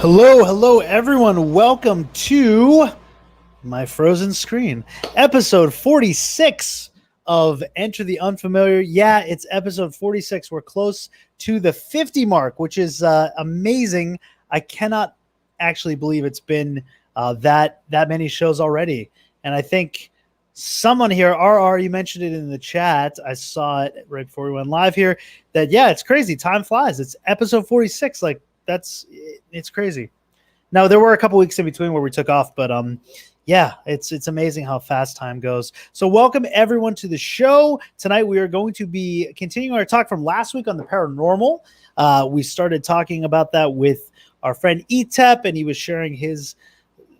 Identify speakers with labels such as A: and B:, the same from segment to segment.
A: Hello, everyone. Welcome to my frozen screen, episode 46 of Enter the Unfamiliar. Yeah, it's episode 46. We're close to the 50 mark, which is amazing. I cannot actually believe it's been that many shows already. And I think someone here, RR, you mentioned it in the chat. I saw it right before we went live here. That it's crazy. Time flies. It's episode 46. It's crazy. Now there were a couple weeks in between where we took off, but it's amazing how fast time goes. So welcome everyone to the show. Tonight we are going to be continuing our talk from last week on the paranormal. We started talking about that with our friend Etep, and he was sharing his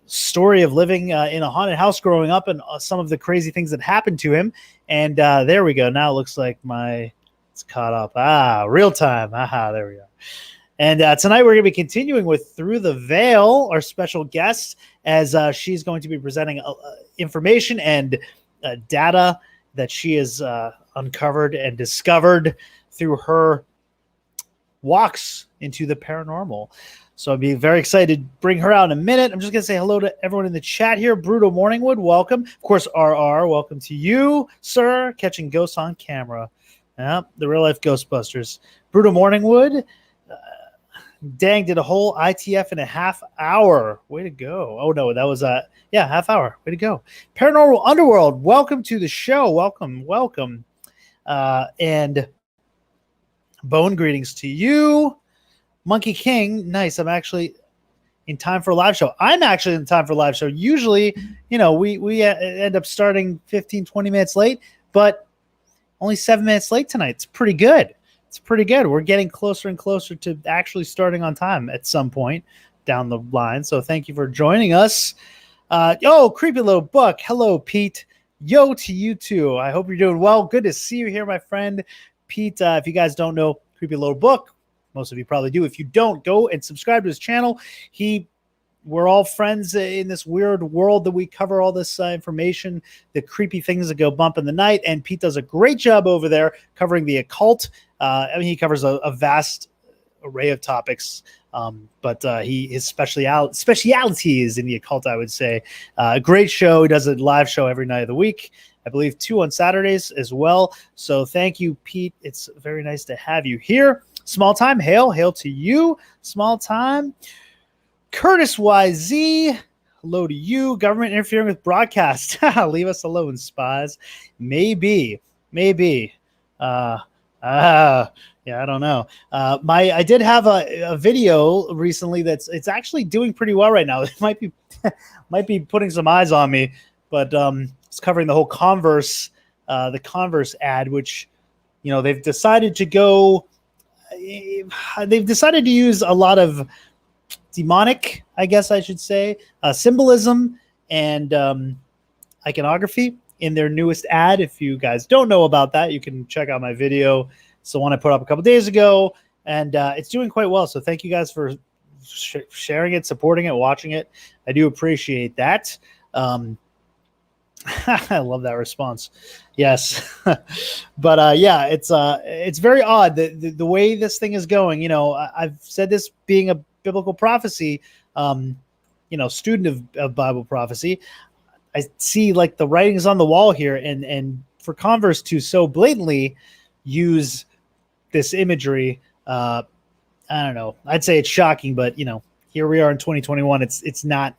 A: story of living in a haunted house growing up and some of the crazy things that happened to him. And there we go. Now it looks like it's caught up. Real time. There we go. And tonight we're going to be continuing with Through the Veil, our special guest, as she's going to be presenting information and data that she has uncovered and discovered through her walks into the paranormal. So I'll be very excited to bring her out in a minute. I'm just going to say hello to everyone in the chat here. Bruto Morningwood, welcome. Of course, RR, welcome to you, sir, catching ghosts on camera. Yeah, the real life Ghostbusters. Bruto Morningwood. Dang, did a whole ITF in a half hour. Way to go. Oh, no, that was half hour. Way to go. Paranormal Underworld, welcome to the show. Welcome. And bone greetings to you. Monkey King, nice. I'm actually in time for a live show. I'm actually in time for a live show. Usually, we end up starting 15, 20 minutes late, but only 7 minutes late tonight. It's pretty good. We're getting closer and closer to actually starting on time at some point down the line. So thank you for joining us. Creepy little book. Hello, Pete. Yo to you too. I hope you're doing well. Good to see you here, my friend. Pete, if you guys don't know Creepy Little Book, most of you probably do. If you don't, go and subscribe to his channel. We're all friends in this weird world that we cover all this information, the creepy things that go bump in the night. And Pete does a great job over there covering the occult. He covers a vast array of topics, but his speciality is in the occult, I would say. A great show. He does a live show every night of the week. I believe 2 on Saturdays as well. So thank you, Pete. It's very nice to have you here. Small time. Hail to you. Small time. Curtis YZ, hello to you. Government interfering with broadcast. Leave us alone, spies. Maybe. I don't know. I did have a video recently it's actually doing pretty well right now. It might be putting some eyes on me, but it's covering the whole Converse, the Converse ad, which they've decided to go. They've decided to use a lot of demonic, I guess I should say, symbolism and iconography in their newest ad. If you guys don't know about that, you can check out my video. It's the one I put up a couple days ago, and it's doing quite well. So thank you guys for sharing it, supporting it, watching it. I do appreciate that. I love that response. Yes. But it's very odd the way this thing is going. I've said this being a biblical prophecy, student of Bible prophecy. I see like the writings on the wall here, and for Converse to so blatantly use this imagery, I don't know. I'd say it's shocking, but here we are in 2021. It's not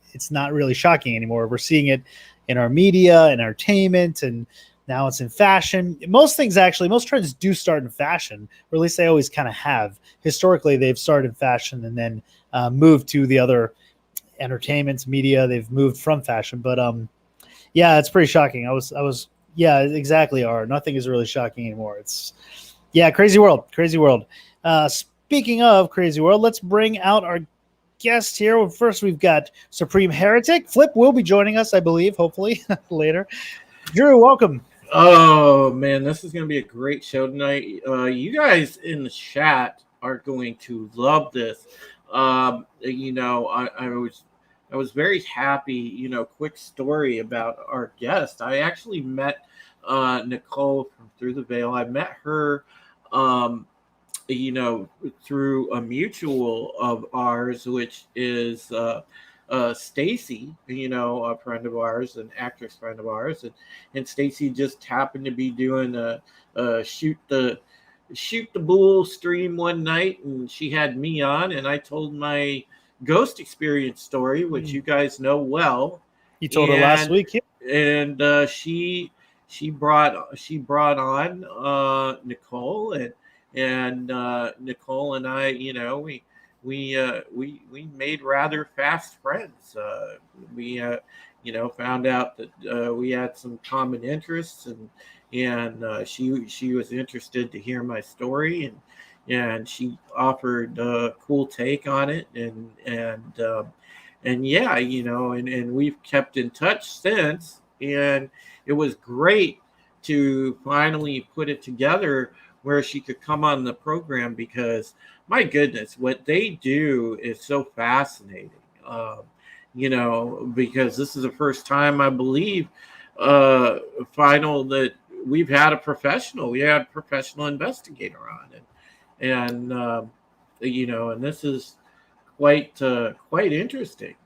A: really shocking anymore. We're seeing it in our media and entertainment, and now it's in fashion. Most trends do start in fashion, or at least they always kind of have. Historically, they've started in fashion and then moved to the other entertainment media. They've moved from fashion, but it's pretty shocking. I was exactly. Nothing is really shocking anymore. It's crazy world. Speaking of crazy world, let's bring out our guest here. First, we've got Supreme Heretic. Flipp will be joining us, I believe, hopefully later. Drew, welcome.
B: Oh man, this is going to be a great show tonight. You guys in the chat are going to love this. I was very happy. Quick story about our guest. I actually met Nicole from Through the Veil. I met her through a mutual of ours, which is Stacy, a friend of ours, an actress friend of ours, and Stacy just happened to be doing a shoot the bull stream one night, and she had me on, and I told my ghost experience story, which you guys know well.
A: You told her last week. Yeah.
B: And she brought on Nicole, and Nicole and I, we made rather fast friends. We found out that we had some common interests, and she was interested to hear my story, and she offered a cool take on it, and yeah, and we've kept in touch since, and it was great to finally put it together where she could come on the program, because my goodness, what they do is so fascinating. Because this is the first time, I believe, final that we've had a professional. We had a professional investigator on, and this is quite interesting.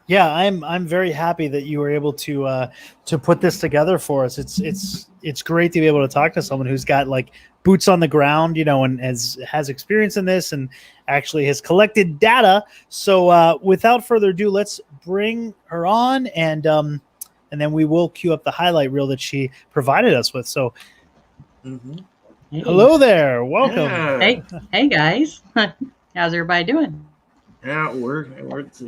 A: Yeah, I'm very happy that you were able to put this together for us. It's great to be able to talk to someone who's got like boots on the ground, and has experience in this and actually has collected data. So without further ado, let's bring her on, and then we will cue up the highlight reel that she provided us with. So, Hello there, welcome.
B: Yeah.
C: Hey guys, how's everybody doing?
B: Yeah, we're it's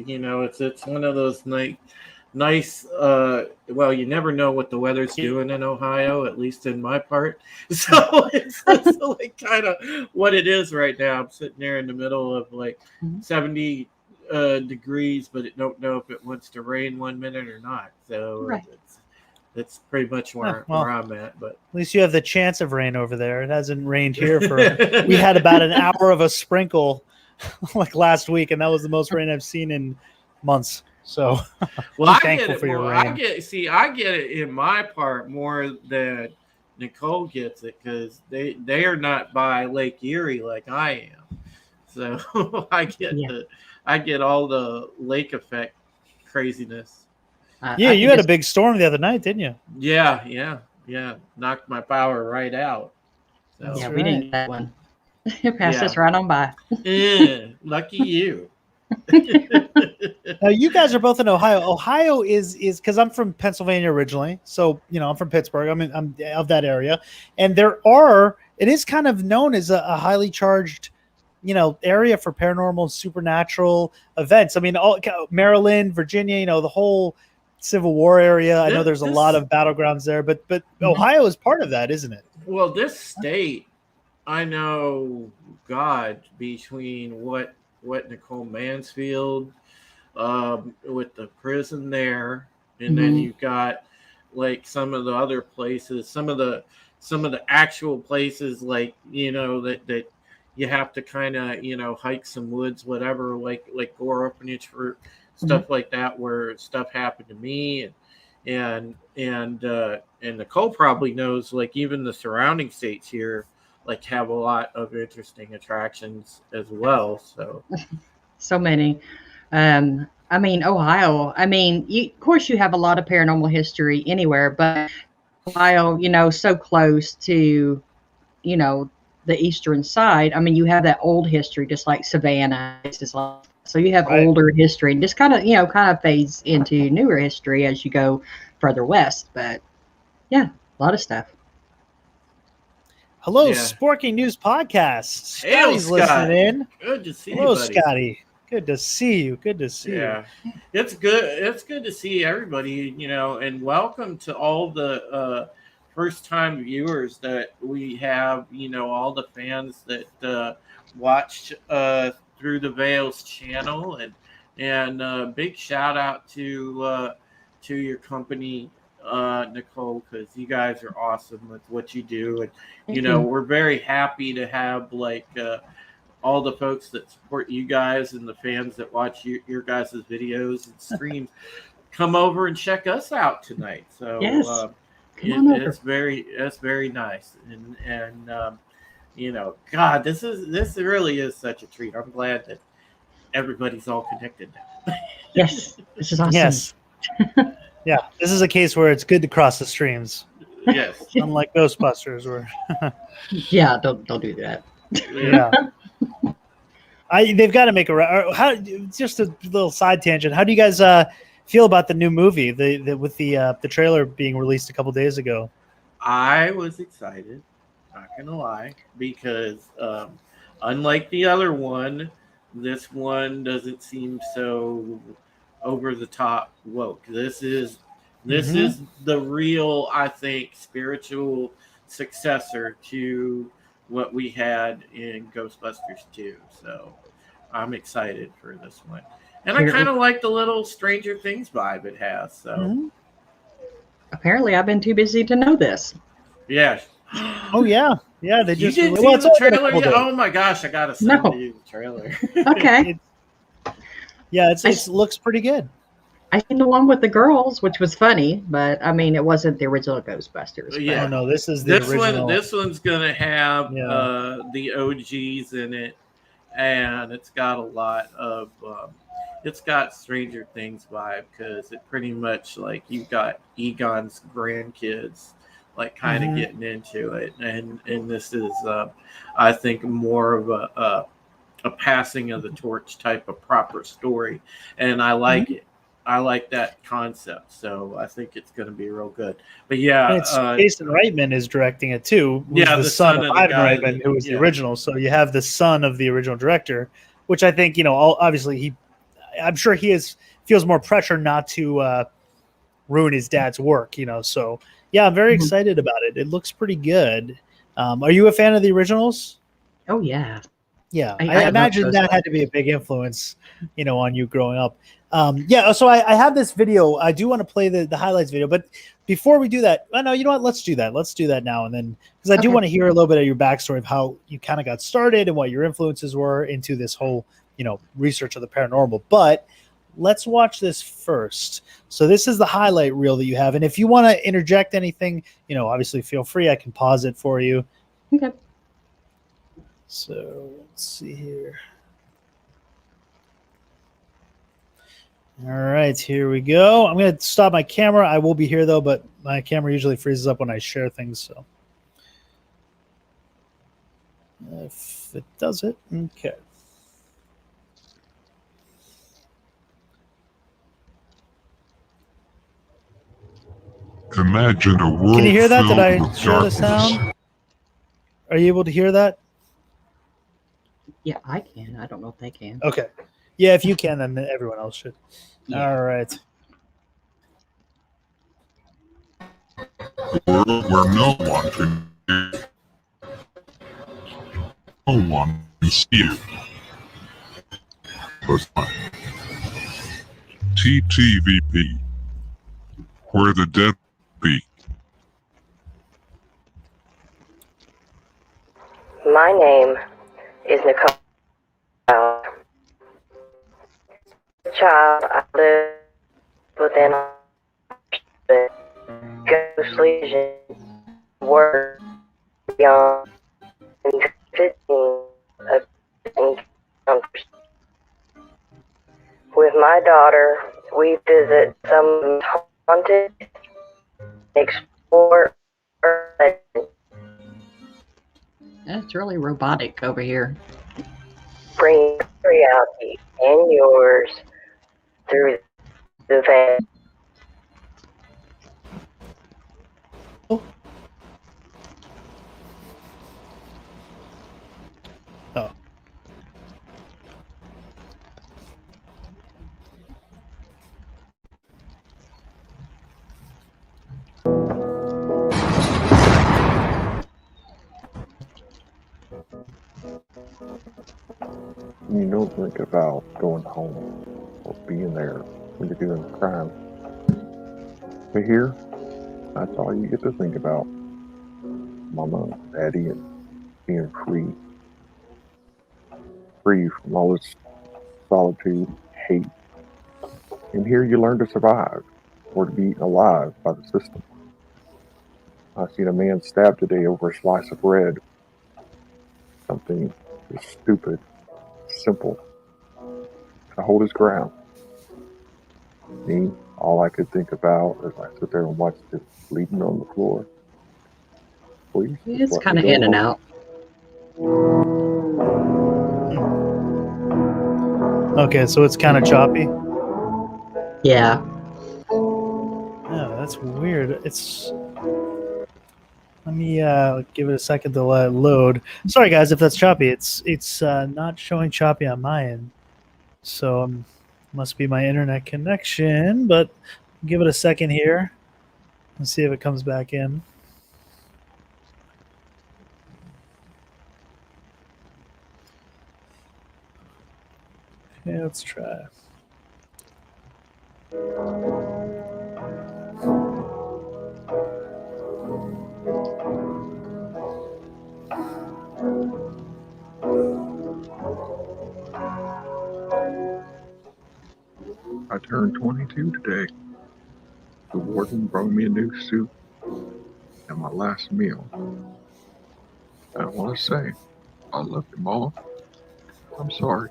B: one of those nice. Well, you never know what the weather's doing in Ohio, at least in my part. So it's like kind of what it is right now. I'm sitting there in the middle of like 70 degrees, but I don't know if it wants to rain 1 minute or not. So
C: Right.
B: It's pretty much where I'm at. But
A: at least you have the chance of rain over there. It hasn't rained here for. We had about an hour of a sprinkle like last week, and that was the most rain I've seen in months. So,
B: well,
A: I'm
B: I
A: thankful
B: get it
A: for your
B: more.
A: rain.
B: I get it in my part more than Nicole gets it, because they are not by Lake Erie like I am. So I get all the lake effect craziness.
A: Yeah, you had a big storm the other night, didn't you?
B: Yeah. Knocked my power right out. So.
C: Yeah, we didn't get that one. It passed us right on by.
B: Yeah, lucky you.
A: Now, you guys are both in Ohio. Ohio is because I'm from Pennsylvania originally, so I'm from Pittsburgh. I'm of that area, and it is kind of known as a highly charged, area for paranormal, supernatural events. I mean, Maryland, Virginia, the whole Civil War area. I know there's a lot of battlegrounds there, but Ohio is part of that, isn't it?
B: Well, this state, I know, God, between what Nicole Mansfield, with the prison there, and then you've got like some of the other places, some of the actual places, like that you have to kind of hike some woods, whatever, like Gore Orphanage for stuff like that, where stuff happened to me, and Nicole probably knows, like, even the surrounding states here like have a lot of interesting attractions as well. So
C: many. I mean, Ohio. I mean, of course, you have a lot of paranormal history anywhere, but Ohio, so close to, the eastern side. I mean, you have that old history, just like Savannah. It's just like, so you have older history, and just kind of fades into newer history as you go further west. But yeah, a lot of stuff.
A: Hello, Sporking News Podcast. Scotty's listening in.
B: Good to see you.
A: Hello, Scotty. Good to see you. Good to see you.
B: It's good. It's good to see everybody, and welcome to all the first-time viewers that we have, all the fans that watched Through the Veil's channel, and big shout out to your company, Nicole, because you guys are awesome with what you do, and we're very happy to have all the folks that support you guys and the fans that watch your guys' videos and streams come over and check us out tonight. So it's very nice, and God, this really is such a treat. I'm glad that everybody's all connected now.
C: Yes, this is awesome.
A: Yes. Yeah, this is a case where it's good to cross the streams,
B: Yes.
A: unlike Ghostbusters, where
C: Yeah, don't do that.
A: yeah. They've got to make how. Just a little side tangent. How do you guys feel about the new movie? With the trailer being released a couple days ago.
B: I was excited, not gonna lie, because unlike the other one, this one doesn't seem so over the top woke. This is the real, I think, spiritual successor to what we had in Ghostbusters 2. So I'm excited for this one. And I kind of like the little Stranger Things vibe it has. So
C: apparently I've been too busy to know this.
B: Yeah.
A: Oh yeah. Yeah, they just
B: you didn't see the trailer yet? Oh my gosh, I gotta send you the trailer.
C: Okay.
A: It looks pretty good.
C: I seen the one with the girls, which was funny, but I mean, it wasn't the original Ghostbusters.
B: Yeah,
A: no, this is the original.
B: This one's gonna have the OGs in it, and it's got a lot of. It's got Stranger Things vibe because it pretty much like you've got Egon's grandkids, like kind of getting into it, and this is, I think, more of a passing of the torch type of proper story, and I like it. I like that concept, so I think it's going to be real good. But yeah,
A: Jason Reitman is directing it too.
B: Yeah,
A: the son of Ivan Reitman, who was the original. So you have the son of the original director, which I think obviously I'm sure he feels more pressure not to ruin his dad's work. So yeah, I'm very excited about it. It looks pretty good. Are you a fan of the originals?
C: Oh yeah.
A: Yeah, I imagine that had to be a big influence, on you growing up. So I have this video. I do want to play the highlights video, but before we do that, no, you know what? Let's do that. Let's do that now, and then because I do want to hear a little bit of your backstory of how you kind of got started and what your influences were into this whole, research of the paranormal. But let's watch this first. So this is the highlight reel that you have, and if you want to interject anything, obviously feel free. I can pause it for you.
C: Okay.
A: So let's see here. All right, here we go. I'm going to stop my camera. I will be here, though, but my camera usually freezes up when I share things. So if it does it, okay.
D: Imagine a world.
A: Can you hear that? Did I share
D: darkness.
A: the sound? Are you able to hear that?
C: Yeah, I can. I don't know if they can.
A: Okay. Yeah, if you can, then everyone else should. Yeah. All right.
D: A world where no one can see you. But TTVP, where the dead be.
E: My name is Nicole. Child, I live within the ghost legion word beyond 15 of encounters. With my daughter, we visit some haunted, explore legends.
C: It's really robotic over here.
E: Bring reality and yours through the veil.
A: Oh.
F: You don't think about going home or being there when you're doing a crime. But here, that's all you get to think about. Mama, Daddy, and being free. Free from all this solitude, hate. And here you learn to survive or to be eaten alive by the system. I seen a man stabbed today over a slice of bread. everything is stupid, simple, to hold his ground. Me, all I could think about as I sit there and watch this bleeding on the floor. Please, just
C: It's
F: let me
C: kind of
F: go
C: in and
F: home.
C: out.
A: Okay, so it's kind of choppy.
C: Yeah.
A: Oh, that's weird. It's. Let me give it a second to let it load. Sorry, guys, if that's choppy. It's not showing choppy on my end, so must be my internet connection. But give it a second here and see if it comes back in. Okay, let's try.
F: I turned 22 today. The warden brought me a new suit and my last meal. I want to say, I love you, Mom. I'm sorry.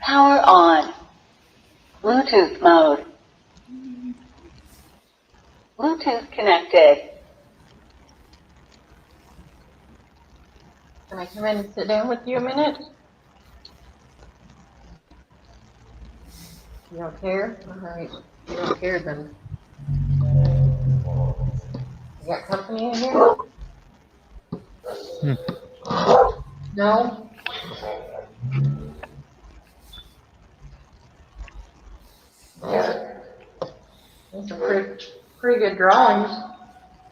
E: Power on. Bluetooth mode. Bluetooth connected.
G: Can I come in and sit down with you a minute? You don't care? All right. You don't care then. You got company in here? No? Those are pretty good drawings.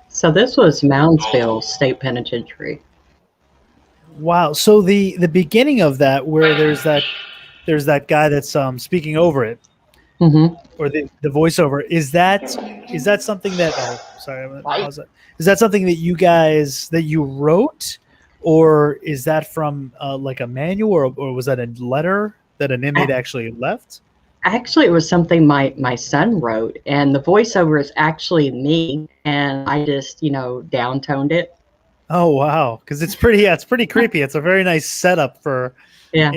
C: So this was Moundsville State Penitentiary.
A: Wow. So the beginning of that, where there's that guy that's speaking over it,
C: Mm-hmm.
A: or the voiceover, is that something that? Oh, sorry, I'm gonna pause that. Is that something that you wrote, or is that from like a manual, or was that a letter that an inmate actually left?
C: Actually, it was something my son wrote, and the voiceover is actually me, and I just, downtoned it.
A: Oh wow, because it's pretty creepy. It's a very nice setup for
C: Yeah.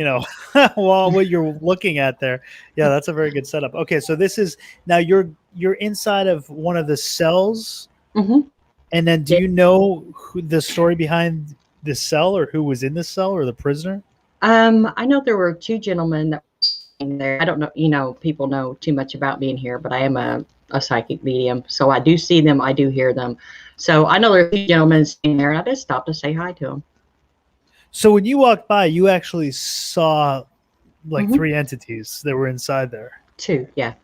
A: while what you're looking at there. Yeah, that's a very good setup. Okay, so this is now you're inside of one of the cells,
C: Mm-hmm.
A: and then do you know who the story behind the cell, or who was in the cell, or the prisoner?
C: I know there were two gentlemen that were in there. I don't know, people know too much about being here, but I am a psychic medium, so I do see them, I do hear them. So I know there are two gentlemen sitting there, and I just stopped to say hi to them.
A: So when you walked by, you actually saw like
C: Mhm.
A: three entities that were inside there.
C: Two, yeah.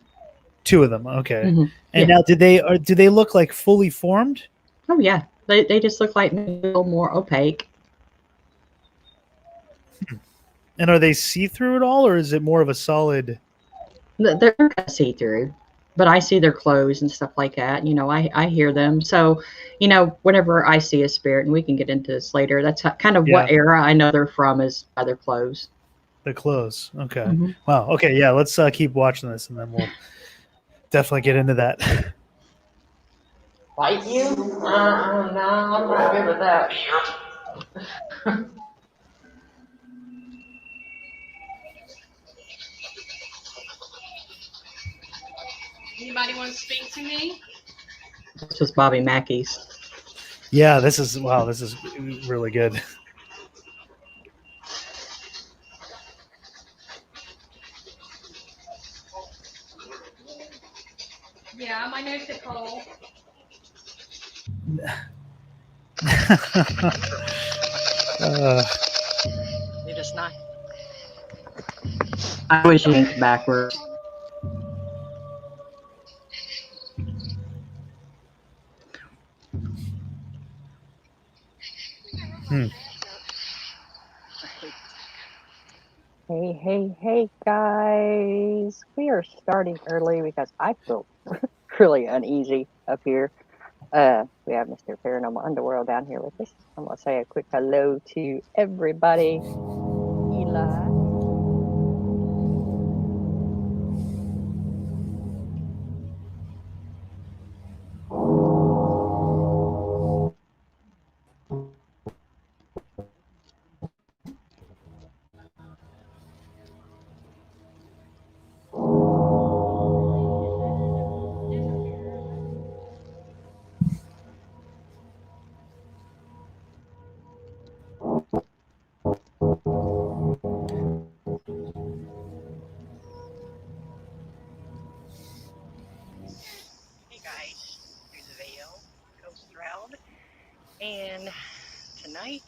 A: Two of them. Okay.
C: Mhm.
A: And
C: Yeah.
A: now, do they look like fully formed?
C: Oh yeah, they just look like maybe a little more opaque.
A: And are they see through at all, or is it more of a solid?
C: They're kind of see through, but I see their clothes and stuff like that. I hear them. So, whenever I see a spirit, and we can get into this later, that's kind of what
A: Yeah.
C: era I know they're from is by their clothes.
A: The clothes. Okay.
C: Mhm.
A: Wow. Okay. Yeah. Let's keep watching this, and then we'll definitely get into that.
G: Bite you? No, I'm not good with that.
H: Anybody want to speak to me?
C: This was Bobby Mackey's.
A: Yeah. This is really good.
H: Yeah, my name's Nicole.
C: They just not. I wish you inked backwards.
E: Hey, hey, hey, guys. We are starting early because I feel really uneasy up here. We have Mr. Paranormal Underworld down here with us. I'm going to say a quick hello to everybody. Eli.
I: Hey guys, Through the Veil, Coast Round, and tonight,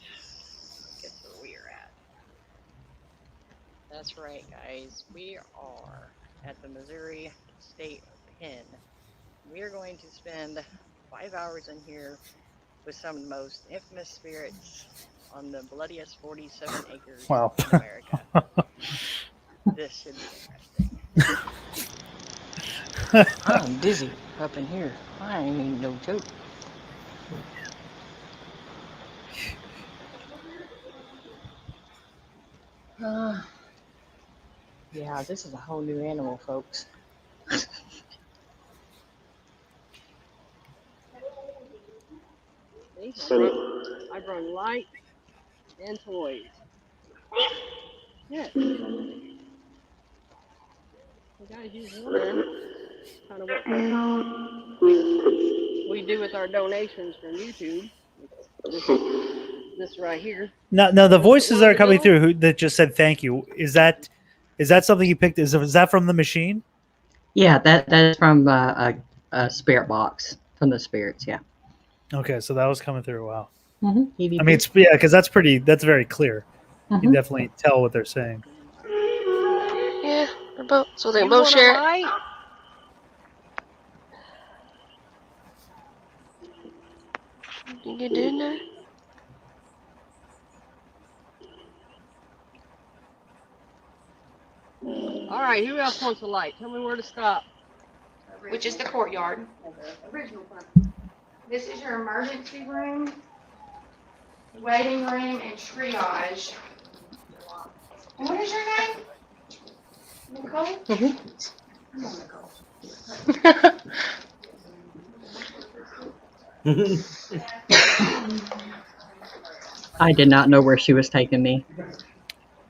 I: guess where we are at? That's right, guys, we are at the Missouri State Pen. We are going to spend 5 hours in here with some of the most infamous spirits on the bloodiest 47 acres
A: Wow.
I: in America. This should be interesting. I'm dizzy up in here. I ain't even no joke. Yeah, this is a whole new animal, folks. I brought light and toys. Yes. You guys usually wondering kind of what we do with our donations from YouTube. This right here.
A: Now the voices that are coming through that just said thank you. Is that something you picked? Is that from the machine?
C: Yeah, that is from a spirit box from the spirits. Yeah.
A: Okay, so that was coming through. Wow.
C: Mm-hmm.
A: I mean, it's because that's very clear. You can definitely tell what they're saying.
J: Yeah, they're both. So they both share it. You did that?
I: All right, who else wants a light? Tell me where to stop.
J: Which is the courtyard.
H: Original part. This is your emergency room, waiting room, and triage. And what is your name? Nicole? Come on, Nicole.
C: I did not know where she was taking me.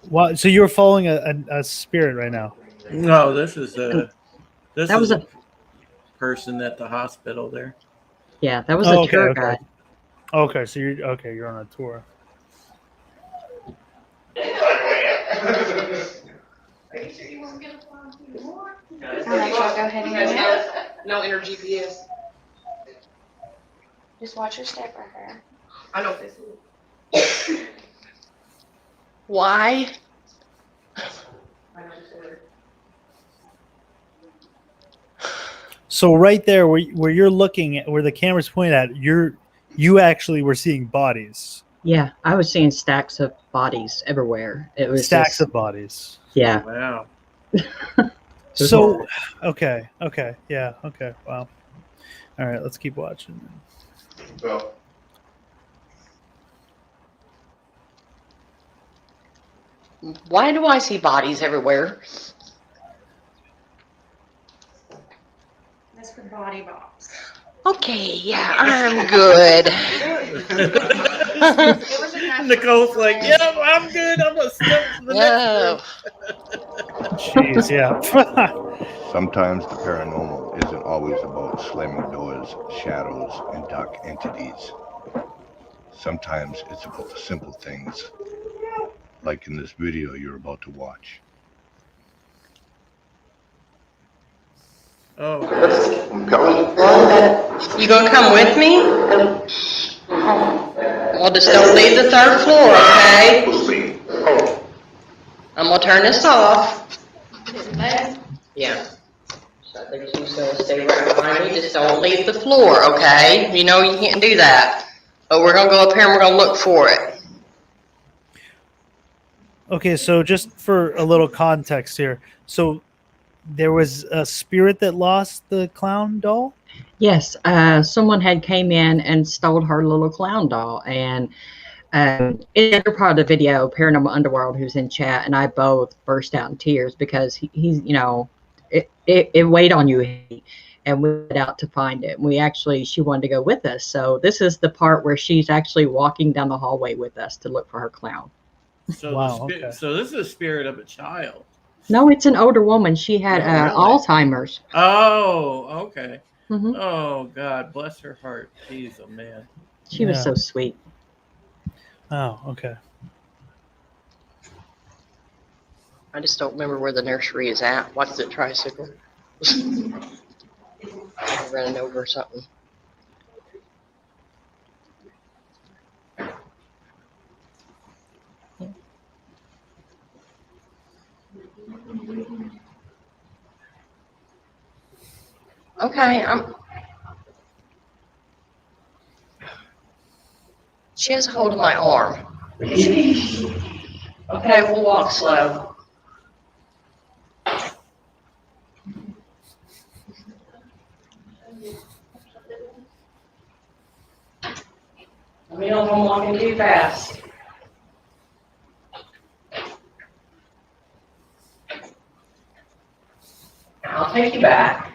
A: Well, so you're following a spirit right now?
B: No, this is a
C: a
B: person at the hospital there.
C: Yeah, that was a tour guide.
A: Okay, so you're on a tour.
H: Are you sure you want to get a phone more? I'll let y'all go ahead and go now.
J: No inner GPS. Just watch your step right there. I know this is. Why?
A: So right there, where you're looking at, where the camera's pointed at, you actually were seeing bodies.
C: Yeah, I was seeing stacks of bodies everywhere. It was
A: stacks of bodies.
C: Yeah.
B: Wow.
A: So, okay, yeah, okay, wow. All right, let's keep watching.
J: Well. Why do I see bodies everywhere?
H: That's for the body box.
J: Okay, yeah, I'm good.
B: Nicole's like, yeah, I'm good. I'm gonna step to the next room.
A: Jeez, yeah.
K: Sometimes the paranormal isn't always about slamming doors, shadows, and dark entities. Sometimes it's about the simple things, like in this video you're about to watch.
B: Oh.
J: You gonna come with me? Well, just don't leave the third floor, okay? I'm gonna turn this off. Yeah. So I think she's gonna stay right behind me. Just don't leave the floor, okay? You know you can't do that. But we're gonna go up here and we're gonna look for it.
A: Okay, so just for a little context here, so there was a spirit that lost the clown doll.
C: Yes, someone had came in and stole her little clown doll, and in the other part of the video, Paranormal Underworld, who's in chat, and I both burst out in tears because he's, it weighed on you, and we went out to find it. She wanted to go with us, so this is the part where she's actually walking down the hallway with us to look for her clown.
B: So so this is a spirit of a child.
C: No, it's an older woman. She had
B: really?
C: Alzheimer's.
B: Oh, okay.
C: Mm-hmm.
B: Oh God, bless her heart. Jeez, oh man.
C: She was so sweet.
A: Oh, okay.
J: I just don't remember where the nursery is at. What's the tricycle? Running over something. Okay, she has a hold of my arm. Okay, we'll walk slow. Let me know if I'm walking too fast. I'll take you back.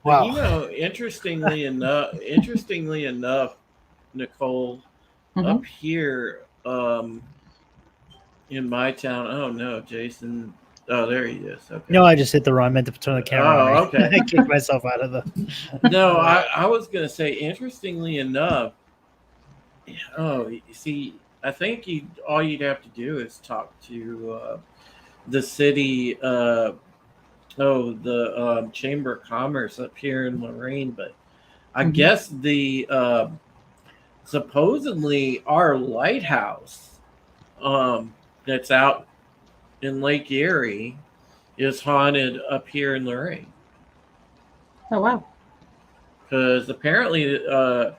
B: Wow. Interestingly enough, Nicole, up here, in my town. Oh no, Jason. Oh, there he is. Okay.
A: No, I just hit the wrong. I meant to turn the camera on.
B: Oh, okay.
A: I kicked myself out of the.
B: No, I was gonna say, interestingly enough. Oh, you see, I think all you'd have to do is talk to the city. The Chamber of Commerce up here in Lorraine, but I guess the supposedly our lighthouse that's out in Lake Erie is haunted up here in Lorraine.
C: Oh wow!
B: Because apparently, I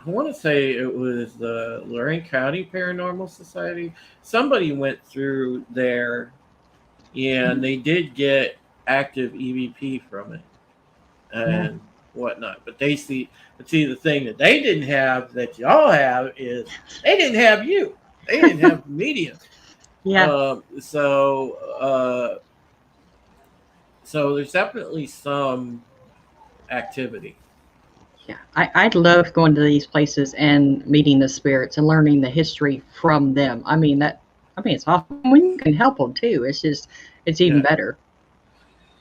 B: want to say it was the Lorraine County Paranormal Society. Somebody went through there. And they did get active EVP from it and whatnot. But the thing that they didn't have that y'all have is they didn't have you. They didn't have media.
C: Yeah.
B: So there's definitely some activity.
C: Yeah, I'd love going to these places and meeting the spirits and learning the history from them. I mean, it's awesome when you can help them too. It's even better.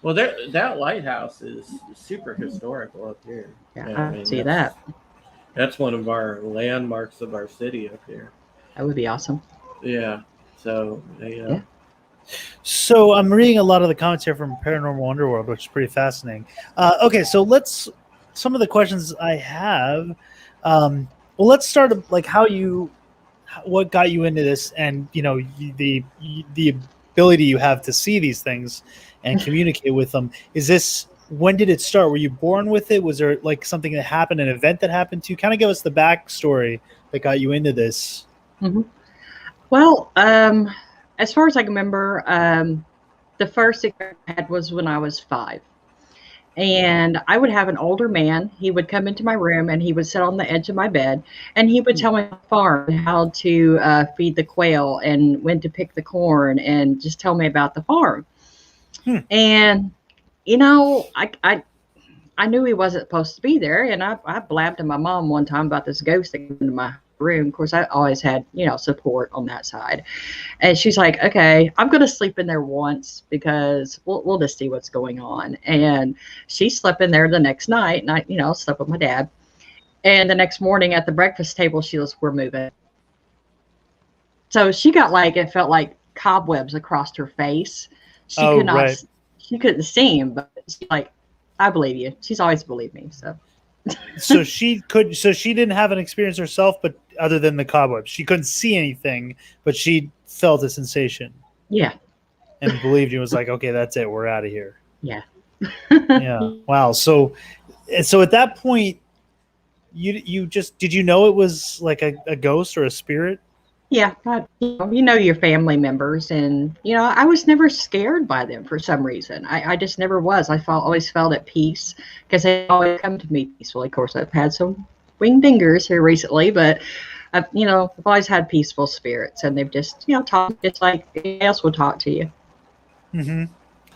B: Well, that lighthouse is super historical up here.
C: Yeah, I see that.
B: That's one of our landmarks of our city up here.
C: That would be awesome.
B: Yeah. So, yeah.
A: So I'm reading a lot of the comments here from Paranormal Underworld, which is pretty fascinating. Okay, so some of the questions I have. Well, let's start like what got you into this, and the ability you have to see these things and communicate with them. When did it start? Were you born with it? Was there like something that happened, an event that happened to you? Kind of give us the backstory that got you into this.
C: Mm-hmm. Well, as far as I can remember, the first experience I had was when I was 5. And I would have an older man. He would come into my room and he would sit on the edge of my bed and he would tell me on the farm how to feed the quail and when to pick the corn and just tell me about the farm. And, I knew he wasn't supposed to be there. And I blabbed to my mom one time about this ghost that came into my room. Of course, I always had, support on that side. And she's like, okay, I'm going to sleep in there once because we'll just see what's going on. And she slept in there the next night and I, slept with my dad. And the next morning at the breakfast table, she goes, "We're moving." So she got like, it felt like cobwebs across her face. She
A: Oh,
C: could not,
A: right.
C: she couldn't see him, but she's like, "I believe you." She's always believed me. So
A: So she didn't have an experience herself, but other than the cobwebs, she couldn't see anything, but she felt a sensation
C: yeah,
A: and believed you. Was like, okay, that's it. We're out of here.
C: yeah.
A: Yeah. Wow. So at that point, you just, did you know it was like a ghost or a spirit?
C: Yeah, you know your family members, and I was never scared by them for some reason. I just never was. Always felt at peace because they always come to me peacefully. Of course, I've had some winged fingers here recently, but I've always had peaceful spirits, and they've just talked just like anyone else would talk to you.
A: Mm-hmm.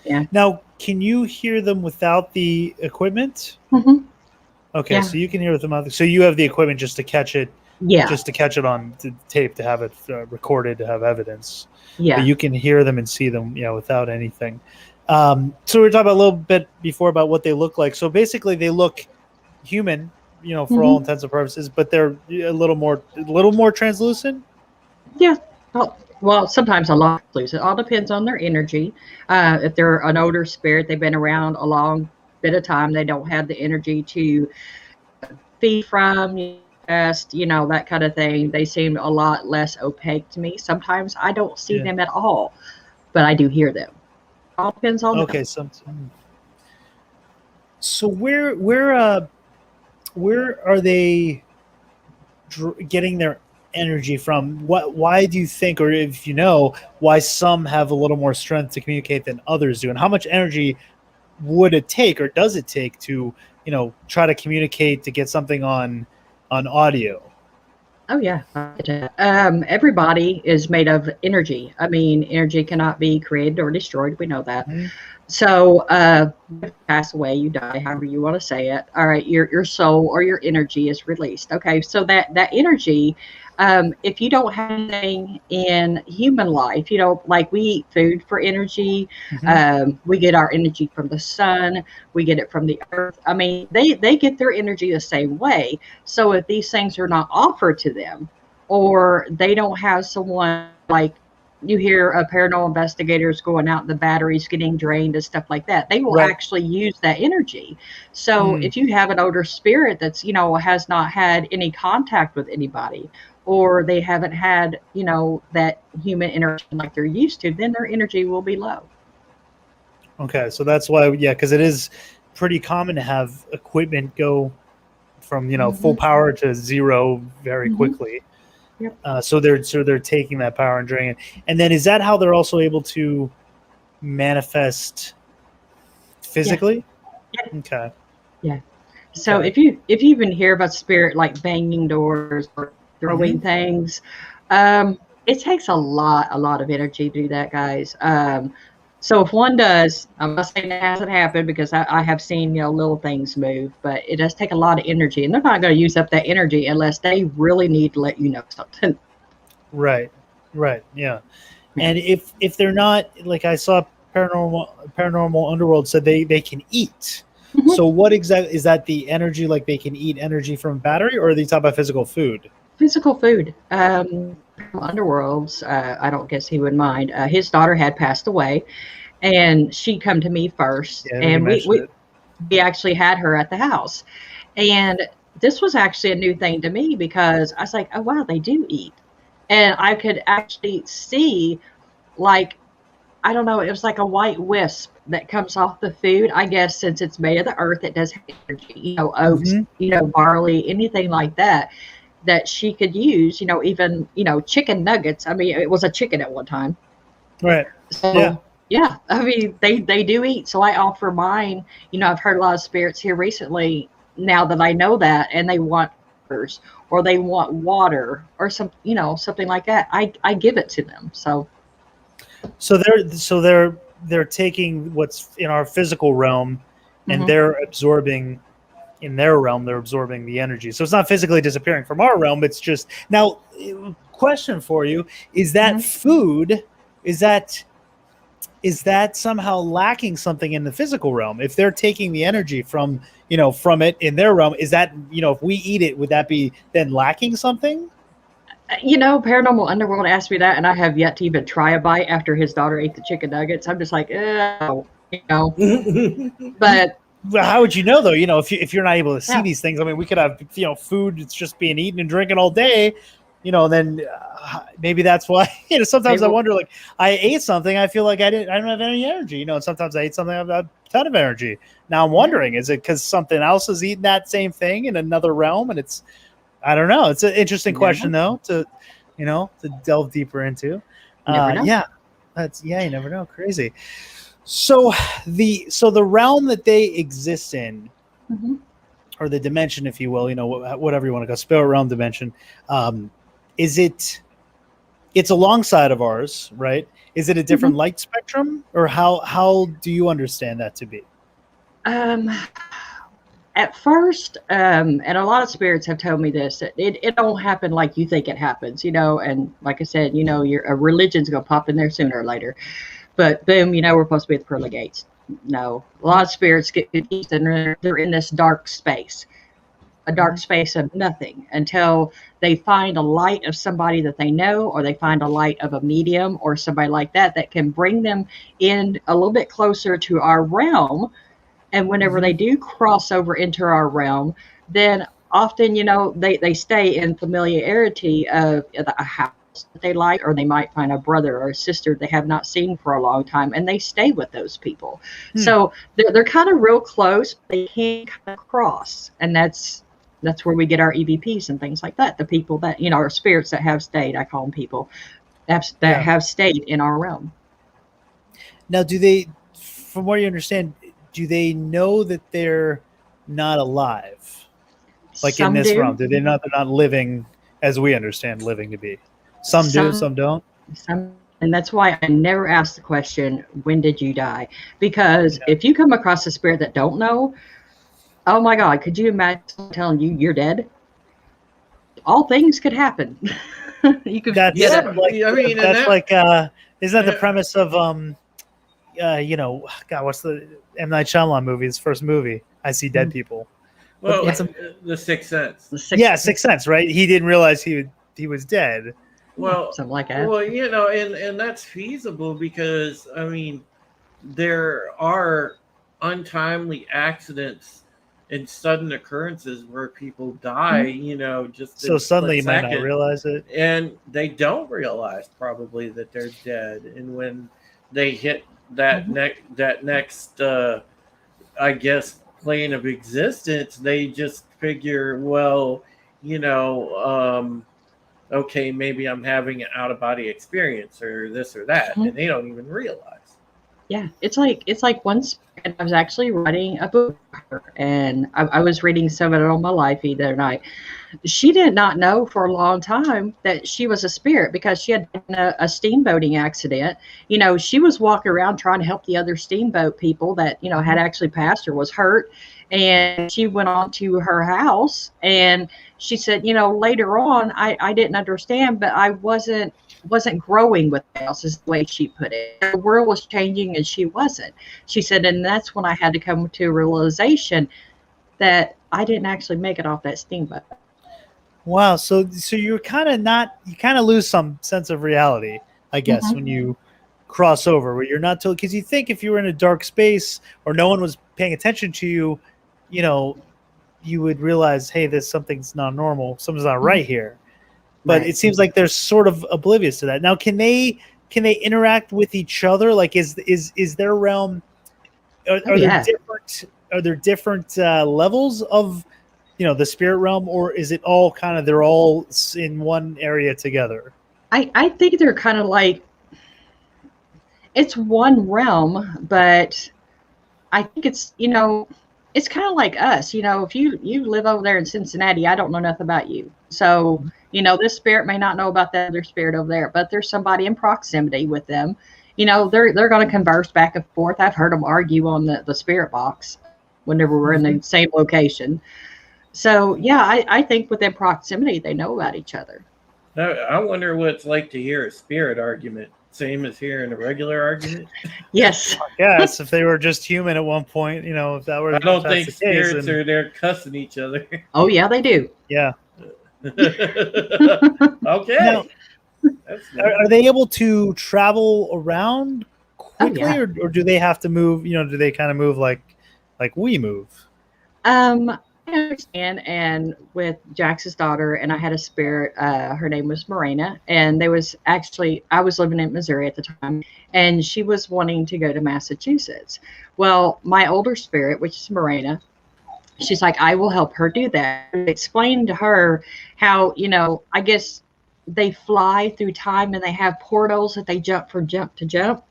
C: Yeah.
A: Now, can you hear them without the equipment?
C: Mm-hmm.
A: Okay,
C: Yeah.
A: so you can hear with them out. So you have the equipment just to catch it.
C: Yeah.
A: Just to catch it on tape, to have it recorded, to have evidence.
C: Yeah.
A: But you can hear them and see them, without anything. So we were talking about a little bit before about what they look like. So basically, they look human, for all intents and purposes, but they're a little more translucent.
C: Yeah. Well, sometimes a lot lose. It all depends on their energy. If they're an older spirit, they've been around a long bit of time, they don't have the energy to feed from, that kind of thing. They seem a lot less opaque to me. Sometimes I don't see them at all, but I do hear them. All depends on them.
A: So where are they getting their energy from? Why do you think, or if you know, why some have a little more strength to communicate than others do, and how much energy would it take, or does it take, to try to communicate, to get something on audio?
C: Oh yeah. Everybody is made of energy. I mean, energy cannot be created or destroyed. We know that.
A: Mm-hmm.
C: So you pass away, you die, however you want to say it. All right, your soul or your energy is released. Okay, so that energy, if you don't have anything in human life, like we eat food for energy. We get our energy from the sun, we get it from the earth. I mean, they get their energy the same way. So if these things are not offered to them, or they don't have someone, like you hear paranormal investigators going out, the batteries getting drained and stuff like that, they will actually use that energy. So if you have an older spirit that's has not had any contact with anybody, or they haven't had that human interaction like they're used to, then their energy will be low.
A: Okay, so that's why, because it is pretty common to have equipment go from full power to zero very quickly.
C: Yep.
A: So they're taking that power and draining it. And then is that how they're also able to manifest physically?
C: Yeah.
A: Okay.
C: Yeah. So if you even hear about spirit like banging doors or throwing things, it takes a lot of energy to do that, guys. So if one does, I'm not saying it hasn't happened, because I have seen little things move, but it does take a lot of energy, and they're not going to use up that energy unless they really need to let you know something.
A: Right. Yeah. And if they're not, like I saw Paranormal Underworld said they can eat. So what exactly is that? The energy, like they can eat energy from battery, or are they talking about physical food?
C: Physical food. Underworlds, I don't guess he would mind. His daughter had passed away, and she'd come to me first, and we actually had her at the house. And this was actually a new thing to me, because I was like, oh wow, they do eat. And I could actually see, like, I don't know, it was like a white wisp that comes off the food. I guess since it's made of the earth, it does have energy, oats, barley, anything like that she could use, even, chicken nuggets. I mean, it was a chicken at one time.
A: Right.
C: So, yeah. I mean, they do eat. So I offer mine. I've heard a lot of spirits here recently, now that I know that, and they want burgers, or they want water, or something like that. I give it to them. So
A: they're taking what's in our physical realm, and they're absorbing. In their realm, they're absorbing the energy. So it's not physically disappearing from our realm. It's just, now, question for you, is that food, is that is that somehow lacking something in the physical realm? If they're taking the energy from from it in their realm, is that if we eat it, would that be then lacking something?
C: Paranormal Underworld asked me that, and I have yet to even try a bite after his daughter ate the chicken nuggets. I'm just like, but
A: how would you know though? If you're not able to see
C: Yeah.
A: these things, I mean, we could have food that's just being eaten and drinking all day, then maybe that's why. Sometimes I wonder, like, I ate something, I feel like I don't have any energy, and sometimes I ate something, I have a ton of energy. Now I'm wondering, is it because something else is eating that same thing in another realm, and I don't know. It's an interesting question though to delve deeper into.
C: Never know.
A: Yeah, you never know. Crazy. So the realm that they exist in, or the dimension, if you will, whatever you want to go, spirit realm, dimension, it's alongside of ours, right? Is it a different light spectrum, or how do you understand that to be?
C: At first, and a lot of spirits have told me this, that it don't happen like you think it happens, and like I said, a religion's gonna pop in there sooner or later. But boom, we're supposed to be at the pearly gates. No, a lot of spirits get confused, and they're in this dark space, a dark space of nothing, until they find a light of somebody that they know, or they find a light of a medium or somebody like that can bring them in a little bit closer to our realm. And whenever they do cross over into our realm, then often, they stay in familiarity of a house that they like, or they might find a brother or a sister they have not seen for a long time, and they stay with those people. So they're kind of real close. They can't kind of cross, and that's where we get our EVPs and things like that. The people that our spirits that have stayed, I call them people that have stayed in our realm.
A: Now, do they, from what you understand, do they know that they're not alive? Like
C: Some
A: in this
C: do.
A: realm, do they know they're not living as we understand living to be? Some do, some don't.
C: And that's why I never ask the question, when did you die? Because if you come across a spirit that don't know, oh my God, could you imagine telling you you're dead? All things could happen. You could
A: That's
C: get
A: isn't that the premise of God, what's the M. Night Shyamalan movie? His first movie, I See Dead People.
B: Well, The Sixth Sense.
A: Sixth Sense, right? He didn't realize he was dead.
B: Well,
C: something like that.
B: Well, and that's feasible because there are untimely accidents and sudden occurrences where people die. Just
A: so suddenly you might not realize it,
B: and they don't realize probably that they're dead. And when they hit that next, I guess, plane of existence, they just figure, well, okay, maybe I'm having an out-of-body experience or this or that, and they don't even realize.
C: Yeah, it's like once I was actually writing a book, and I was reading some of it on my live feed the other night. She did not know for a long time that she was a spirit because she had been a steamboating accident. She was walking around trying to help the other steamboat people that had actually passed or was hurt. And she went on to her house, and she said, later on, I didn't understand, but I wasn't growing with the house, is the way she put it. The world was changing and she wasn't. She said, and that's when I had to come to a realization that I didn't actually make it off that steamboat.
A: Wow. So you're kind of lose some sense of reality, I guess, when you cross over, where you're not told, because you think if you were in a dark space or no one was paying attention to you, you would realize, hey, something's not normal. Something's not right here. But it seems like they're sort of oblivious to that. Now, can they interact with each other? Like, is their realm? Are there different levels of, the spirit realm, or is it all they're all in one area together?
C: I think they're kind of like, it's one realm, but I think it's it's kind of like us. If you live over there in Cincinnati, I don't know nothing about you. So, this spirit may not know about that other spirit over there, but there's somebody in proximity with them. They're going to converse back and forth. I've heard them argue on the spirit box whenever we're in the same location. So, yeah, I think within proximity, they know about each other.
B: I wonder what it's like to hear a spirit argument Same as here in a regular argument.
C: Yes.
A: Yes, if they were just human at one point, if that were
B: I don't
A: if that's
B: think
A: the case,
B: spirits
A: then,
B: are there cussing each other.
C: Oh yeah, they do.
A: yeah.
B: Okay.
A: Now,
B: That's
A: are they able to travel around quickly,
C: yeah.
A: or do they have to move? Do they kind of move like we move?
C: I understand. And with Jax's daughter, and I had a spirit. Her name was Morena, and I was living in Missouri at the time, and she was wanting to go to Massachusetts. Well, my older spirit, which is Morena, she's like, I will help her do that. Explain to her how, I guess they fly through time and they have portals that they jump from jump to jump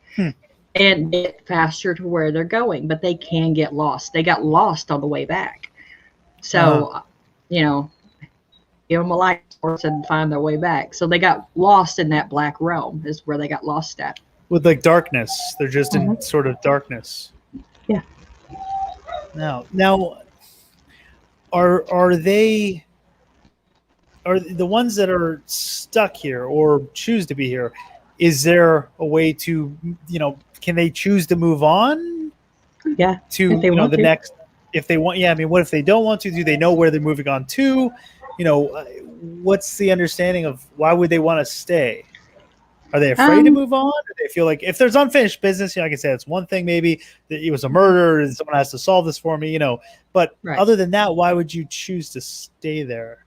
C: and get faster to where they're going, but they can get lost. They got lost on the way back. So, give them a light source and find their way back. So they got lost in that black realm is where they got lost at.
A: With like darkness. They're just in sort of darkness.
C: Yeah.
A: Now, are the ones that are stuck here or choose to be here, is there a way to, can they choose to move on?
C: Yeah.
A: To,
C: if they want
A: the
C: to.
A: next, if they want, what if they don't want to? Do they know where they're moving on to? What's the understanding of why would they want to stay? Are they afraid to move on? Or they feel like if there's unfinished business, I can say it's one thing, maybe that it was a murder and someone has to solve this for me, but other than that, why would you choose to stay there?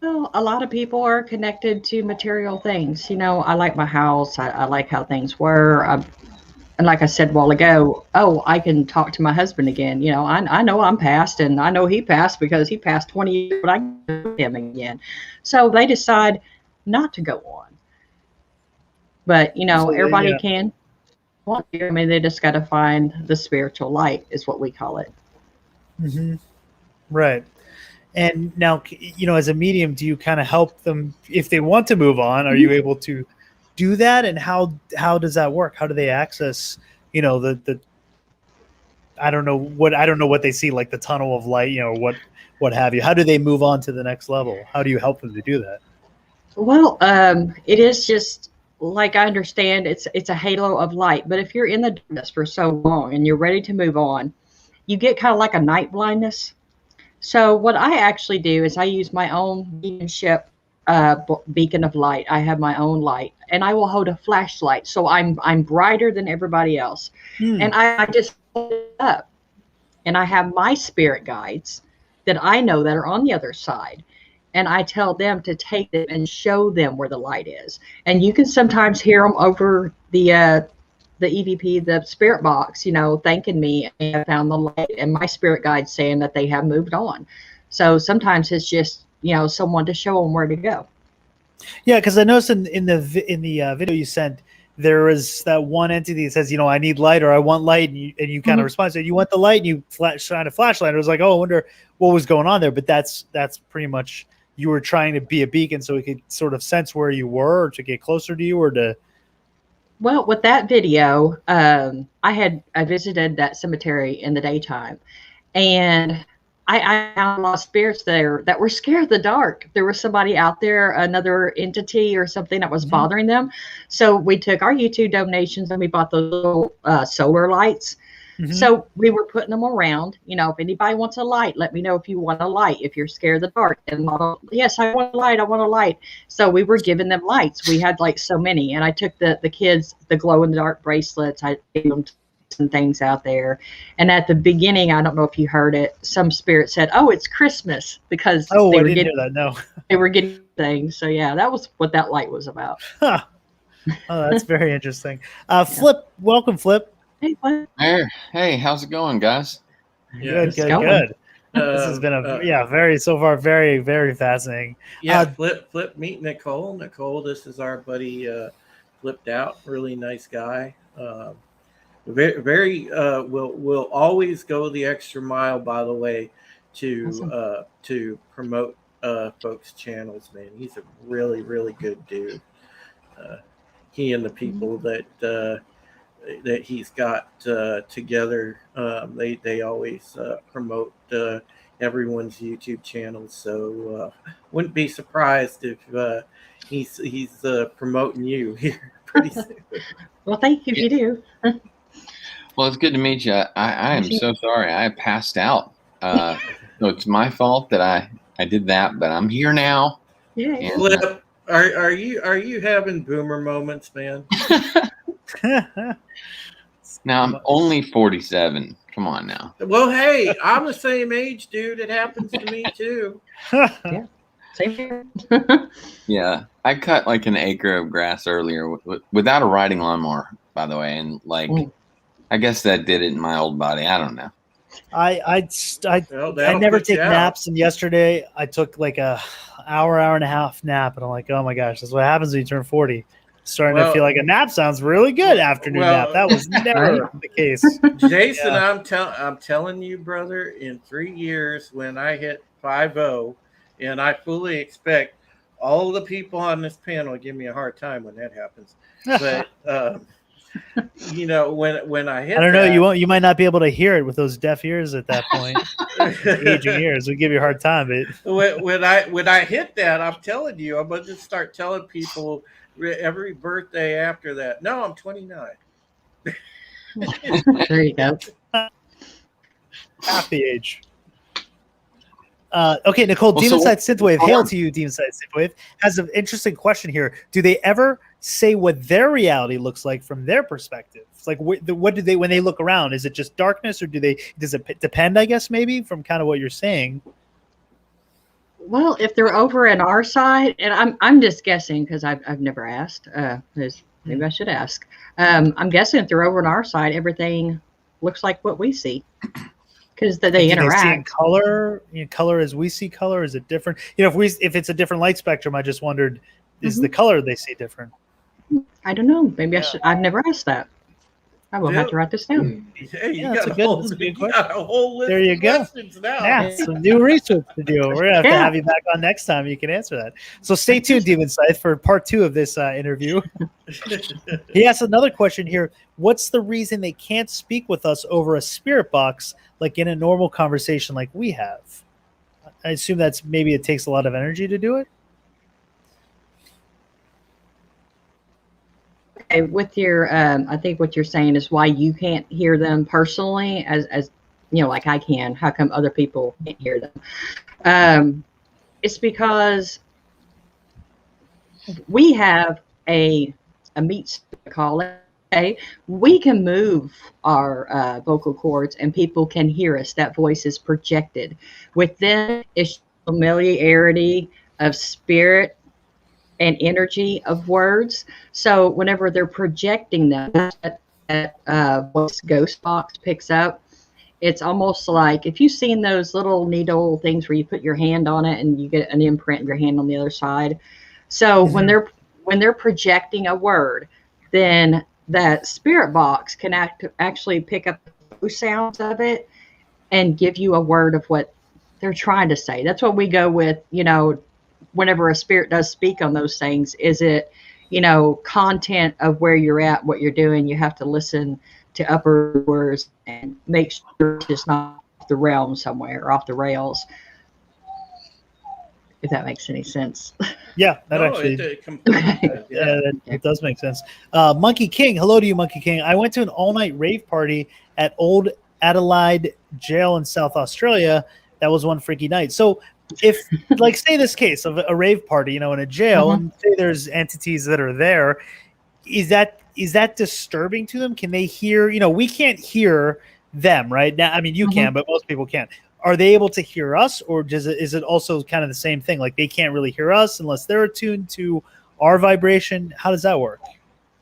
C: Well, a lot of people are connected to material things. I like my house. I like how things were. And like I said a while ago, I can talk to my husband again. I know I'm past, and I know he passed because he passed 20 years, but I can talk to him again. So they decide not to go on. But, everybody can want to. They just got to find the spiritual light is what we call it.
A: Mm-hmm. Right. And now, as a medium, do you kind of help them if they want to move on? Are you able to do that? And how does that work? How do they access, the I don't know what they see, like the tunnel of light, what have you? How do they move on to the next level? How do you help them to do that?
C: Well, it is just like I understand it's a halo of light. But if you're in the darkness for so long and you're ready to move on, you get kind of like a night blindness. So what I actually do is I use my own mediumship beacon of light. I have my own light, and I will hold a flashlight, so I'm brighter than everybody else. And I just hold it up, and I have my spirit guides that I know that are on the other side, and I tell them to take it and show them where the light is. And you can sometimes hear them over the EVP, the spirit box, thanking me and I found the light, and my spirit guide saying that they have moved on. So sometimes it's just, someone to show them where to go.
A: Yeah, because I noticed in the video you sent, there is that one entity that says, I need light or I want light, and you kind of respond. So you want the light, and you shine a flashlight. It was like, I wonder what was going on there. But that's pretty much you were trying to be a beacon so we could sort of sense where you were, or to get closer to you, or to.
C: Well, with that video, I visited that cemetery in the daytime, and I found a lot of spirits there that were scared of the dark. There was somebody out there, another entity or something that was bothering them. So we took our YouTube donations and we bought those little solar lights. So we were putting them around. If anybody wants a light, let me know if you want a light. If you're scared of the dark, and yes, I want a light. I want a light. So we were giving them lights. We had like so many, and I took the kids the glow in the dark bracelets. I gave them some things out there. And at the beginning, I don't know if you heard it, some spirit said, "Oh, it's Christmas," because
A: I didn't hear that. No,
C: they were getting things. So yeah, that was what that light was about.
A: Huh. Oh, that's very interesting. Flipp, welcome, Flipp.
L: Hey, how's it going, guys?
A: Good. This has been so far very, very fascinating.
B: Flipp, meet Nicole. Nicole, this is our buddy Flipped Out, really nice guy. Very will always go the extra mile, by the way, to promote folks' channels, man. He's a really, really good dude. He and the people that he's got together, they always promote everyone's YouTube channels. So wouldn't be surprised if he's promoting you here pretty soon.
C: Well, thank you if you do.
L: Well, it's good to meet you. I am so sorry. I passed out. So it's my fault that I did that, but I'm here now.
C: Yeah.
L: And,
B: Flipp, are you having boomer moments, man?
L: now I'm only 47. Come on now.
B: Well, hey, I'm the same age, dude. It happens to me too.
C: Yeah. Same here.
L: Yeah, I cut like an acre of grass earlier without a riding lawnmower, by the way, and like I guess that did it in my old body. I don't know.
A: I
B: That'll
A: never
B: put you
A: take
B: out.
A: naps, and yesterday I took like a hour and a half nap, and I'm like, oh my gosh, that's what happens when you turn 40. Starting to feel like a nap sounds really good afternoon nap. That was never the case.
B: Jason, I'm telling you, brother, in 3 years when I hit 50, and I fully expect all the people on this panel to give me a hard time when that happens. But you know, when I hit,
A: I don't know. You might not be able to hear it with those deaf ears at that point. Aging ears, we give you a hard time. But
B: when I hit that, I'm telling you, I'm gonna just start telling people every birthday after that. No, I'm 29.
C: There you go.
A: Half the age. Okay, Nicole, Demon Side Synthwave. Hail to you, Demon Side Synthwave. Has an interesting question here. Do they ever say what their reality looks like from their perspective? It's like, what do they, when they look around? Is it just darkness, or does it depend? I guess maybe from kind of what you're saying.
C: Well, if they're over in our side, and I'm just guessing because I've never asked. Maybe I should ask. I'm guessing if they're over on our side, everything looks like what we see. Because they interact.
A: They see in color, color as we see color. Is it different? If it's a different light spectrum, I just wondered, is the color they see different?
C: I don't know. Maybe I should. I've never asked that. I will have to write this down.
B: Hey, you
A: that's
B: got
A: a good question.
B: a whole list
A: there you
B: of
A: go.
B: questions now.
A: Yeah, some new research to do. We're gonna have to have you back on next time. You can answer that. So stay tuned, Demon Scythe, for part 2 of this interview. He asked another question here. What's the reason they can't speak with us over a spirit box, like in a normal conversation like we have? I assume that's maybe it takes a lot of energy to do it.
C: Okay, with your, I think what you're saying is why you can't hear them personally, as like I can. How come other people can't hear them? It's because we have a meat call it. Okay, we can move our vocal cords, and people can hear us. That voice is projected. With them, it's familiarity of spirit and energy of words. So whenever they're projecting them, that voice ghost box picks up. It's almost like if you've seen those little needle things where you put your hand on it and you get an imprint of your hand on the other side. So when they're projecting a word, then that spirit box can actually pick up the sounds of it and give you a word of what they're trying to say. That's what we go with, whenever a spirit does speak on those things. Is it, content of where you're at, what you're doing? You have to listen to upper words and make sure it's not off the realm somewhere or off the rails. If that makes any sense.
A: Yeah, it does make sense. Monkey King, hello to you, Monkey King. I went to an all-night rave party at Old Adelaide Jail in South Australia. That was one freaky night. So if, like, say this case of a rave party, in a jail, and say there's entities that are there, is that disturbing to them? Can they hear? We can't hear them, right? Now, I mean, you can, but most people can't. Are they able to hear us, or is it also kind of the same thing? Like they can't really hear us unless they're attuned to our vibration. How does that work?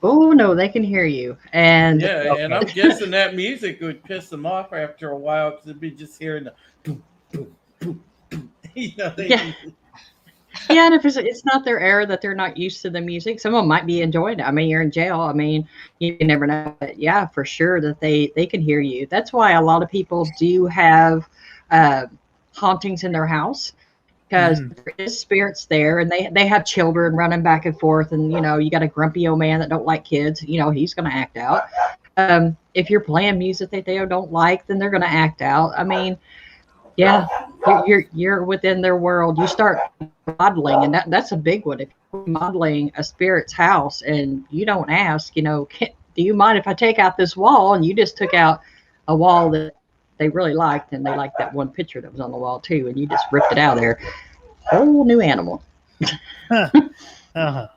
C: Oh no, they can hear you. And
B: and I'm guessing that music would piss them off after a while because it'd be just hearing the boom, boom, boom, boom.
C: Yeah, and if it's not their era that they're not used to the music, some of them might be enjoying it. I mean, you're in jail. I mean, you never know. But yeah, for sure that they can hear you. That's why a lot of people do have hauntings in their house, because there is spirits there, and they have children running back and forth, and you got a grumpy old man that don't like kids. He's going to act out. If you're playing music that they don't like, then they're going to act out. I mean, yeah, you're within their world. You start modeling, and that's a big one. If remodeling a spirit's house and you don't ask, do you mind if I take out this wall? And you just took out a wall that they really liked, and they liked that one picture that was on the wall too, and you just ripped it out of there. Whole new animal.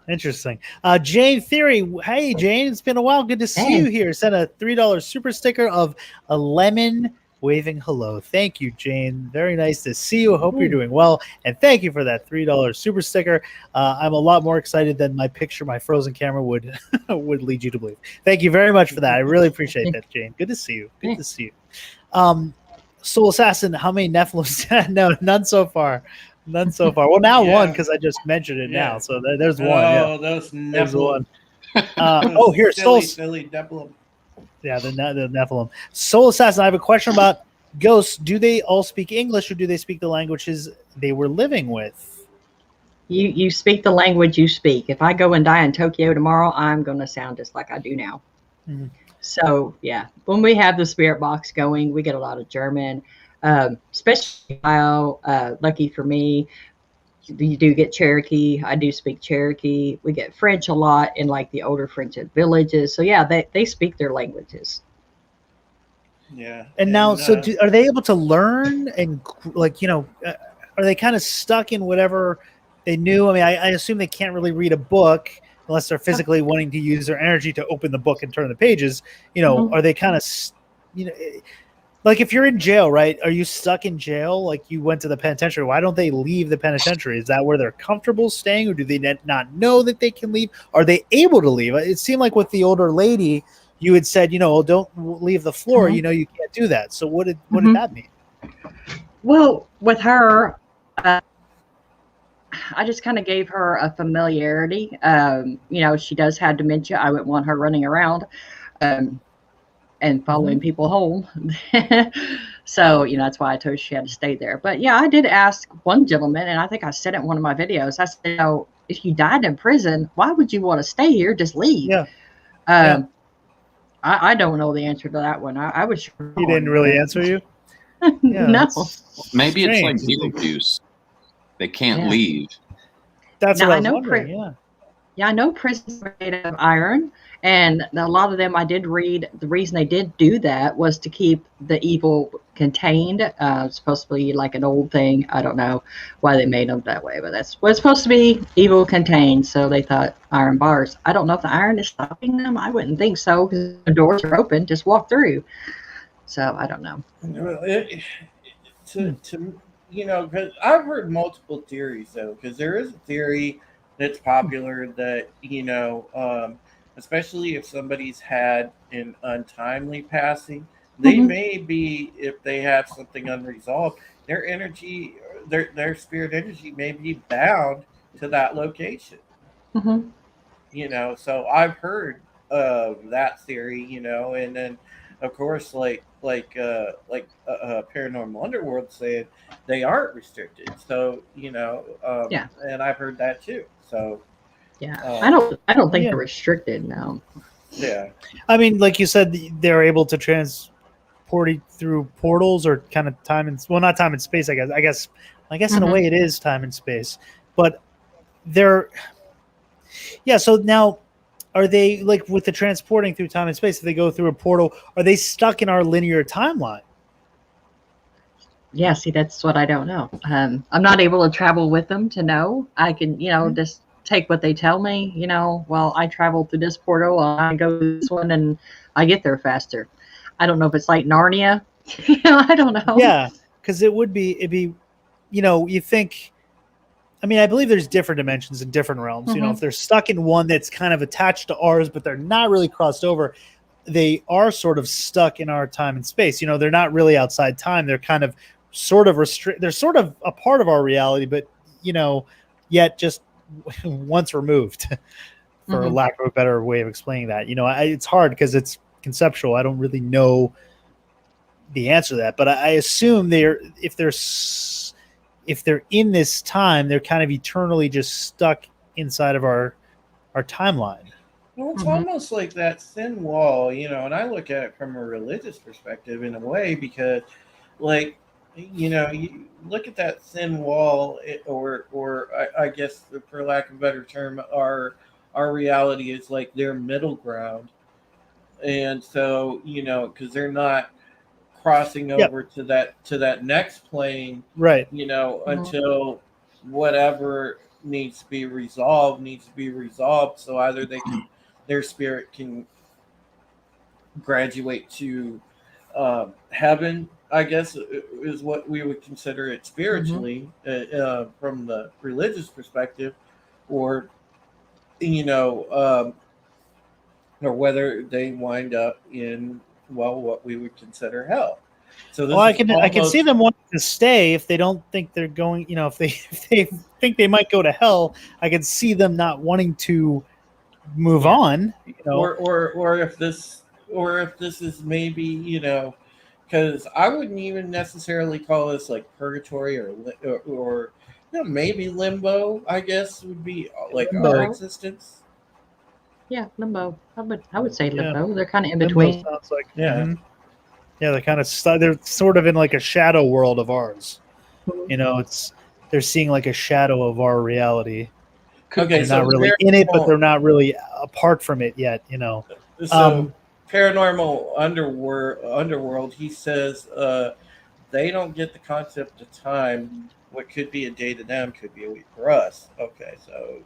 A: Interesting. Jane Theory. Hey, Jane, it's been a while. Good to see you here. Sent a $3 super sticker of a lemon waving hello. Thank you, Jane. Very nice to see you. Hope you're doing well. And thank you for that $3 super sticker. I'm a lot more excited than my picture, my frozen camera would lead you to believe. Thank you very much for that. I really appreciate that, Jane. Good to see you. Good to see you. Soul Assassin, how many Nephilims? No, none so far. None so far. Well, now one, because I just mentioned it now. So there's one.
B: Oh, those Nephilim.
A: Here,
B: silly Nephilim.
A: Yeah, the Nephilim. Soul Assassin, I have a question about ghosts. Do they all speak English, or do they speak the languages they were living with?
C: You speak the language you speak. If I go and die in Tokyo tomorrow, I'm going to sound just like I do now.
A: Mm-hmm.
C: So, yeah, when we have the spirit box going, we get a lot of German, especially lucky for me, you do get Cherokee. I do speak Cherokee. We get French a lot in like the older French villages. So, yeah, they speak their languages.
B: Yeah.
A: And now, are they able to learn and are they kind of stuck in whatever they knew? I mean, I assume they can't really read a book unless they're physically wanting to use their energy to open the book and turn the pages. Are they kind of, like if you're in jail, right? Are you stuck in jail? Like you went to the penitentiary. Why don't they leave the penitentiary? Is that where they're comfortable staying, or do they not know that they can leave? Are they able to leave? It seemed like with the older lady, you had said, don't leave the floor. You can't do that. So what did that mean?
C: Well, with her, I just kind of gave her a familiarity. She does have dementia. I wouldn't want her running around and following people home. So, that's why I told her she had to stay there. But yeah, I did ask one gentleman, and I think I said it in one of my videos. I said, if you died in prison, why would you want to stay here? Just leave.
A: Yeah.
C: I don't know the answer to that one. I was sure.
A: He didn't really answer you?
C: No.
L: Maybe it's like Beetlejuice. They can't leave.
A: That's what I was wondering.
C: I know prisons are made of iron, and a lot of them I did read. The reason they did do that was to keep the evil contained. It's supposed to be like an old thing. I don't know why they made them that way, but that's what it's supposed to be, evil contained. So they thought iron bars. I don't know if the iron is stopping them. I wouldn't think so, because the doors are open. Just walk through. So I don't know.
B: Because I've heard multiple theories, though, because there is a theory that's popular that, especially if somebody's had an untimely passing, they may be, if they have something unresolved, their energy, their spirit energy may be bound to that location. So I've heard of that theory, and then, of course, like Paranormal Underworld saying they aren't restricted. So, and I've heard that too. So,
C: I don't think they're restricted now.
B: Yeah.
A: I mean, like you said, they're able to transport through portals or kind of time and, well, not time and space, I guess in a way it is time and space, but so now, are they, like with the transporting through time and space, if they go through a portal, are they stuck in our linear timeline?
C: Yeah, see, that's what I don't know. I'm not able to travel with them to know. I can, just take what they tell me, well, I traveled through this portal, I go to this one, and I get there faster. I don't know if it's like Narnia. I don't know.
A: Yeah, because it'd be, you think, I mean, I believe there's different dimensions in different realms. If they're stuck in one that's kind of attached to ours, but they're not really crossed over, they are sort of stuck in our time and space. They're not really outside time. They're kind of sort of they're sort of a part of our reality, but, yet just once removed, for lack of a better way of explaining that. It's hard because it's conceptual. I don't really know the answer to that, but I assume if they're in this time, they're kind of eternally just stuck inside of our timeline.
B: Well, it's almost like that thin wall, and I look at it from a religious perspective in a way, because, like, you look at that thin wall, or I guess for lack of a better term, our reality is like their middle ground, and so because they're not crossing
A: Yep.
B: over to that next plane,
A: Right.
B: until whatever needs to be resolved. So either their spirit can graduate to heaven, I guess, is what we would consider it spiritually, from the religious perspective, or or whether they wind up in what we would consider hell. So this
A: I
B: is
A: can see them wanting to stay if they don't think they're going. If they think they might go to hell, I can see them not wanting to move on.
B: Or if this is maybe because I wouldn't even necessarily call this like purgatory or maybe limbo. I guess would be like
C: Limbo.
B: our existence.
C: Yeah, limbo. I would say
A: Yeah.
C: limbo. They're kind of in
A: Limbo
C: between.
A: sounds like
B: Yeah.
A: Yeah, they're kind of they're sort of in like a shadow world of ours. They're seeing like a shadow of our reality.
B: Okay,
A: They're
B: so
A: not really in it, but they're not really apart from it yet.
B: So paranormal underworld. He says they don't get the concept of time. What could be a day to them could be a week for us. Okay, so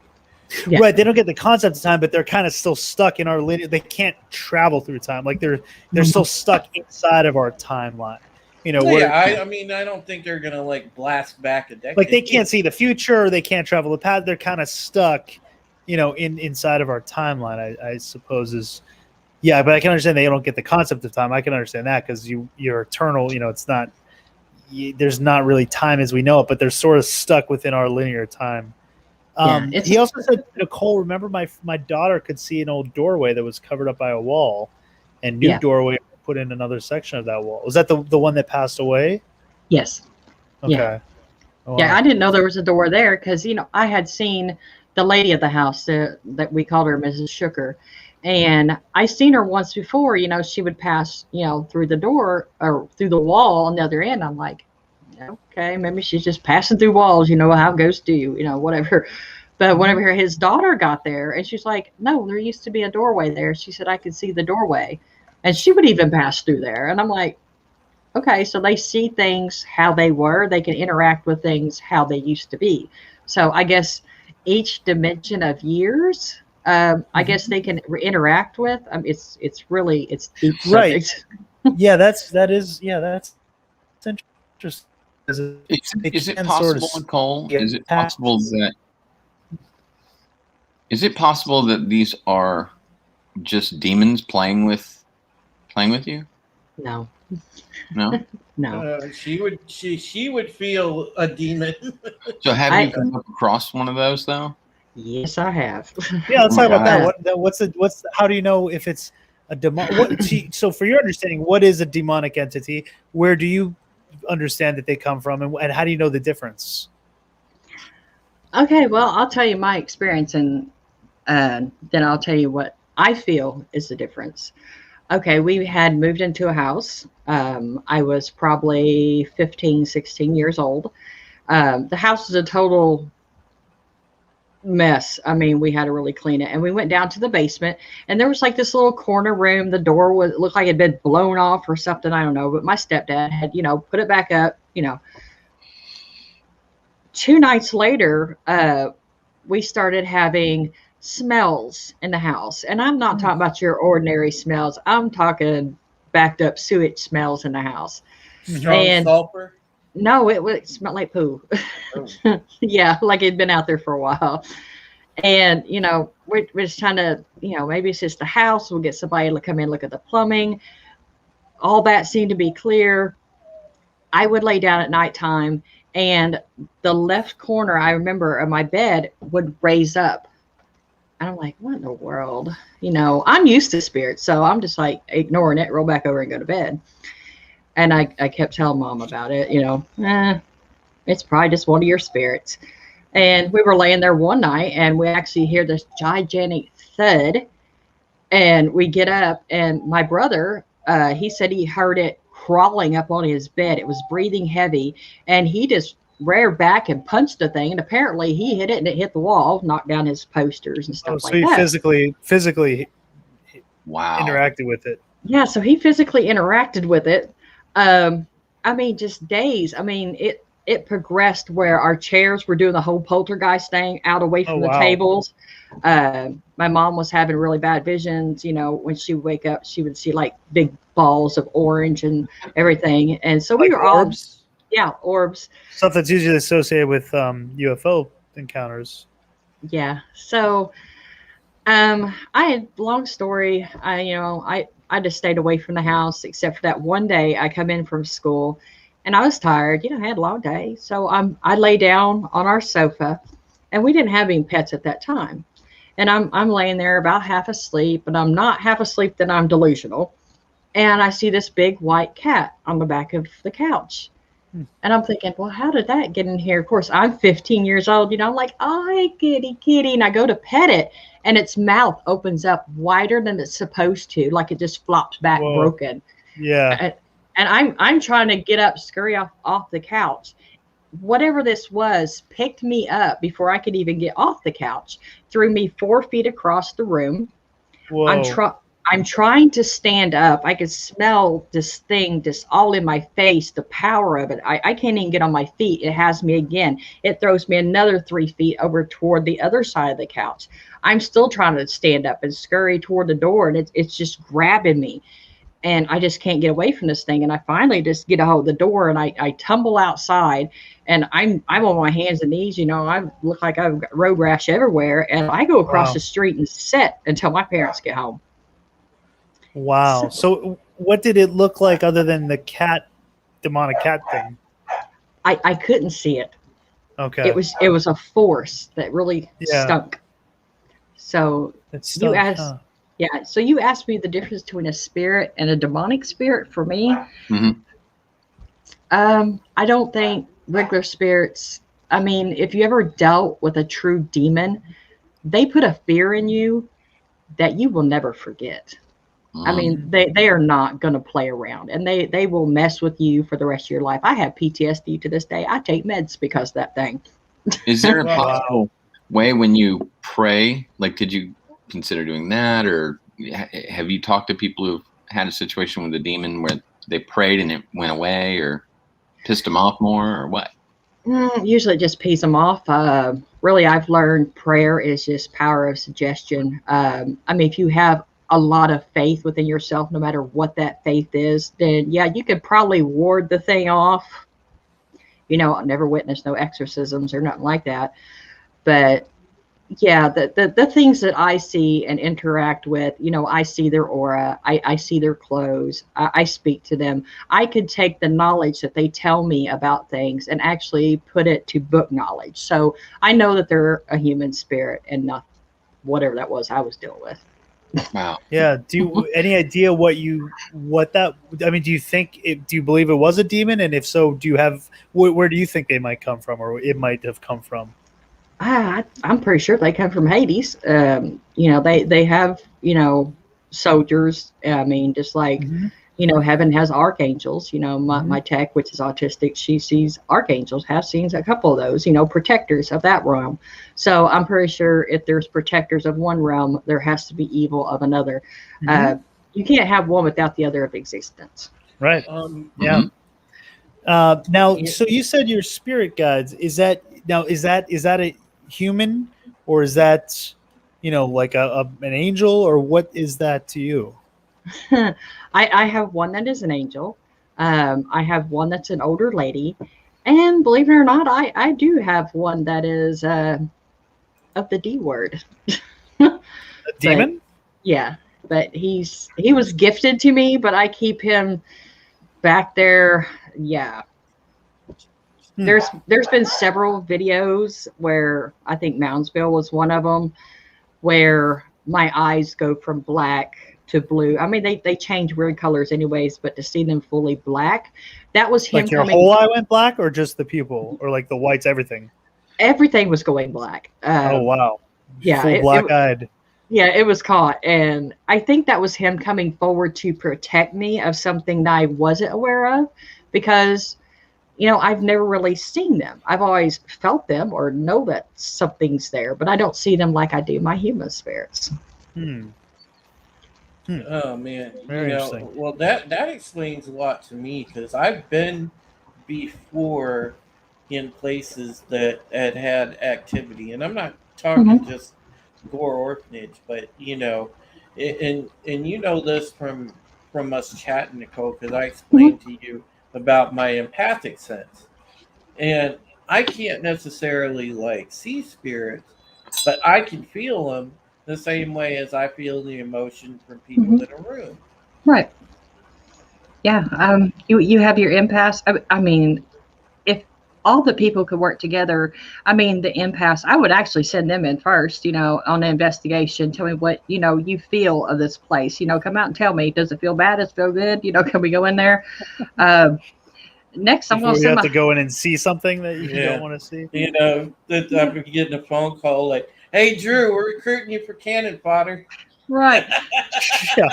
A: right, they don't get the concept of time, but they're kind of still stuck in our linear. They can't travel through time. Like they're still stuck inside of our timeline.
B: I mean, I don't think they're gonna like blast back a decade.
A: Like they can't see the future, they can't travel the past. They're kind of stuck, inside of our timeline. I suppose is, yeah. But I can understand they don't get the concept of time. I can understand that because you're eternal. It's not. There's not really time as we know it, but they're sort of stuck within our linear time. He also said, Nicole, remember my daughter could see an old doorway that was covered up by a wall, and new doorway put in another section of that wall. Was that the one that passed away?
C: Yes.
A: Okay.
C: Yeah.
A: Oh,
C: Yeah,
A: wow.
C: I didn't know there was a door there because I had seen the lady of the house that we called her Mrs. Shooker, and I seen her once before. She would pass through the door or through the wall on the other end. I'm like, okay, maybe she's just passing through walls. How ghosts do, whatever. But whenever his daughter got there, and she's like, no, there used to be a doorway there. She said I could see the doorway, and she would even pass through there. And I'm like, okay, so they see things how they were. They can interact with things how they used to be. So I guess each dimension of years, I guess they can interact with. It's deep subject.
A: Right. Yeah, that's interesting.
L: Is it possible, Nicole? Is it possible that these are just demons playing with you?
C: No.
L: No.
C: No.
B: She would feel a demon.
L: So have you come across one of those though?
C: Yes, I have.
A: Yeah, let's talk about that. How do you know if it's a demon? So for your understanding, what is a demonic entity? Where do you understand that they come from, and how do you know the difference?
C: Okay, well, I'll tell you my experience, and then I'll tell you what I feel is the difference. Okay, we had moved into a house. I was probably 15, 16 years old. The house was a total mess. I mean, we had to really clean it. And we went down to the basement, and there was like this little corner room. The door looked like it had been blown off or something. I don't know. But my stepdad had, put it back up, 2 nights later, we started having smells in the house. And I'm not talking about your ordinary smells. I'm talking backed up sewage smells in the house.
B: Strong sulfur?
C: No, it smelled like poo. Oh. Yeah, like it'd been out there for a while. And, we're just trying to, maybe it's just the house. We'll get somebody to come in, look at the plumbing. All that seemed to be clear. I would lay down at nighttime, and the left corner, I remember, of my bed would raise up. And I'm like, what in the world? I'm used to spirits, so I'm just like ignoring it, roll back over and go to bed. And I kept telling Mom about it, it's probably just one of your spirits. And we were laying there one night, and we actually hear this gigantic thud. And we get up, and my brother, he said he heard it crawling up on his bed. It was breathing heavy, and he just reared back and punched the thing, and apparently he hit it and it hit the wall, knocked down his posters and stuff
A: so
C: like
A: he
C: that.
A: physically
L: Wow.
A: interacted with it.
C: Yeah, so he physically interacted with it. I mean, just days. I mean, it progressed where our chairs were doing the whole poltergeist thing out away from the tables. My mom was having really bad visions. You know, when she would wake up, she would see like big balls of orange and everything. And so we
A: Like
C: were
A: orbs?
C: Yeah, orbs.
A: Stuff that's usually associated with UFO encounters.
C: Yeah. So, I had long story. I just stayed away from the house except for that one day I come in from school, and I was tired. I had a long day, so I lay down on our sofa, and we didn't have any pets at that time, and I'm laying there about half asleep, and I'm not half asleep, then I'm delusional, and I see this big white cat on the back of the couch. And I'm thinking, well, how did that get in here? Of course, I'm 15 years old. I'm like, oh, hey, kitty, kitty. And I go to pet it, and its mouth opens up wider than it's supposed to, like it just flops back broken.
A: Yeah.
C: And I'm trying to get up, scurry off the couch. Whatever this was picked me up before I could even get off the couch, threw me 4 feet across the room.
A: Whoa.
C: I'm trying to stand up. I could smell this thing just all in my face, the power of it. I can't even get on my feet. It has me again. It throws me another 3 feet over toward the other side of the couch. I'm still trying to stand up and scurry toward the door, and it's just grabbing me. And I just can't get away from this thing. And I finally just get a hold of the door, and I tumble outside, and I'm on my hands and knees. I look like I've got road rash everywhere. And I go across the street and sit until my parents get home.
A: Wow. So what did it look like other than the demonic cat thing?
C: I couldn't see it.
A: Okay.
C: It was a force that really stunk. So you asked, so you asked me the difference between a spirit and a demonic spirit for me.
L: Mm-hmm.
C: I don't think regular spirits, I mean, if you ever dealt with a true demon, they put a fear in you that you will never forget. I mean, they are not going to play around, and they will mess with you for the rest of your life. I have PTSD to this day. I take meds because of that thing.
L: Is there a possible way when you pray, like, did you consider doing that, or have you talked to people who've had a situation with a demon where they prayed and it went away, or pissed them off more, or what?
C: Usually it just pees them off. Really, I've learned prayer is just power of suggestion. I mean, if you have a lot of faith within yourself, no matter what that faith is, then you could probably ward the thing off. I never witnessed no exorcisms or nothing like that. But the things that I see and interact with, I see their aura, I see their clothes, I speak to them. I could take the knowledge that they tell me about things and actually put it to book knowledge. So I know that they're a human spirit and not whatever that was I was dealing with.
L: Wow.
A: Yeah. Do you any idea do you believe it was a demon? And if so, do you have, where do you think they might come from, or it might have come from?
C: I'm pretty sure they come from Hades. They have, soldiers. I mean, just like, heaven has archangels. My tech, which is autistic, she sees archangels, have seen a couple of those, protectors of that realm. So I'm pretty sure if there's protectors of one realm, there has to be evil of another. You can't have one without the other of existence.
A: Right. Yeah. Now, so you said your spirit guides, is that a human, or is that, like an angel, or what is that to you?
C: I have one that is an angel. I have one that's an older lady, and believe it or not, I do have one that is of the D word.
A: A demon?
C: But he was gifted to me, but I keep him back there. Yeah. There's been several videos where, I think Moundsville was one of them, where my eyes go from black to blue. I mean, they change weird colors anyways, but to see them fully black, that was him.
A: Like your whole eye went black, or just the pupil, or like the whites, everything?
C: Everything was going black.
A: Oh, wow.
C: Yeah.
A: Full black-eyed.
C: Yeah, it was caught. And I think that was him coming forward to protect me of something that I wasn't aware of, because, I've never really seen them. I've always felt them or know that something's there, but I don't see them like I do my human spirits.
B: Oh man,
A: Very interesting.
B: well that explains a lot to me because I've been before in places that had activity, and I'm not talking just Gore Orphanage, but and you know this from us chatting, Nicole, because I explained to you about my empathic sense, and I can't necessarily like see spirits, but I can feel them the same way as I feel the emotion from people in a room.
C: Right. Yeah. You have your impasse. I mean, if all the people could work together, I mean, the impasse, I would actually send them in first, on the investigation. Tell me what, you feel of this place, come out and tell me, does it feel bad? Does it feel good? Can we go in there? Next, I'm going to
A: have
C: send
A: to go in and see something that you don't want to see.
B: That I'm getting a phone call like, "Hey, Drew, we're recruiting you for cannon fodder."
C: Right.
A: Yeah.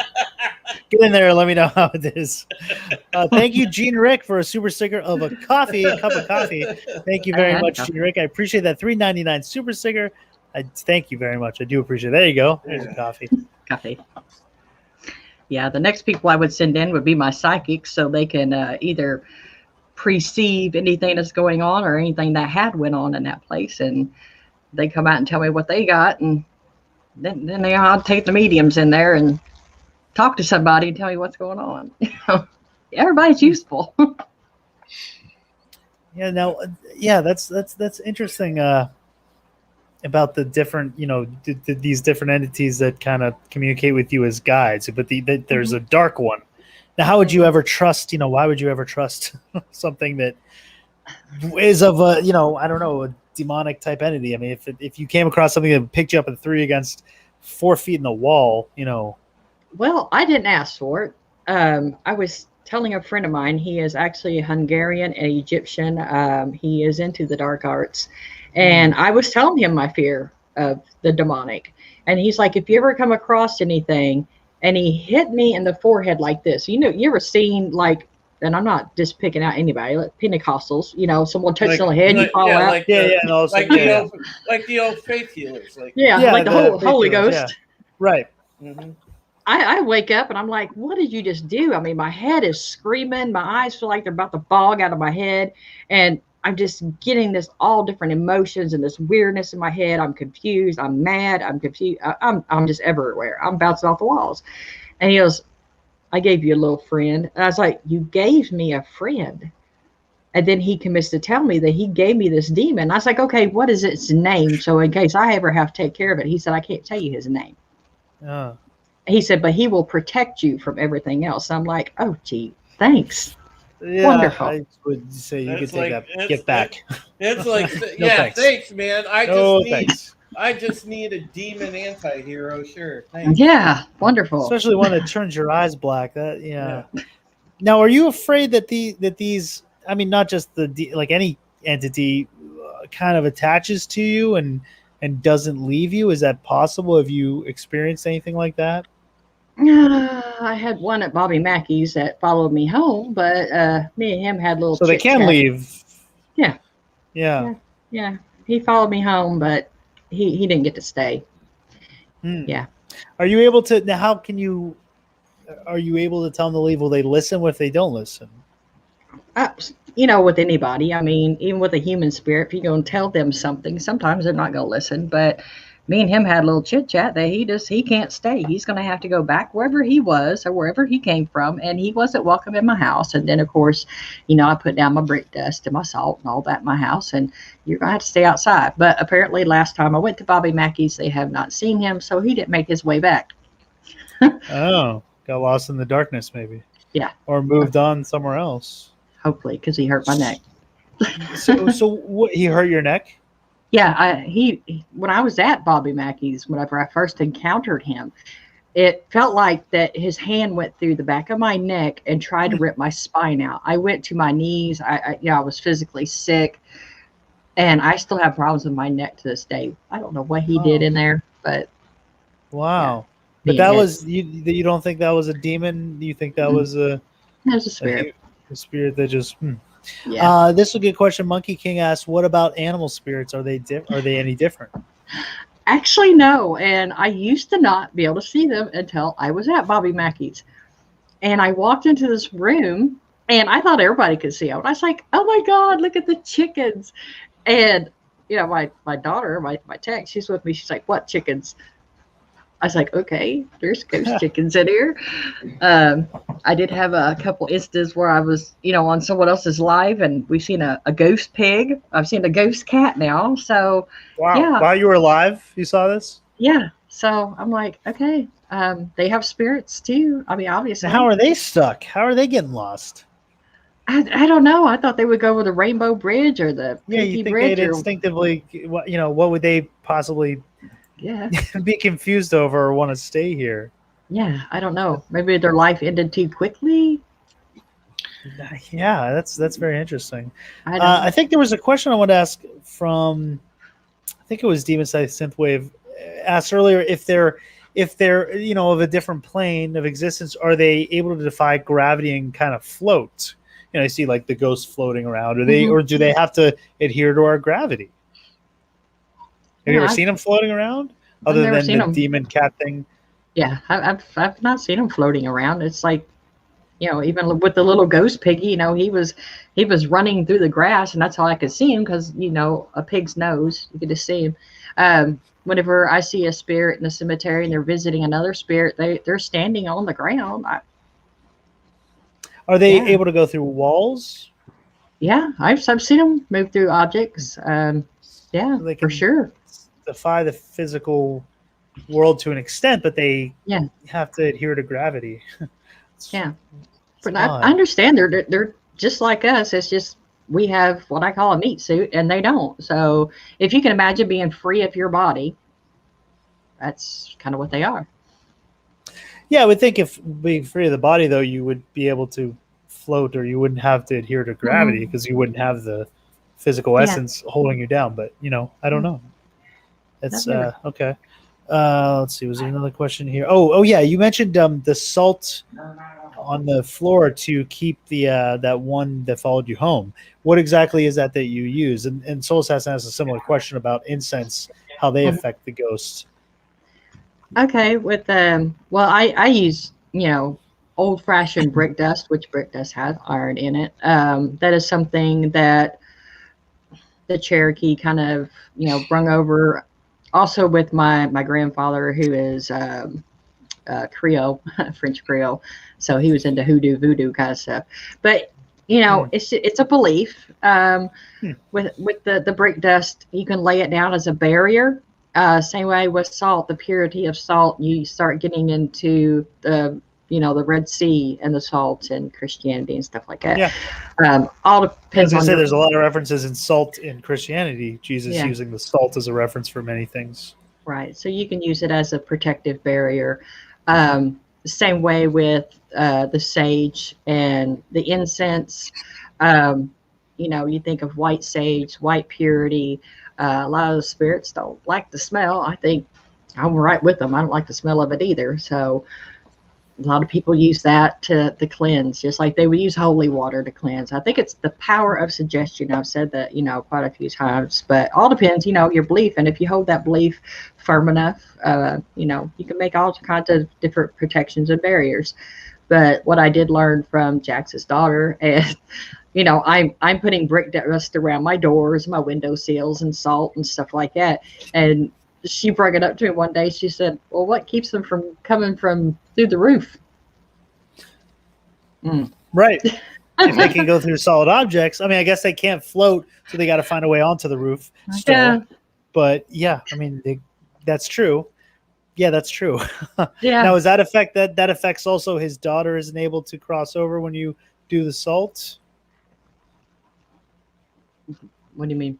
A: Get in there and let me know how it is. Thank you, Gene Rick, for a super sticker of a cup of coffee. Thank you very much, Gene Rick. I appreciate that $3.99 super sticker. Thank you very much. I do appreciate it. There you go. There's a coffee.
C: Coffee. Yeah, the next people I would send in would be my psychics, so they can either perceive anything that's going on or anything that had went on in that place, and they come out and tell me what they got, and then I'll take the mediums in there and talk to somebody and tell me what's going on. Everybody's useful.
A: Yeah. Now, that's interesting. About the different, these different entities that kind of communicate with you as guides, but there's a dark one. Now, how would you ever trust? Why would you ever trust something that is of a, I don't know, a demonic type entity? I mean, if you came across something that picked you up and threw you against 4 feet in the wall,
C: Well, I didn't ask for it. I was telling a friend of mine, he is actually a Hungarian and Egyptian. He is into the dark arts. And I was telling him my fear of the demonic. And he's like, if you ever come across anything, and he hit me in the forehead like this. You ever seen, like, and I'm not just picking out anybody, like Pentecostals, someone touches on the head, you fall out.
B: Like the old faith healers. Like
C: the Holy Ghost.
A: Yeah. Right.
B: Mm-hmm.
C: I wake up and I'm like, what did you just do? I mean, my head is screaming. My eyes feel like they're about to bog out of my head. And I'm just getting this all different emotions and this weirdness in my head. I'm confused. I'm mad. I'm confused. I'm just everywhere. I'm bouncing off the walls. And he goes, I gave you a little friend. And I was like, you gave me a friend. And then he commits to tell me that he gave me this demon. I was like, okay, what is its name? So in case I ever have to take care of it, he said, I can't tell you his name. He said, but he will protect you from everything else. I'm like, oh, gee, thanks.
A: Yeah,
C: wonderful.
A: I would say you could take
B: like,
A: that. Get back.
B: It's like, thanks, man. I just need a demon anti-hero. Sure, thanks.
C: Yeah, wonderful.
A: Especially one that turns your eyes black. Yeah. Now, are you afraid that these? I mean, not just like any entity, kind of attaches to you and doesn't leave you? Is that possible? Have you experienced anything like that?
C: I had one at Bobby Mackey's that followed me home, but me and him had a little.
A: So they can leave.
C: Yeah.
A: Yeah.
C: Yeah. He followed me home, but he didn't get to stay. Yeah.
A: Are you able to? Now, how can you? Are you able to tell them to leave? Will they listen? What if they don't listen?
C: With anybody. I mean, even with a human spirit, if you go and tell them something, sometimes they're not going to listen. But me and him had a little chit chat that he can't stay. He's going to have to go back wherever he was or wherever he came from. And he wasn't welcome in my house. And then, of course, I put down my brick dust and my salt and all that in my house. And you're going to have to stay outside. But apparently last time I went to Bobby Mackey's, they have not seen him. So he didn't make his way back.
A: Oh, got lost in the darkness maybe.
C: Yeah.
A: Or moved on somewhere else.
C: Hopefully, because he hurt my neck.
A: So what? He hurt your neck?
C: Yeah, when I was at Bobby Mackey's, whenever I first encountered him, it felt like that his hand went through the back of my neck and tried to rip my spine out. I went to my knees. I was physically sick, and I still have problems with my neck to this day. I don't know what he did in there, but
A: Wow. But
C: Being
A: that
C: it.
A: was you don't think that was a demon? You think that was
C: It was a spirit.
A: a spirit that just
C: Yeah.
A: This is a good question. Monkey King asked, "What about animal spirits? Are they are they any different?"
C: Actually, no. And I used to not be able to see them until I was at Bobby Mackey's. And I walked into this room and I thought everybody could see them. I was like, oh my God, look at the chickens. And, my daughter, my tech, she's with me. She's like, what chickens? I was like, okay, there's ghost chickens in here. I did have a couple instances where I was, on someone else's live and we've seen a ghost pig. I've seen a ghost cat now. So,
A: Wow.
C: yeah.
A: While you were live, you saw this?
C: Yeah. So I'm like, okay, they have spirits too. I mean, obviously.
A: How are they stuck? How are they getting lost?
C: I don't know. I thought they would go over the Rainbow Bridge or the
A: Yeah,
C: Pinky
A: you think
C: Bridge.
A: they'd instinctively, what would they possibly be confused over or want to stay here?
C: Yeah, I don't know. Maybe their life ended too quickly.
A: Yeah, that's very interesting.
C: I
A: think there was a question I wanted to ask from, I think it was Demon Scythe Synthwave, asked earlier if they're of a different plane of existence, are they able to defy gravity and kind of float? I see like the ghosts floating around. Or do they have to adhere to our gravity? Have you ever seen them floating around, other than the demon cat thing?
C: Yeah, I've not seen them floating around. It's like, even with the little ghost piggy, he was running through the grass, and that's how I could see him because a pig's nose, you could just see him. Whenever I see a spirit in the cemetery and they're visiting another spirit, they're standing on the ground.
A: Are they able to go through walls?
C: Yeah, I've seen them move through objects. Yeah, for sure.
A: Defy the physical world to an extent, but they have to adhere to gravity.
C: Yeah, but I understand they're just like us. It's just we have what I call a meat suit, and they don't. So if you can imagine being free of your body, that's kind of what they are.
A: Yeah, I would think if being free of the body, though, you would be able to float, or you wouldn't have to adhere to gravity because you wouldn't have the physical essence holding you down. But I don't know. It's okay. Let's see. Was there another question here? Oh yeah. You mentioned the salt on the floor to keep the that one that followed you home. What exactly is that you use? And Soul Assassin has a similar question about incense, how they affect the ghosts.
C: Okay, with well, I use old-fashioned brick dust, which brick dust has iron in it. That is something that the Cherokee kind of brung over. Also with my grandfather, who is Creole, French Creole, so he was into hoodoo, voodoo kind of stuff. But it's a belief. With the brick dust, you can lay it down as a barrier. Same way with salt, the purity of salt, you start getting into the Red Sea and the salt and Christianity and stuff like that.
A: Yeah.
C: All depends on.
A: There's a lot of references in salt in Christianity. Jesus using the salt as a reference for many things.
C: Right. So you can use it as a protective barrier. Same way with the sage and the incense. You think of white sage, white purity. A lot of the spirits don't like the smell. I think I'm right with them. I don't like the smell of it either. So a lot of people use that to cleanse, just like they would use holy water to cleanse. I think it's the power of suggestion. I've said that, quite a few times, but all depends, your belief. And if you hold that belief firm enough, you can make all kinds of different protections and barriers. But what I did learn from Jax's daughter is, I'm putting brick dust around my doors, my window sills, and salt and stuff like that. And she brought it up to me one day. She said, well, what keeps them from coming from through the roof?
A: Right. If they can go through solid objects, I guess they can't float, so they got to find a way onto the roof still. Yeah. But that's true. Yeah, that's true.
C: Yeah.
A: Now, does that affect that affects also his daughter isn't able to cross over when you do the salt?
C: What do you mean?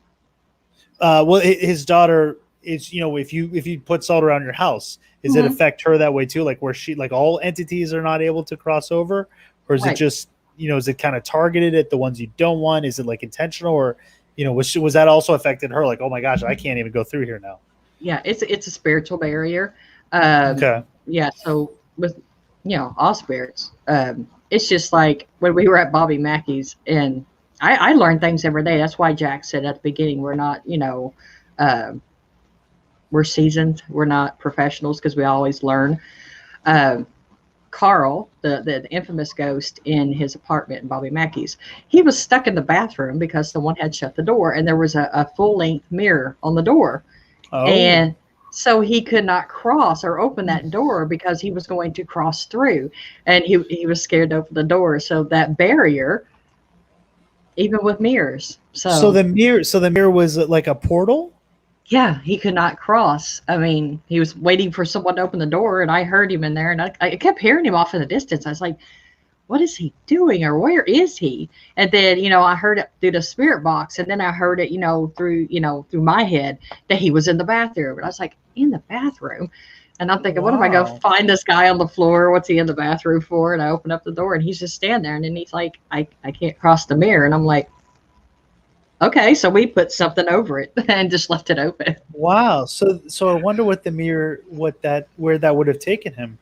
A: Well, his daughter is, if you put salt around your house, does it affect her that way too? Like where all entities are not able to cross over, or is it just, is it kind of targeted at the ones you don't want? Is it like intentional, or, was that also affected her? Like, oh my gosh, I can't even go through here now.
C: Yeah, it's a spiritual barrier.
A: Okay.
C: Yeah. So with all spirits, it's just like when we were at Bobby Mackey's, and I learn things every day. That's why Jack said at the beginning, we're not, we're seasoned. We're not professionals because we always learn. Um, Carl, the infamous ghost in his apartment in Bobby Mackey's, he was stuck in the bathroom because someone had shut the door, and there was a full-length mirror on the door.
A: Oh.
C: And so he could not cross or open that door because he was going to cross through, and he was scared to open the door. So that barrier, even with mirrors.
A: So the mirror was like a portal?
C: Yeah, he could not cross. I mean, he was waiting for someone to open the door, and I heard him in there, and I kept hearing him off in the distance. I was like, what is he doing, or where is he? And then, I heard it through the spirit box, and then I heard it, through my head that he was in the bathroom. And I was like, in the bathroom? And I'm thinking, what am I going to find this guy on the floor? What's he in the bathroom for? And I open up the door, and he's just standing there, and then he's like, I can't cross the mirror. And I'm like, okay, so we put something over it and just left it open.
A: Wow. So I wonder what the mirror, where that would have taken him.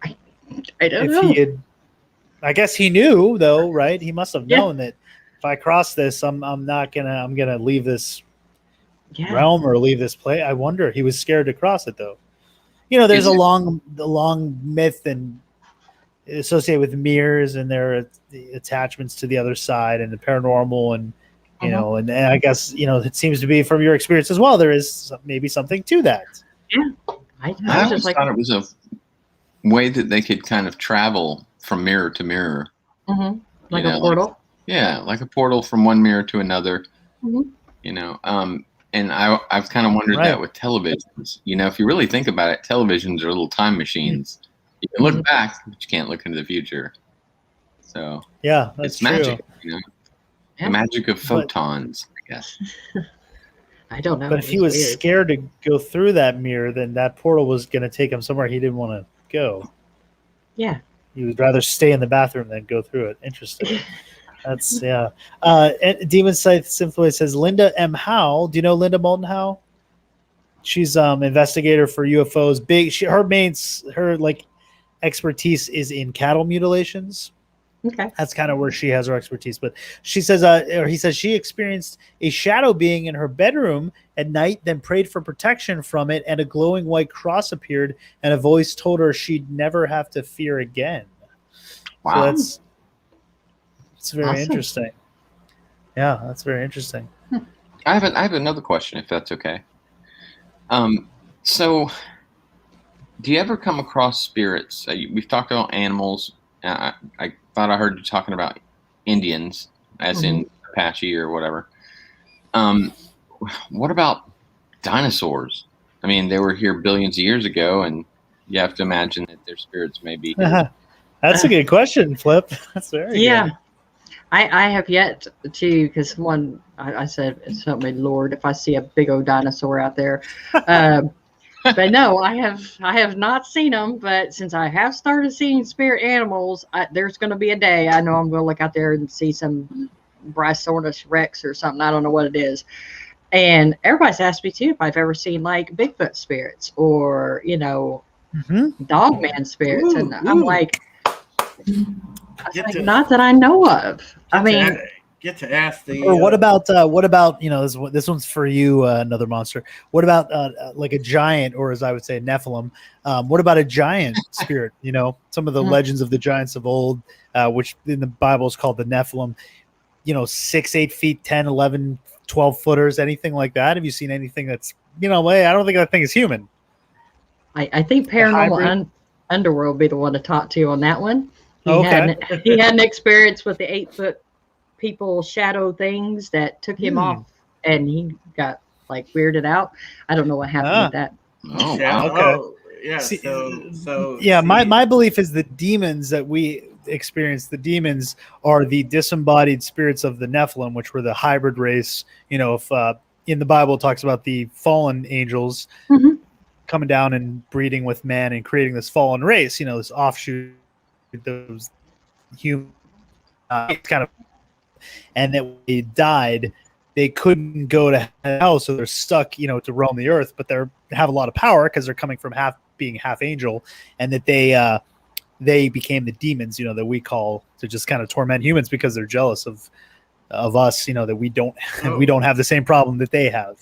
C: I don't know.
A: I guess he knew though, right? He must have known that if I cross this, I'm gonna leave this realm or leave this place. I wonder, he was scared to cross it though. There's a long myth and associated with mirrors and their attachments to the other side and the paranormal and and I guess it seems to be from your experience as well. There is maybe something to that.
C: Yeah,
L: I always thought it was a way that they could kind of travel from mirror to mirror,
C: like a portal.
L: Like a portal from one mirror to another. And I've kind of wondered that with televisions. If you really think about it, televisions are little time machines. You can look back, but you can't look into the future. So
A: yeah, that's
L: it's magic. The magic of photons, I guess.
C: I don't know.
A: But if he was scared to go through that mirror, then that portal was going to take him somewhere he didn't want to go.
C: Yeah.
A: He would rather stay in the bathroom than go through it. Interesting. That's, yeah. Demon Scythe Simply says, Linda M. Howe. Do you know Linda Moulton Howe? She's investigator for UFOs. Her expertise is in cattle mutilations.
C: Okay.
A: That's kind of where she has her expertise. But she says, or he says, she experienced a shadow being in her bedroom at night, then prayed for protection from it, and a glowing white cross appeared, and a voice told her she'd never have to fear again.
L: Wow.
A: So it's very interesting. Yeah, that's very interesting.
L: I have another question, if that's okay. So do you ever come across spirits? We've talked about animals. I thought I heard you talking about Indians, as in Apache or whatever. What about dinosaurs? I mean, they were here billions of years ago, and you have to imagine that their spirits may be.
A: That's a good question, Flipp. That's very good.
C: I have yet to, because I said, help me, Lord, if I see a big old dinosaur out there. But no, I have not seen them. But since I have started seeing spirit animals, there's going to be a day I know I'm going to look out there and see some Bryosaurus Rex or something. I don't know what it is. And everybody's asked me too if I've ever seen like Bigfoot spirits or Dogman spirits, and I'm like, not that I know of. I mean.
B: Get to ask the.
A: Or what about this one's for you, another monster. What about like a giant, or as I would say, Nephilim? What about a giant spirit? Some of the legends of the giants of old, which in the Bible is called the Nephilim. 6, 8 feet, 10, 11, 12 footers, anything like that. Have you seen anything that's I don't think that thing is human.
C: I think Paranormal Underworld would be the one to talk to on that one. He had an experience with the 8-foot people shadow things that took him off, and he got like weirded out. I don't know what happened with that.
L: Oh, wow.
B: Yeah.
A: My belief is the demons that we experience. The demons are the disembodied spirits of the Nephilim, which were the hybrid race. If in the Bible it talks about the fallen angels coming down and breeding with man and creating this fallen race. This offshoot, those human kind of. And that when they died, they couldn't go to hell, so they're stuck, to roam the earth. But they have a lot of power because they're coming from half being half angel, and that they became the demons, that we call to just kind of torment humans because they're jealous of us, that we don't we don't have the same problem that they have.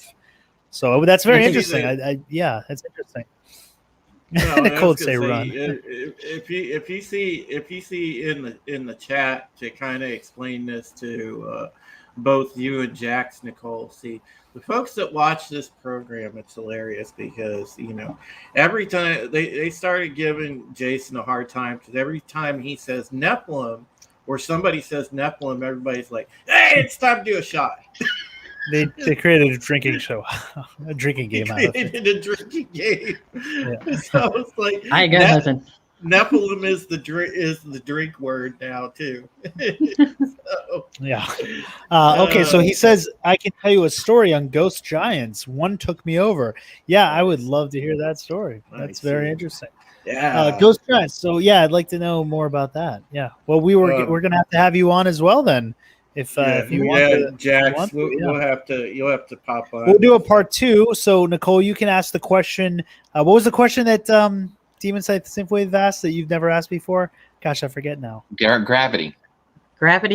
A: So that's very interesting. Yeah, that's interesting.
B: No,
A: Nicole would
B: say,
A: say run.
B: If you see in the chat to kind of explain this to both you and Jax, Nicole, see the folks that watch this program, it's hilarious because every time they started giving Jason a hard time because every time he says Nephilim or somebody says Nephilim, everybody's like, "Hey, it's time to do a shot."
A: They created a drinking show, a drinking game out of it.
B: A drinking game. Yeah. So it's like
C: I ain't got nothing.
B: Nephilim is the drink word now too. So,
A: yeah. Okay, so he says, I can tell you a story on ghost giants. One took me over. Yeah, I would love to hear that story. That's very interesting.
B: Yeah.
A: Ghost giants. So yeah, I'd like to know more about that. Yeah. Well, we're gonna have you on as well then. If you want to,
B: Jax, you'll have to pop on.
A: We'll do a part 2. So Nicole, you can ask the question. What was the question that Demon Sight Synthwave asked that you've never asked before? Gosh, I forget now.
L: Gravity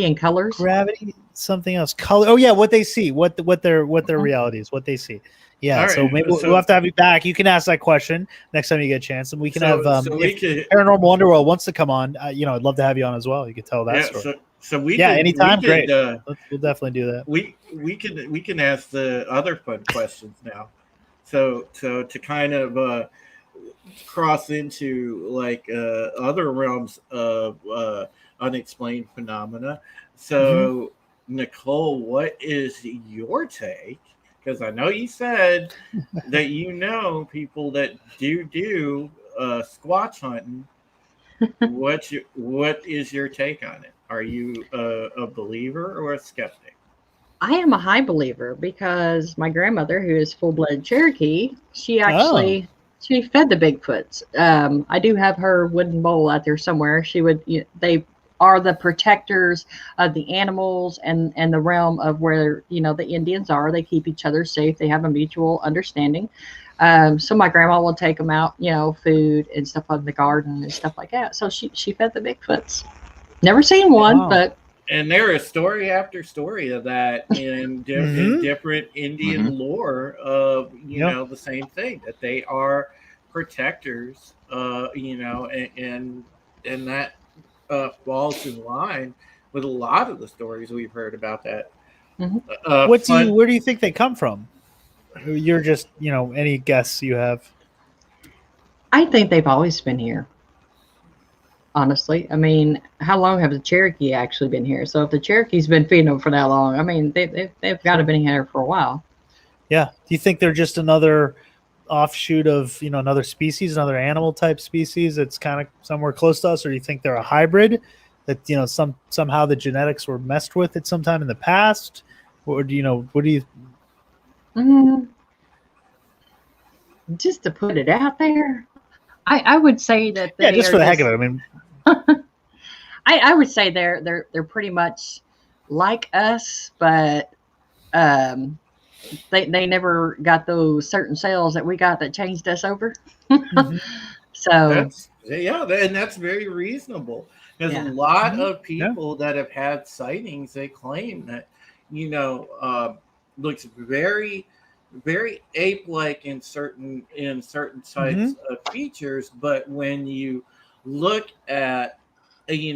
C: and colors.
A: Gravity, something else. Color. Oh yeah, what they see, what their reality is, what they see. Yeah. Right, so maybe we'll have to have you back. You can ask that question next time you get a chance, and we can have Paranormal Underworld wants to come on. I'd love to have you on as well. You could tell that story.
B: So we
A: anytime. Great. We'll definitely do that.
B: We can ask the other fun questions now. So to kind of cross into like other realms of unexplained phenomena. So Nicole, what is your take? Because I know you said that people that do squatch hunting. What is your take on it? Are you a believer or a skeptic?
C: I am a high believer because my grandmother, who is full-blooded Cherokee, she actually she fed the Bigfoots. I do have her wooden bowl out there somewhere. They are the protectors of the animals and the realm of where the Indians are. They keep each other safe. They have a mutual understanding. So my grandma will take them out, food and stuff on the garden and stuff like that. So she fed the Bigfoots. Never seen one, but.
B: And there is story after story of that in different Indian lore of, the same thing, that they are protectors, and that falls in line with a lot of the stories we've heard about that.
A: Where do you think they come from? You're just, any guess you have?
C: I think they've always been here. Honestly, I mean, how long have the Cherokee actually been here? So if the Cherokee's been feeding them for that long, I mean, they've got to have been here for a while.
A: Yeah. Do you think they're just another offshoot of, another species, another animal type species that's kind of somewhere close to us? Or do you think they're a hybrid that, somehow the genetics were messed with at some time in the past? Or do what do you?
C: Just to put it out there, I would say that they
A: just for the heck of it. I mean,
C: I would say they're pretty much like us, but they never got those certain cells that we got that changed us over. So
B: and that's very reasonable. There's a lot of people that have had sightings. They claim that looks very, very ape-like in certain types of features, but when you look at like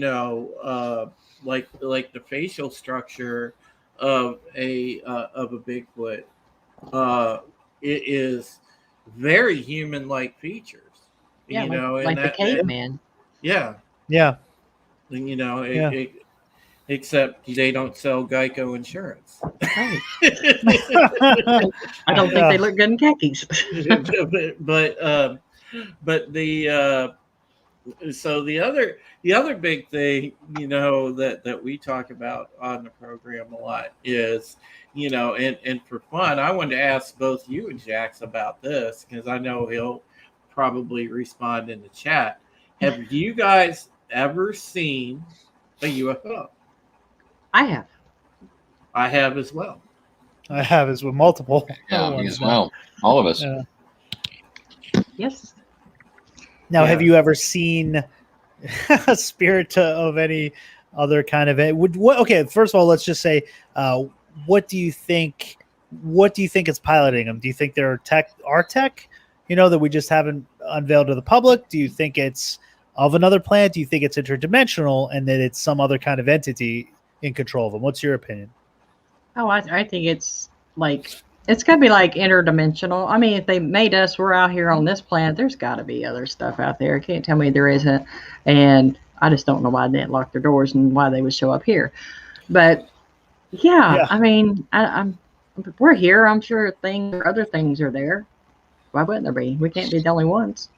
B: the facial structure of a Bigfoot, it is very human-like features.
C: Like the caveman.
B: Except they don't sell Geico insurance.
C: I don't think they look good in khakis.
B: but the other big thing, that we talk about on the program a lot is, and for fun, I wanted to ask both you and Jax about this because I know he'll probably respond in the chat. Have you guys ever seen a UFO?
C: I have.
B: I have as well.
A: I have multiple.
L: Yeah, me as well. All of us.
C: Yes.
A: Now, have you ever seen a spirit of any other kind of it? Okay, first of all, let's just say, what do you think? What do you think is piloting them? Do you think they're our tech, that we just haven't unveiled to the public? Do you think it's of another planet? Do you think it's interdimensional and that it's some other kind of entity in control of them? What's your opinion?
C: Oh, I think it's got to be like interdimensional. I mean, if they made us, we're out here on this planet, there's got to be other stuff out there. Can't tell me there isn't. And I just don't know why they didn't lock their doors and why they would show up here. But yeah. I mean, we're here. I'm sure other things are there. Why wouldn't there be? We can't be the only ones.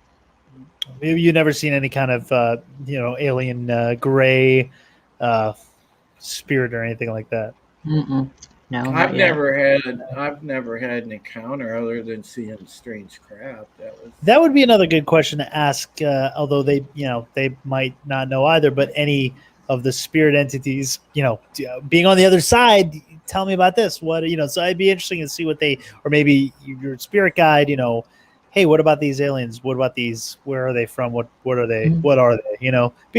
A: Maybe you've never seen any kind of alien gray spirit or anything like that.
C: Mm-mm. No,
B: I've never had an encounter other than seeing strange craft.
A: That would be another good question to ask. Although they might not know either. But any of the spirit entities, being on the other side, tell me about this. What So it'd be interesting to see what or maybe your spirit guide. Hey, what about these aliens? What about these? Where are they from? What are they?
C: Mm-hmm.
A: What are they? Be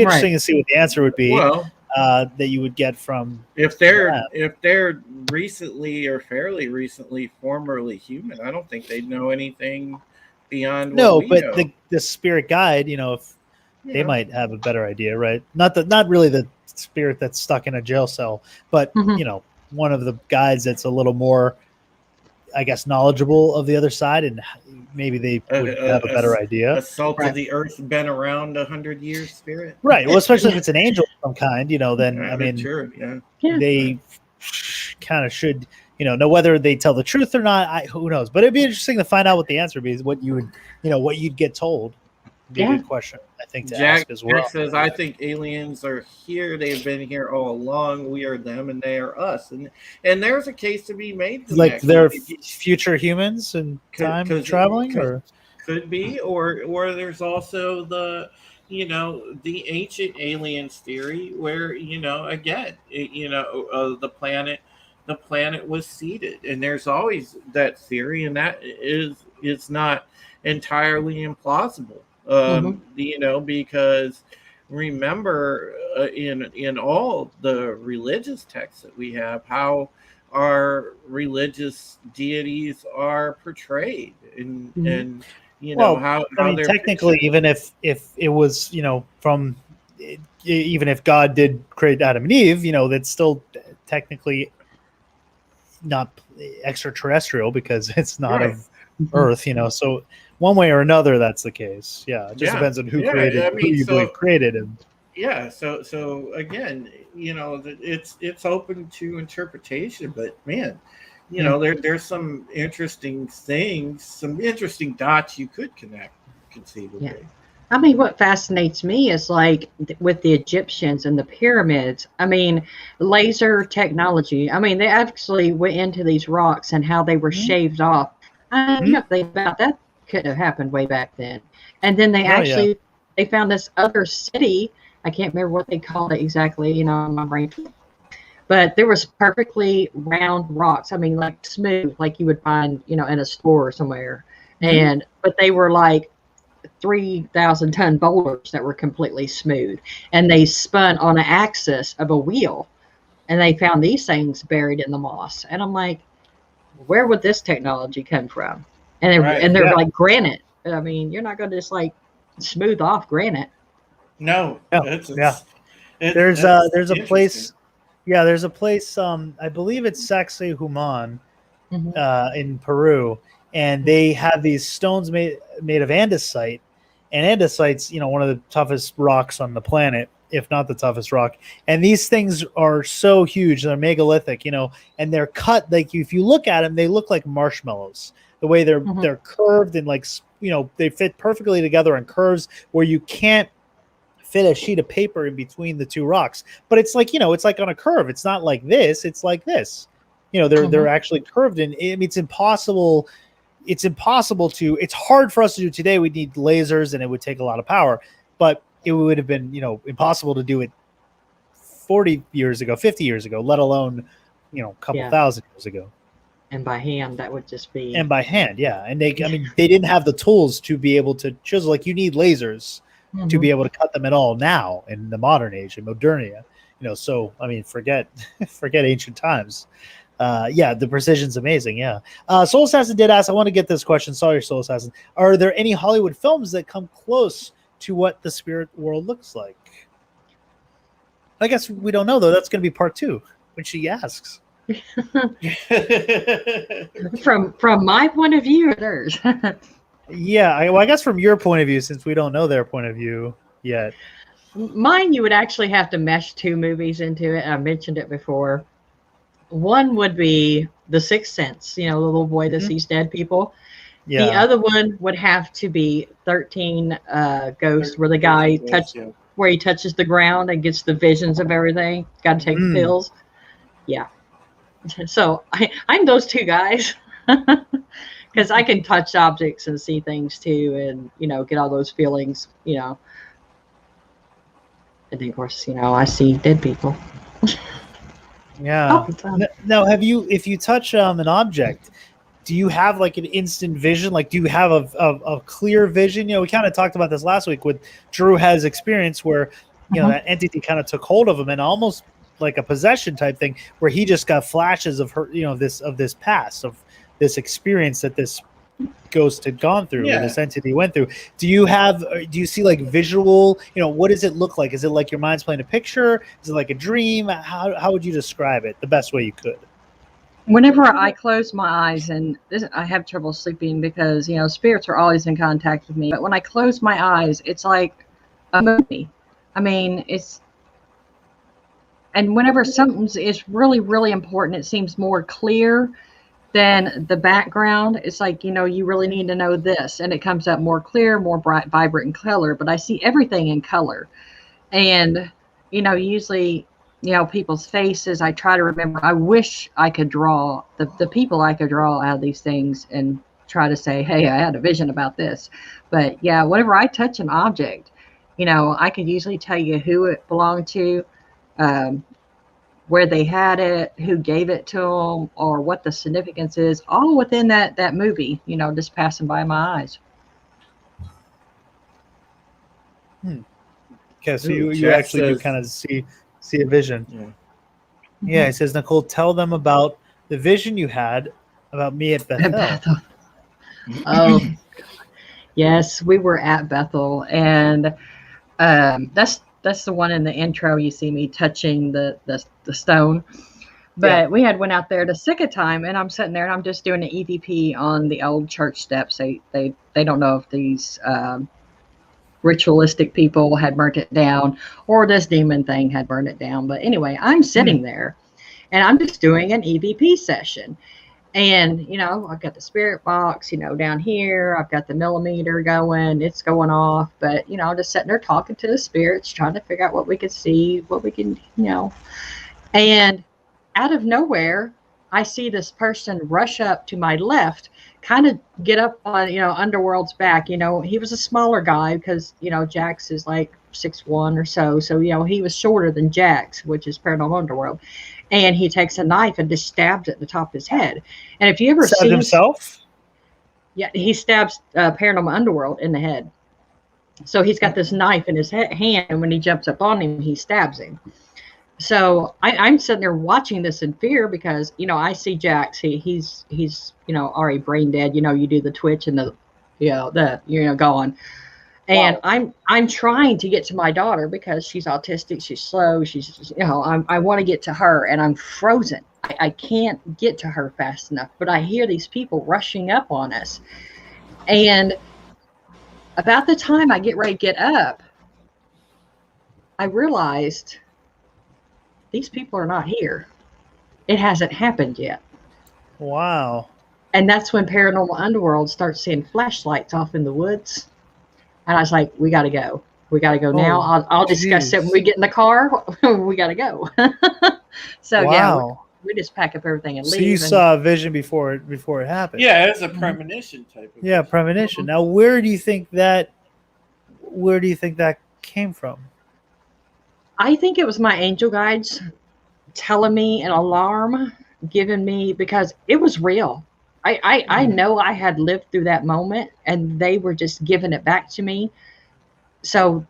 A: interesting to see what the answer would be.
B: Well,
A: that you would get from
B: if they're recently or fairly recently formerly human, I don't think they'd know anything beyond what we know.
A: the spirit guide, if they might have a better idea, right? Not really the spirit that's stuck in a jail cell, but one of the guides that's a little more, I guess, knowledgeable of the other side, and maybe they would have a better idea.
B: A salt of the earth been around 100 years spirit,
A: right? Well, especially if it's an angel of some kind, then I mean,
B: sure,
A: they kind of should, know whether they tell the truth or not. Who knows? But it'd be interesting to find out what the answer would be. What you would, what you'd get told. Be a good question, I think, to ask as well.
B: Jack says, I think aliens are here. They've been here all along. We are them and they are us. And there's a case to be made.
A: Like they're future humans and time traveling?
B: Could be. Or there's also the ancient aliens theory where, again, the planet was seeded. And there's always that theory, and that is not entirely implausible. Because remember, in all the religious texts that we have, how our religious deities are portrayed, and how they're
A: technically pictured. Even if it was even if God did create Adam and Eve, that's still technically not extraterrestrial because it's not of Earth, so one way or another that's the case. It just depends on who created who you believe created him.
B: So again, it's open to interpretation, but man, there's some interesting things, some interesting dots you could connect conceivably.
C: I mean, what fascinates me is like with the Egyptians and the pyramids. I mean, laser technology. I mean, they actually went into these rocks and how they were shaved off. I don't know if they about that could have happened way back then. And then they they found this other city. I can't remember what they called it exactly, my brain. But there was perfectly round rocks. I mean, like smooth, like you would find, in a store or somewhere. But they were like 3,000-ton boulders that were completely smooth. And they spun on an axis of a wheel. And they found these things buried in the moss. And I'm like, where would this technology come from? And they're like granite. I mean, you're not going to just like smooth off granite.
B: No.
A: There's a place. Yeah, there's a place. I believe it's Sacsayhuaman in Peru, and they have these stones made of andesite, and andesite's one of the toughest rocks on the planet, if not the toughest rock. And these things are so huge; they're megalithic, and they're cut like if you look at them, they look like marshmallows. The way they're curved and they fit perfectly together in curves where you can't fit a sheet of paper in between the two rocks. But it's like it's like on a curve. It's not like this. It's like this. They're actually curved, and it's impossible. It's hard for us to do today. We'd need lasers, and it would take a lot of power. But it would have been impossible to do it 40 years ago, 50 years ago, let alone a couple thousand years ago.
C: And by hand, that would just be.
A: And by hand, yeah. And they didn't have the tools to be able to chisel. Like, you need lasers to be able to cut them at all now in the modern age, in Modernia. So forget ancient times. The precision's amazing. Yeah. Soul Assassin did ask, I want to get this question. Sorry, Soul Assassin. Are there any Hollywood films that come close to what the spirit world looks like? I guess we don't know, though. That's going to be part 2 when she asks.
C: From my point of view, theirs.
A: Yeah, I guess from your point of view, since we don't know their point of view yet.
C: Mine, you would actually have to mesh 2 movies into it. I mentioned it before. One would be The Sixth Sense, the little boy that sees dead people. Yeah. The other one would have to be 13 Ghosts, where the guy where he touches the ground and gets the visions of everything. Got to take the pills. Yeah. So I'm those 2 guys, because I can touch objects and see things too, and get all those feelings, and then of course I see dead people.
A: Yeah. Now, if you touch an object, do you have like an instant vision? Like, do you have a clear vision? We kind of talked about this last week with Drew has experience where that entity kind of took hold of him, and almost like a possession type thing, where he just got flashes of her, this past, of this experience that this ghost had gone through, or this entity went through. Do you see like visual, what does it look like? Is it like your mind's playing a picture? Is it like a dream? How would you describe it the best way you could?
C: Whenever I close my eyes, and I have trouble sleeping because, spirits are always in contact with me. But when I close my eyes, it's like a movie. And whenever something is really, really important, it seems more clear than the background. It's like, you really need to know this. And it comes up more clear, more bright, vibrant in color. But I see everything in color. And, usually, people's faces, I try to remember. I wish I could draw the people I could draw out of these things and try to say, hey, I had a vision about this. But, yeah, whenever I touch an object, I could usually tell you who it belonged to, where they had it, who gave it to them, or what the significance is, all within that movie, just passing by my eyes.
A: Okay, so you actually do kind of see a vision. Yeah, he says, Nicole, tell them about the vision you had about me at Bethel.
C: Oh, yes, we were at Bethel, and that's the one in the intro. You see me touching the stone, but we had went out there to sick a time, and I'm sitting there and I'm just doing an EVP on the old church steps. They don't know if these ritualistic people had burnt it down or this demon thing had burned it down. But anyway, I'm sitting there and I'm just doing an EVP session. And, I've got the spirit box, down here. I've got the millimeter going. It's going off. But, just sitting there talking to the spirits, trying to figure out what we could see, what we can, And out of nowhere, I see this person rush up to my left, kind of get up on, Underworld's back. He was a smaller guy because, Jax is like 6'1" or so. So, he was shorter than Jax, which is Paranormal Underworld. And he takes a knife and just stabs at the top of his head. And if you ever see
A: himself,
C: he stabs Paranormal Underworld in the head. So he's got this knife in his hand, and when he jumps up on him, he stabs him. So I'm sitting there watching this in fear because I see Jax. He's already brain dead. You do the twitch and the going. And wow. I'm trying to get to my daughter because she's autistic. She's slow. She's, I want to get to her, and I'm frozen. I can't get to her fast enough. But I hear these people rushing up on us. And about the time I get ready to get up, I realized these people are not here. It hasn't happened yet.
A: Wow.
C: And that's when Paranormal Underworld starts seeing flashlights off in the woods. And I was like, we got to go. We got to go now. I'll discuss it when we get in the car. We got to go. So, wow. We just pack up everything and leave.
A: So you saw a vision before it happened.
B: Yeah, it's a premonition type of
A: vision. Premonition. Now, where do you think that came from?
C: I think it was my angel guides telling me an alarm given me, because it was real. I know I had lived through that moment, and they were just giving it back to me. So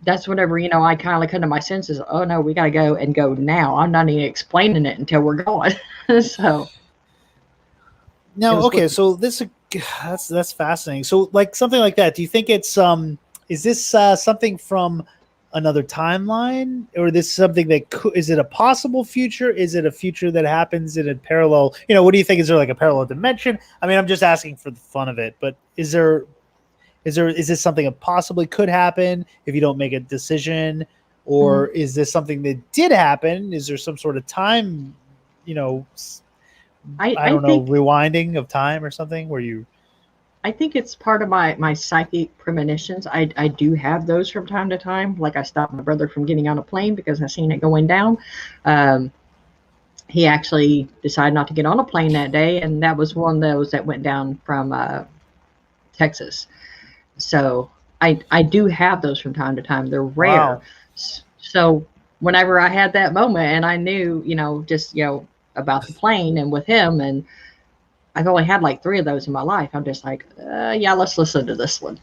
C: that's whenever, I kind of come to my senses. Oh no, we got to go and go now. I'm not even explaining it until we're gone. So
A: Now, okay, so that's fascinating. So, like something like that, do you think it's is this something from another timeline, or this something that is it a possible future? Is it a future that happens in a parallel? What do you think? Is there like a parallel dimension? I mean, I'm just asking for the fun of it, but is this something that possibly could happen if you don't make a decision, or is this something that did happen? Is there some sort of time, I don't know, rewinding of time or something where you?
C: I think it's part of my psychic premonitions. I do have those from time to time. Like I stopped my brother from getting on a plane because I seen it going down. He actually decided not to get on a plane that day, and that was one of those that went down from Texas. So I do have those from time to time. They're rare.
A: Wow.
C: So whenever I had that moment and I knew, just about the plane and with him, and I've only had like 3 of those in my life. I'm just like, yeah, let's listen to this one.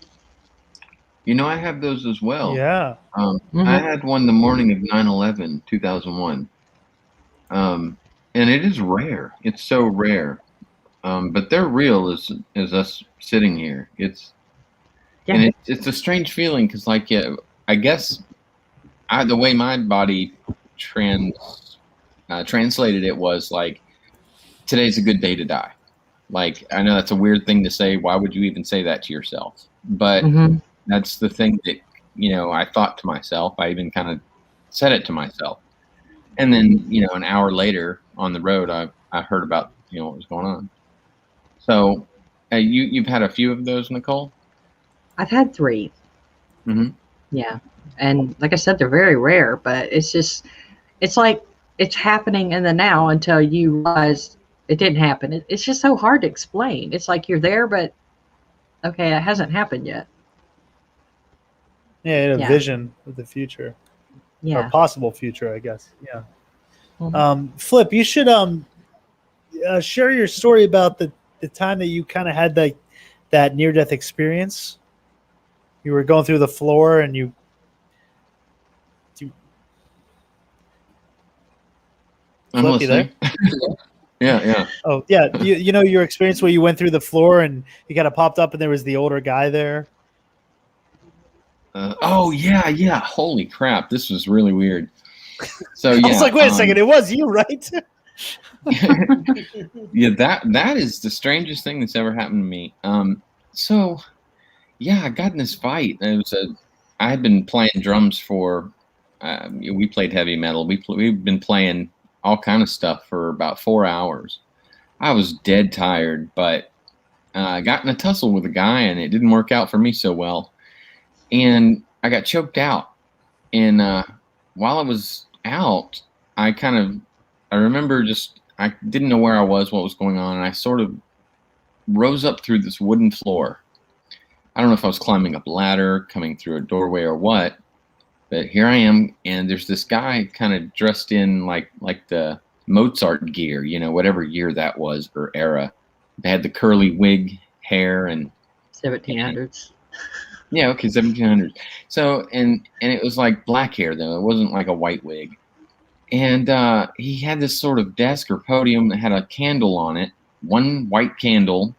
L: I have those as well.
A: Yeah.
L: I had one the morning of 9/11, 2001. And it is rare. It's so rare. But they're real as us sitting here. And it's a strange feeling because, like, I guess the way my body translated it was like, today's a good day to die. Like, I know that's a weird thing to say. Why would you even say that to yourself? But that's the thing that, I thought to myself. I even kind of said it to myself. And then, an hour later on the road, I heard about, what was going on. So you've had a few of those, Nicole?
C: I've had 3. Yeah. And like I said, they're very rare, but it's like it's happening in the now until you realize it didn't happen. It's just so hard to explain. It's like you're there, but okay, it hasn't happened yet.
A: Yeah, a vision of the future.
C: Yeah.
A: Or possible future, I guess. Yeah. Flipp, you should share your story about the time that you kind of had that near-death experience. You were going through the floor and you
L: I'm
A: Flipp, you there?
L: Yeah.
A: Oh, yeah. You know your experience where you went through the floor and you kind of popped up and there was the older guy there?
L: Oh, yeah. Holy crap. This was really weird. So, yeah.
A: I was like, wait a second. It was you, right?
L: Yeah, that is the strangest thing that's ever happened to me. So, yeah, I got in this fight. I had been playing drums for, we played heavy metal. We've been playing all kind of stuff for about 4 hours. I was dead tired, but I got in a tussle with a guy, and it didn't work out for me so well. And I got choked out. And while I was out, I remember I didn't know where I was, what was going on, and I sort of rose up through this wooden floor. I don't know if I was climbing up a ladder, coming through a doorway, or what, but here I am, and there's this guy kind of dressed in like the Mozart gear, whatever year that was or era. They had the curly wig hair and
C: 1700s.
L: Yeah, okay, 1700s. So, and it was like black hair though. It wasn't like a white wig. And he had this sort of desk or podium that had a candle on it, one white candle,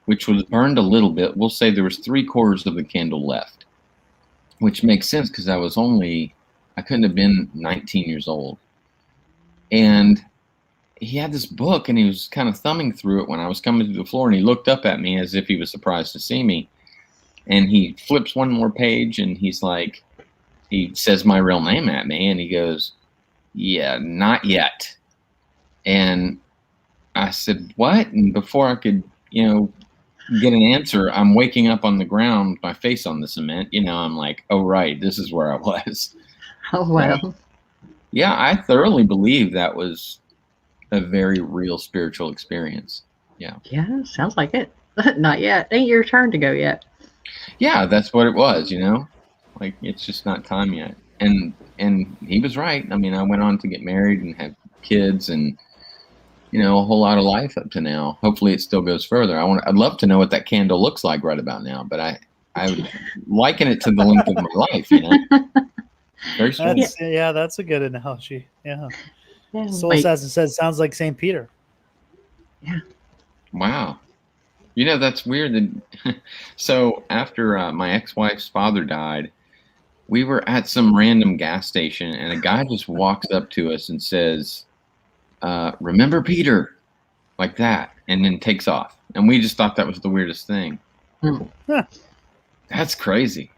L: which was burned a little bit. We'll say there was 3/4 of the candle left, which makes sense because I couldn't have been 19 years old. And he had this book and he was kind of thumbing through it when I was coming to the floor, and he looked up at me as if he was surprised to see me. And he flips one more page and he says my real name at me, and he goes, "Yeah, not yet." And I said, "What?" And before I could, get an answer, I'm waking up on the ground with my face on the cement. I'm like, oh, right, this is where I was.
C: Oh, well.
L: Yeah, I thoroughly believe that was a very real spiritual experience. Yeah.
C: Yeah, sounds like it. Not yet. Ain't your turn to go yet.
L: Yeah, that's what it was, Like, it's just not time yet. And he was right. I mean, I went on to get married and have kids, and you know, a whole lot of life up to now. Hopefully it still goes further. I'd love to know what that candle looks like right about now, but I would liken it to the length of my life, you know. Very small.
A: That's a good analogy. Yeah. Soul
C: like,
A: Assassin says sounds like St. Peter.
C: Yeah.
L: Wow. You know, that's weird. So after my ex-wife's father died, we were at some random gas station, and a guy just walks up to us and says, remember Peter? Like that, and then takes off. And we just thought that was the weirdest thing.
A: Huh.
L: That's crazy.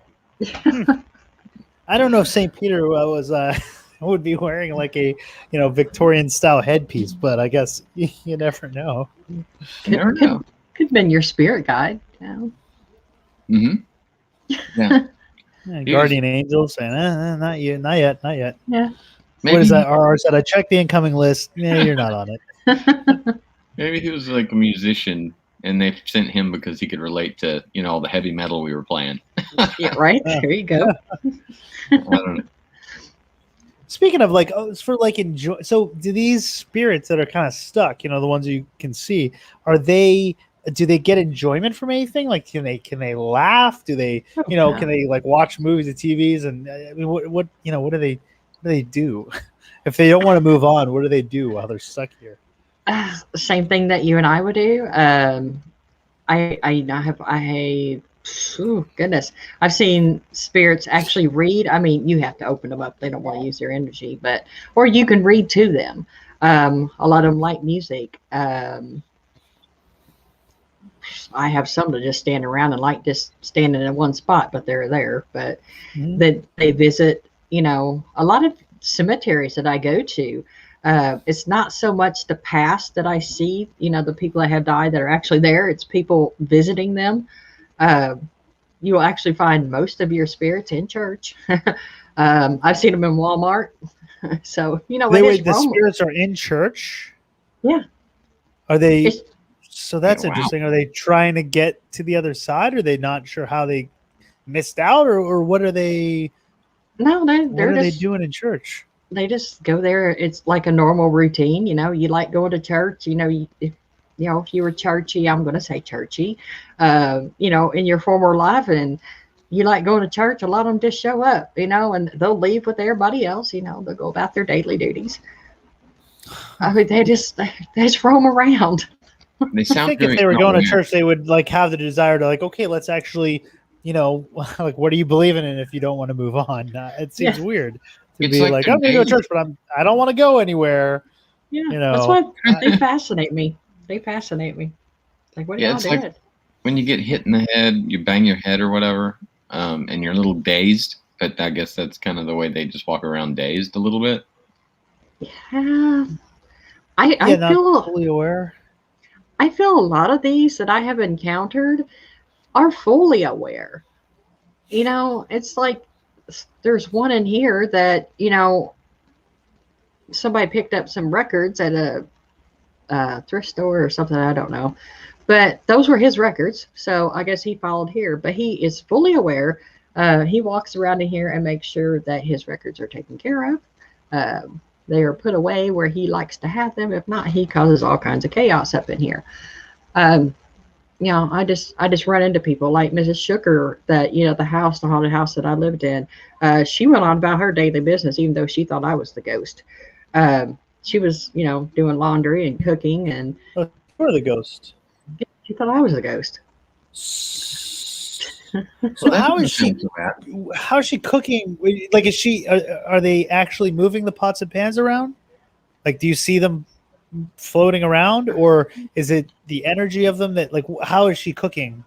A: I don't know if St. Peter would be wearing like a, you know, Victorian style headpiece, but I guess you never know.
C: Could have been your spirit guide. You know?
L: Mm-hmm. Yeah.
A: Guardian angel saying, not yet.
C: Yeah.
A: Maybe, what is that? RR said, I checked the incoming list. Yeah, you're not on it.
L: Maybe he was like a musician, and they sent him because he could relate to, you know, all the heavy metal we were playing.
C: Yeah, right. There you go.
L: I don't know.
A: Speaking of like, for like enjoy. So do these spirits that are kind of stuck, you know, the ones you can see, do they get enjoyment from anything? Like, can they laugh? Do they, you know, can they like watch movies and TVs? And I mean, what do they do? If they don't want to move on, what do they do while they're stuck here?
C: Same thing that you and I would do. Goodness, I've seen spirits actually read. I mean, you have to open them up. They don't want to use their energy, or you can read to them. A lot of them like music. I have some that just stand around and like just standing in one spot, but they're there. But that they visit, you know, a lot of cemeteries that I go to. It's not so much the past that I see, you know, the people that have died that are actually there. It's people visiting them. You will actually find most of your spirits in church. I've seen them in Walmart. So, you know,
A: the spirits are in church.
C: Yeah.
A: Are they? So that's interesting. Are they trying to get to the other side? Or are they not sure how they missed out, or what are they?
C: No, what are
A: they doing in church?
C: They just go there. It's like a normal routine. You know, you like going to church. You know, if you were churchy, I'm going to say churchy, you know, in your former life, and you like going to church, a lot of them just show up, you know, and they'll leave with everybody else. You know, they'll go about their daily duties. I mean, they just roam around.
L: They sound.
A: I think if they were going to church, they would like have the desire to like, okay, let's actually, you know, like, what do you believe in? And if you don't want to move on, it seems weird to be like, I'm going to go to church, but I don't want to go anywhere.
C: Yeah,
A: you know,
C: that's why they fascinate me. They fascinate me. Like, what y'all did?
L: Like when you get hit in the head, you bang your head or whatever, and you're a little dazed. But I guess that's kind of the way they just walk around dazed a little bit.
C: Yeah, I feel
A: fully aware.
C: I feel a lot of these that I have encountered are fully aware. You know, it's like there's one in here that, you know, somebody picked up some records at a thrift store or something, I don't know, but those were his records, so I guess he followed here. But he is fully aware. He walks around in here and makes sure that his records are taken care of. They are put away where he likes to have them. If not, he causes all kinds of chaos up in here. You know, I just run into people like Mrs. Shooker, that, you know, the haunted house that I lived in. She went on about her daily business, even though she thought I was the ghost. She was, you know, doing laundry and cooking, and
A: you're the ghost.
C: She thought I was the ghost.
A: So how is she cooking? Like, is she? Are they actually moving the pots and pans around? Like, do you see them floating around, or is it the energy of them that, like, how is she cooking?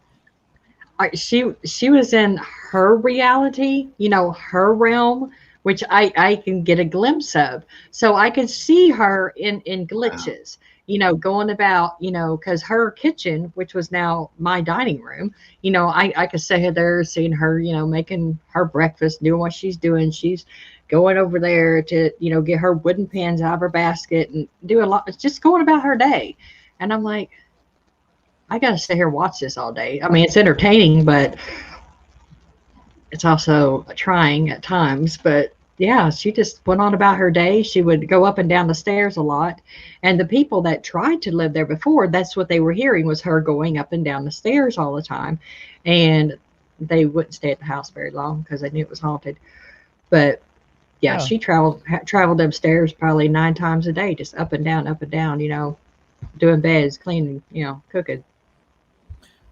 C: She was in her reality, you know, her realm, which I can get a glimpse of. So I could see her in glitches, you know, going about, you know, because her kitchen, which was now my dining room, you know, I could sit there seeing her, you know, making her breakfast, doing what she's doing. She's going over there to, you know, get her wooden pans out of her basket and do a lot. It's just going about her day. And I'm like, I got to sit here and watch this all day. I mean, it's entertaining, but it's also trying at times. But yeah, she just went on about her day. She would go up and down the stairs a lot. And the people that tried to live there before, that's what they were hearing, was her going up and down the stairs all the time. And they wouldn't stay at the house very long because they knew it was haunted. But yeah, she traveled them stairs probably 9 times a day, just up and down, you know, doing beds, cleaning, you know, cooking.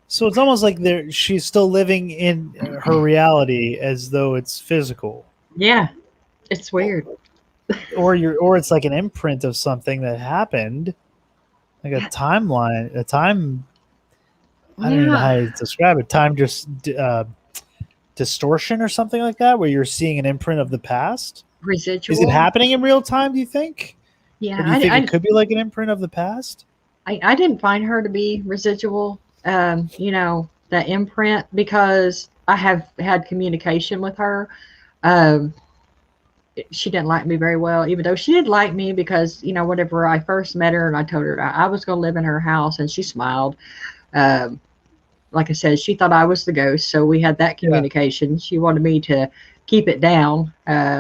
A: So it's almost like she's still living in her reality as though it's physical.
C: Yeah, it's weird.
A: Or it's like an imprint of something that happened, like a timeline, a time. I don't even know how to describe it. Time just distortion or something like that, where you're seeing an imprint of the past.
C: Residual.
A: Is it happening in real time? Do you think?
C: Yeah,
A: or do you think it could be like an imprint of the past?
C: I didn't find her to be residual. You know, that imprint, because I have had communication with her. She didn't like me very well, even though she did like me, because, you know, whenever I first met her and I told her I was going to live in her house, and she smiled. Like I said, she thought I was the ghost, so we had that communication. She wanted me to keep it down.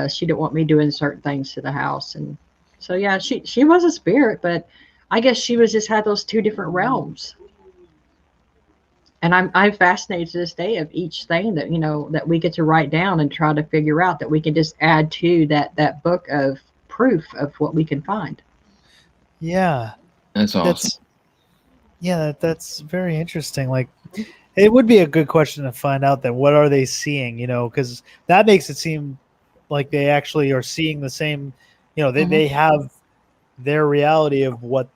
C: She didn't want me doing certain things to the house. And so, yeah, she was a spirit, but I guess she was just had those 2 different realms. And I'm fascinated to this day of each thing that, you know, that we get to write down and try to figure out, that we can just add to that book of proof of what we can find.
A: Yeah.
L: That's awesome.
A: That's very interesting. Like, it would be a good question to find out that what are they seeing, you know, because that makes it seem like they actually are seeing the same, you know, they have their reality of what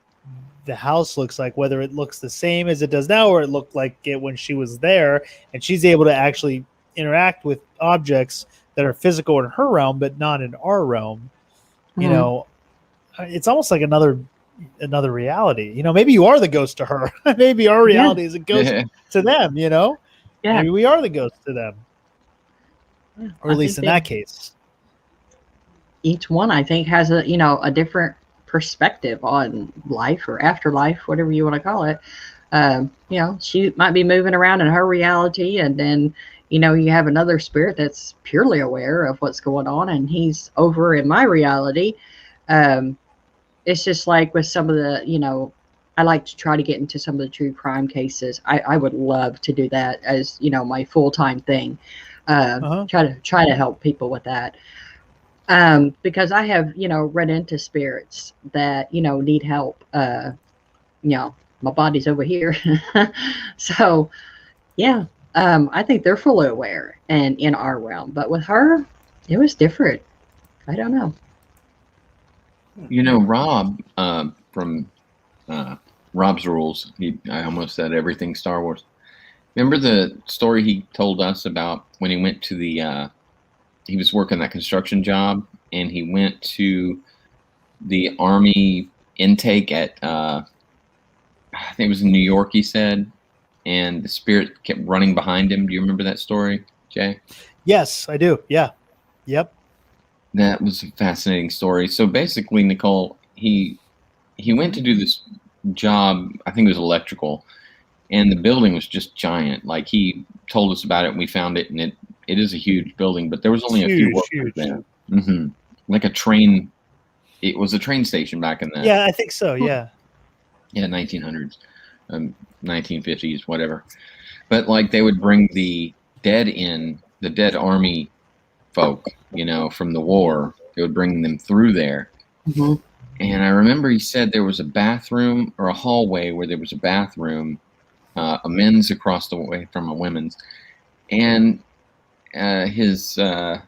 A: the house looks like, whether it looks the same as it does now or it looked like it when she was there, and she's able to actually interact with objects that are physical in her realm but not in our realm. You know, it's almost like another reality. You know, maybe you are the ghost to her. Maybe our reality is a ghost to them, you know. Maybe we are the ghost to them, or at least in that case.
C: Each one, I think, has a, you know, a different perspective on life or afterlife, whatever you want to call it. You know, she might be moving around in her reality, and then, you know, you have another spirit that's purely aware of what's going on, and he's over in my reality. It's just like with some of the, you know, I like to try to get into some of the true crime cases. I would love to do that as, you know, my full-time thing. Try to help people with that. Because I have, you know, run into spirits that, you know, need help. You know, my body's over here. So, yeah, I think they're fully aware and in our realm. But with her, it was different. I don't know.
L: You know, Rob from Rob's Rules, I almost said everything Star Wars. Remember the story he told us about when he went to the he was working that construction job, and he went to the Army intake at I think it was in New York, he said, and the spirit kept running behind him. Do you remember that story, Jay?
A: Yes, I do. Yeah. Yep.
L: That was a fascinating story. So basically, Nicole, he went to do this job, I think it was electrical, and the building was just giant. Like, he told us about it, and we found it, and it is a huge building, but there was only a few workers there. Like a train. It was a train station back in the...
A: Yeah, I think so, yeah.
L: Yeah, 1900s, 1950s, whatever. But, like, they would bring the dead in, the dead Army folk, you know, from the war. They would bring them through there. And I remember he said there was a bathroom or a hallway where there was a bathroom, a men's across the way from a women's, and his
B: oh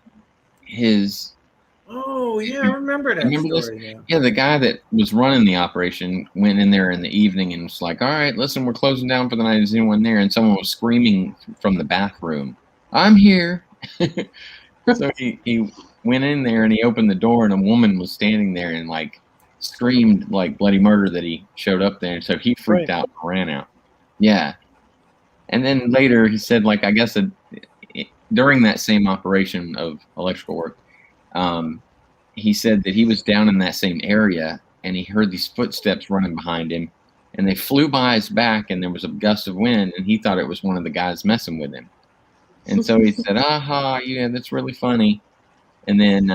B: yeah, I remember that story.
L: Yeah, the guy that was running the operation went in there in the evening and was like, all right, listen, we're closing down for the night. Is anyone there? And someone was screaming from the bathroom, I'm here. So he went in there and he opened the door, and a woman was standing there and like screamed like bloody murder that he showed up there. And so he freaked out and ran out. Yeah. And then later he said, like, I guess during that same operation of electrical work, he said that he was down in that same area and he heard these footsteps running behind him, and they flew by his back, and there was a gust of wind, and he thought it was one of the guys messing with him. And so he said, aha, yeah, that's really funny. And then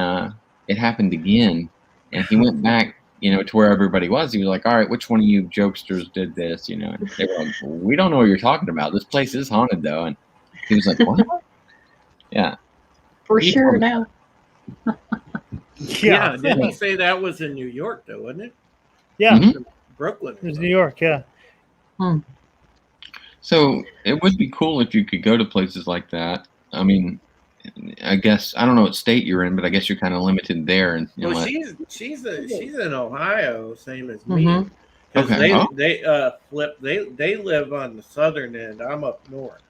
L: it happened again, and he went back, to where everybody was. He was like, "All right, which one of you jokesters did this?" And they were like, "We don't know what you're talking about. This place is haunted, though." And he was like, "What?" Yeah,
C: For sure now.
B: Yeah, didn't he say that was in New York, though, wasn't it?
A: Yeah,
B: Brooklyn.
A: It was New York. Yeah.
L: So it would be cool if you could go to places like that. I mean, I guess I don't know what state you're in, but I guess you're kind of limited there. And
B: Well, she's in Ohio, same as me.
C: Mm-hmm.
B: Because
L: Okay.
B: they Flipp, they live on the southern end. I'm up north.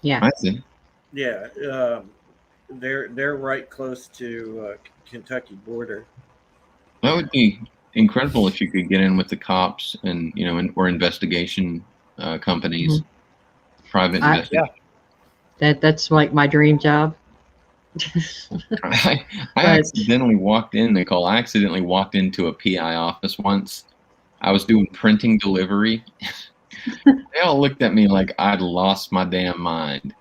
C: Yeah.
L: I see.
B: Yeah, they're right close to Kentucky border.
L: That would be incredible if you could get in with the cops and or investigation companies, private investigation.
C: That's like my dream job.
L: I accidentally walked in, Nicole. I accidentally walked into a PI office once. I was doing printing delivery. They all looked at me like I'd lost my damn mind.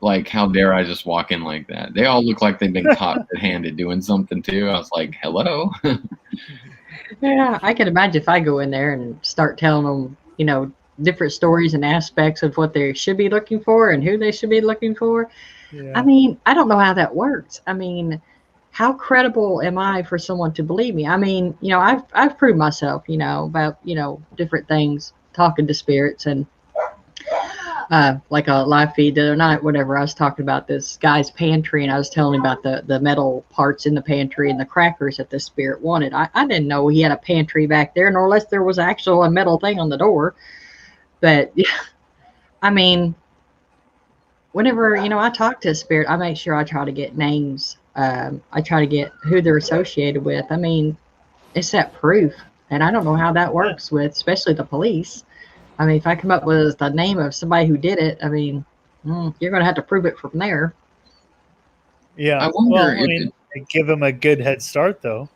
L: Like, how dare I just walk in like that? They all look like they've been caught red-handed doing something too. I was like, hello?
C: Yeah, I can imagine if I go in there and start telling them, different stories and aspects of what they should be looking for and who they should be looking for.
A: Yeah.
C: I mean, I don't know how that works. I mean, how credible am I for someone to believe me? I mean, I've proved myself, about, different things, talking to spirits, and like a live feed the other night, whatever, I was talking about this guy's pantry, and I was telling him about the metal parts in the pantry and the crackers that the spirit wanted. I didn't know he had a pantry back there, nor less there was actual a metal thing on the door. But I mean, whenever I talk to a spirit, I make sure I try to get names. I try to get who they're associated with. I mean, it's that proof, and I don't know how that works with, especially the police. I mean, if I come up with the name of somebody who did it, I mean, you're going to have to prove it from there.
A: Yeah.
L: I wonder
A: they give them a good head start, though.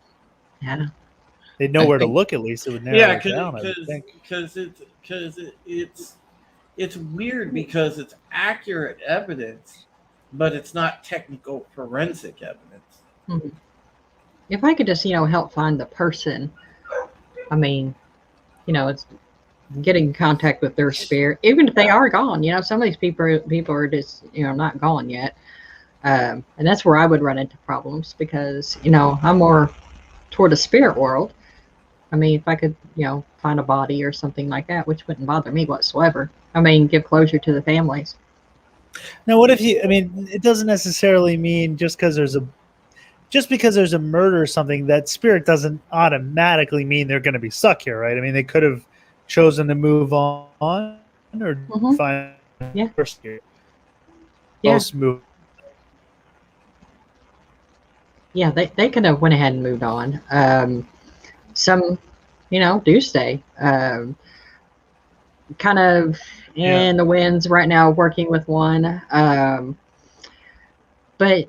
C: Yeah.
A: They'd know where to look at least. It would narrow it down.
B: Because it's weird because it's accurate evidence, but it's not technical forensic evidence.
C: Mm-hmm. If I could just, help find the person, I mean, it's getting in contact with their spirit, even if they are gone. Some of these people are just, not gone yet. And that's where I would run into problems because, I'm more toward the spirit world. I mean, if I could, find a body or something like that, which wouldn't bother me whatsoever. I mean, give closure to the families.
A: Now, what if it doesn't necessarily mean just because there's a murder or something, that spirit doesn't automatically mean they're going to be stuck here, right? I mean, they could have chosen to move on or find first here. Most move.
C: Yeah, they could have went ahead and moved on. Some, do stay. Kind of in the winds right now, working with one. But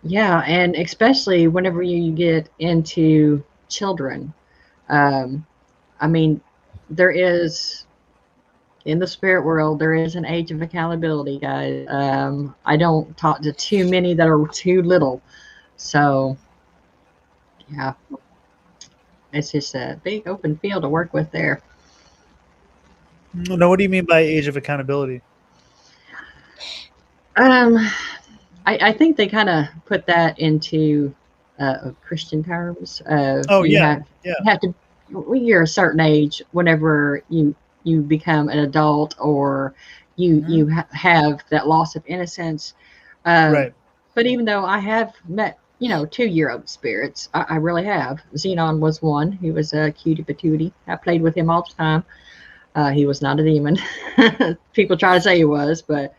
C: yeah, and especially whenever you get into children, I mean, there is, in the spirit world, there is an age of accountability, guys. I don't talk to too many that are too little. So, yeah, it's just a big open field to work with there.
A: No, what do you mean by age of accountability?
C: I think they kind of put that into Christian terms. You have to, when you're a certain age, whenever you become an adult or you have that loss of innocence.
A: Right.
C: But even though I have met 2-year-old spirits, I really have. Xenon was one. He was a cutie patootie. I played with him all the time. He was not a demon. People try to say he was, but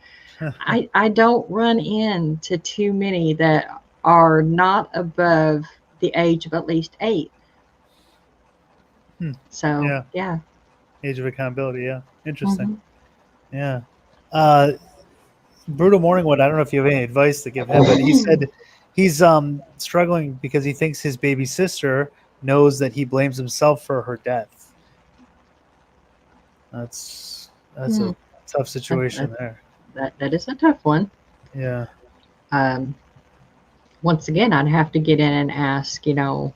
C: I don't run into too many that are not above the age of at least 8. So, yeah.
A: Age of accountability, yeah. Interesting. Yeah. Brutal Morningwood, I don't know if you have any advice to give him, but he said he's struggling because he thinks his baby sister knows that he blames himself for her death. That's a tough situation there.
C: That is a tough one.
A: Yeah.
C: once again, I'd have to get in and ask, how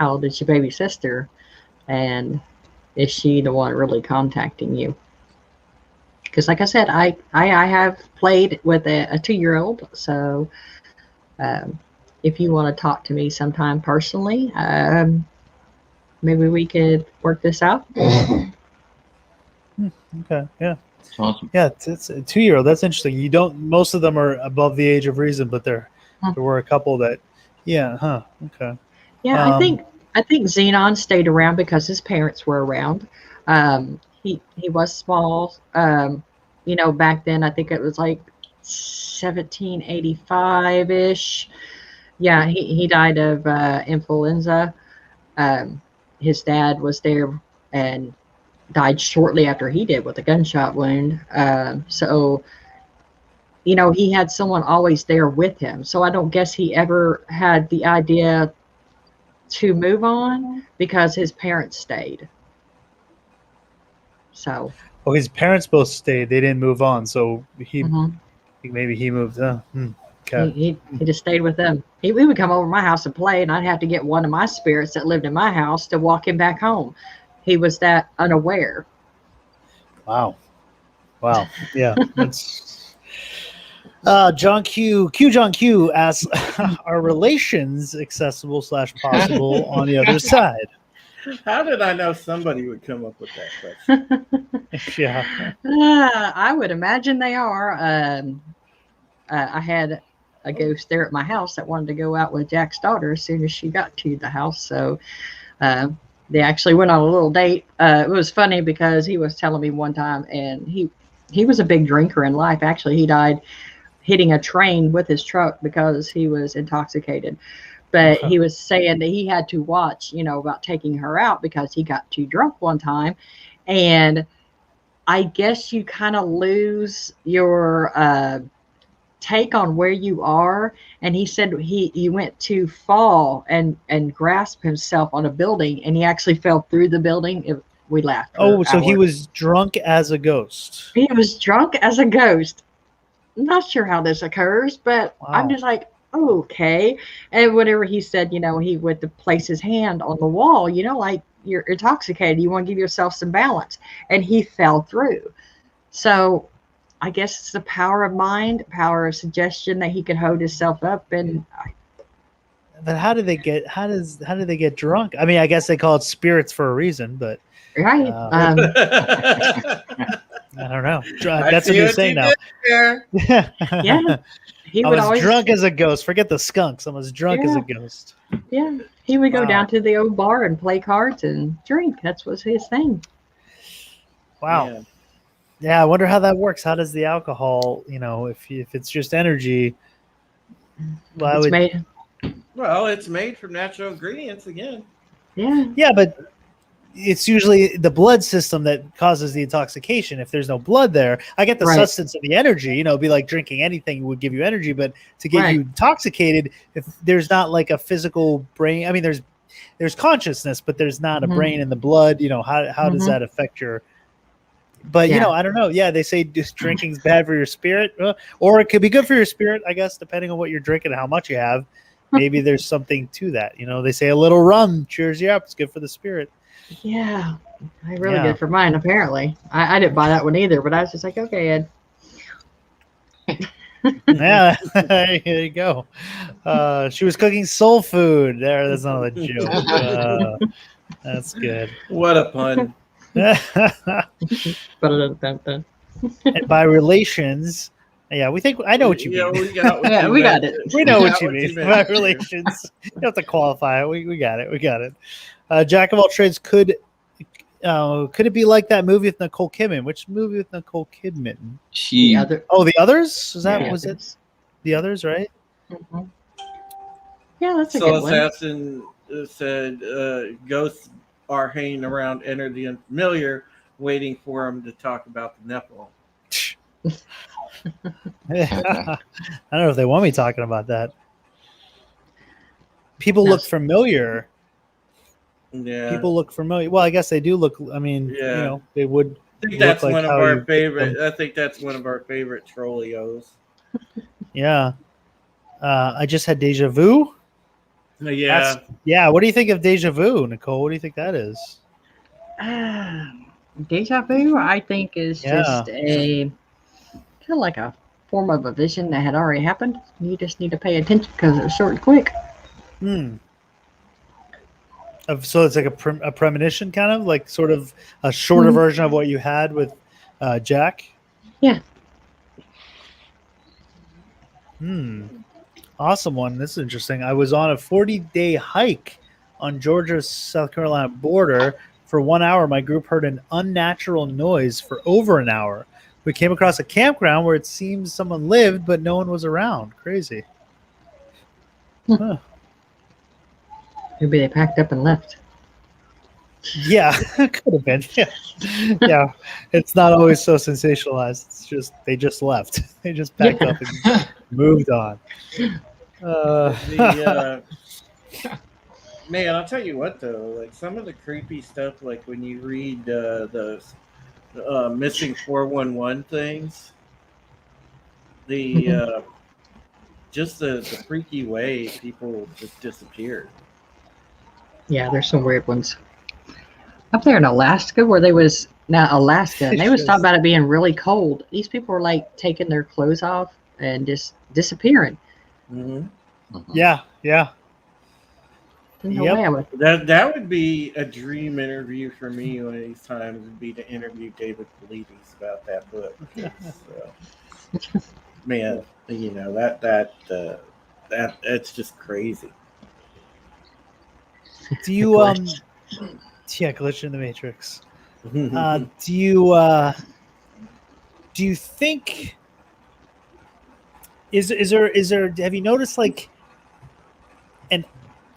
C: old is your baby sister? And is she the one really contacting you? Because like I said, I have played with a 2-year-old. So if you want to talk to me sometime personally, maybe we could work this out.
A: Okay, yeah.
L: Awesome.
A: Yeah, it's a 2-year-old. That's interesting. Most of them are above the age of reason, but there were a couple that, okay.
C: Yeah, I think Xenon stayed around because his parents were around. He was small. Back then I think it was like 1785-ish. Yeah, he died of influenza. His dad was there and died shortly after he did with a gunshot wound. So he had someone always there with him. So I don't guess he ever had the idea to move on because his parents stayed. So.
A: Oh, his parents both stayed. They didn't move on. So maybe he moved. Okay.
C: He just stayed with them. He would come over to my house and play, and I'd have to get one of my spirits that lived in my house to walk him back home. He was that unaware.
A: Wow. Yeah. That's John Q asks, are relations accessible / possible on the other side?
B: How did I know somebody would come up with that question?
A: Yeah.
C: I would imagine they are. I had a ghost there at my house that wanted to go out with Jack's daughter as soon as she got to the house. So they actually went on a little date. It was funny because he was telling me one time, and he was a big drinker in life. Actually, he died hitting a train with his truck because he was intoxicated. But he was saying that he had to watch, about taking her out because he got too drunk one time. And I guess you kind of lose your take on where you are. And he said he went to fall and grasp himself on a building, and he actually fell through the building. We laughed.
A: So he was drunk as a ghost.
C: He was drunk as a ghost. I'm not sure how this occurs, but wow. I'm just like, okay. And whenever he said, he would place his hand on the wall, like you're intoxicated, you want to give yourself some balance, and he fell through. So I guess it's the power of mind, power of suggestion that he could hold himself up. And
A: but how did they get drunk? I mean, I guess they call it spirits for a reason, but
C: right.
A: I don't know. That's what you're saying now.
C: Yeah.
A: I was drunk as a ghost. Forget the skunks. I was drunk as a ghost.
C: Yeah. He would go down to the old bar and play cards and drink. That was his thing.
A: Wow. Yeah, I wonder how that works. How does the alcohol, if it's just energy,
B: Well, it's made from natural ingredients again.
C: Yeah.
A: Yeah, but it's usually the blood system that causes the intoxication. If there's no blood there, I get the substance of the energy, it'd be like drinking anything would give you energy, but to get you intoxicated, if there's not like a physical brain, I mean, there's consciousness, but there's not a brain in the blood, how does that affect your, but I don't know. Yeah. They say just drinking's bad for your spirit, or it could be good for your spirit, I guess, depending on what you're drinking and how much you have. Maybe there's something to that. They say a little rum cheers you up. It's good for the spirit.
C: Yeah, I really good for mine. Apparently, I didn't buy that one either, but I was just like, okay, Ed.
A: Yeah, there you go. She was cooking soul food. That's not a joke. That's good.
B: What a pun.
A: And by relations, we think I know what you mean.
B: We got
C: it.
A: We know what you mean by relations. You don't have to qualify it. We got it. We got it. Jack of all trades, could it be like that movie with Nicole Kidman? Which movie with Nicole Kidman?
C: The
A: Others? Was it The Others, right?
C: Mm-hmm. Yeah, that's a
B: good
C: one.
B: Assassin said ghosts are hanging around Enter the Unfamiliar, waiting for him to talk about the Nephilim.
A: I don't know if they want me talking about that. People look familiar.
B: Yeah.
A: People look familiar. Well, I guess they do look. I mean, they would.
B: I think that's one of our favorite. I think that's one of our favorite Trollios.
A: Yeah. I just had deja vu.
B: Yeah.
A: Yeah. What do you think of deja vu, Nicole? What do you think that is?
C: Deja vu, I think, is
A: Yeah.
C: just a kind of like a form of a vision that had already happened. You just need to pay attention because it's short and quick.
A: So it's like a premonition, kind of like sort of a shorter version of what you had with Jack.
C: Yeah.
A: Awesome one. This is interesting. I was on a 40-day hike on Georgia-South Carolina border. For 1 hour, my group heard an unnatural noise for over an hour. We came across a campground where it seems someone lived, but no one was around. Crazy. Huh.
C: Maybe they packed up and left.
A: Yeah, could have been. Yeah. It's not always so sensationalized. It's just they just left. They just packed up and moved on.
B: Man, I'll tell you what though, like some of the creepy stuff, like when you read the missing 411 things, just the freaky way people just disappeared.
C: Yeah, there's some weird ones. Up there in Alaska, where they was Alaska, and they was talking about it being really cold. These people were like taking their clothes off and just disappearing.
A: Yeah.
C: Yep.
B: That would be a dream interview for me one of these times, would be to interview David Polides about that book. So, man, you know, that it's just crazy.
A: Do you glitch in the Matrix? Do you think is there have you noticed like an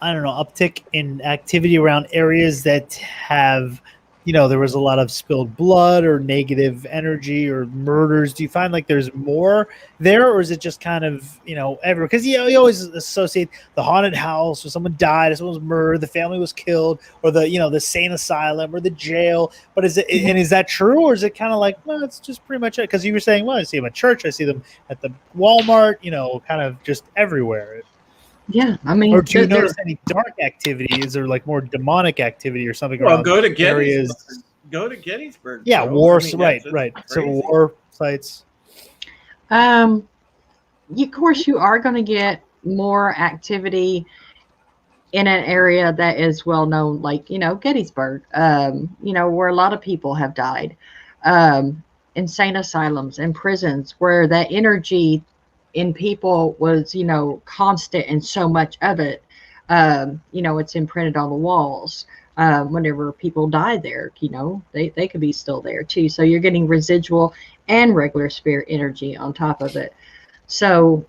A: uptick in activity around areas that have, there was a lot of spilled blood or negative energy or murders? Do you find like there's more there, or is it just kind of, everywhere? Because you always associate the haunted house, or someone died, or someone was murdered, the family was killed, or the the sane asylum or the jail. But is that true, or is it kind of like, well, it's just pretty much it? Because you were saying, well, I see them at church, I see them at the Walmart, kind of just everywhere.
C: Yeah, I mean,
A: or do you notice any dark activity? Is there like more demonic activity or something?
B: Well,
A: around
B: go to
A: areas?
B: Go to Gettysburg.
A: Yeah,
B: Joe.
A: war.
B: I mean,
A: right.
B: Crazy.
A: Civil War sites.
C: Of course, you are going to get more activity in an area that is well known, like Gettysburg. Where a lot of people have died. Insane asylums and prisons, where that energy in people was, constant, and so much of it, it's imprinted on the walls. Whenever people die there, they could be still there too. So you're getting residual and regular spirit energy on top of it. So,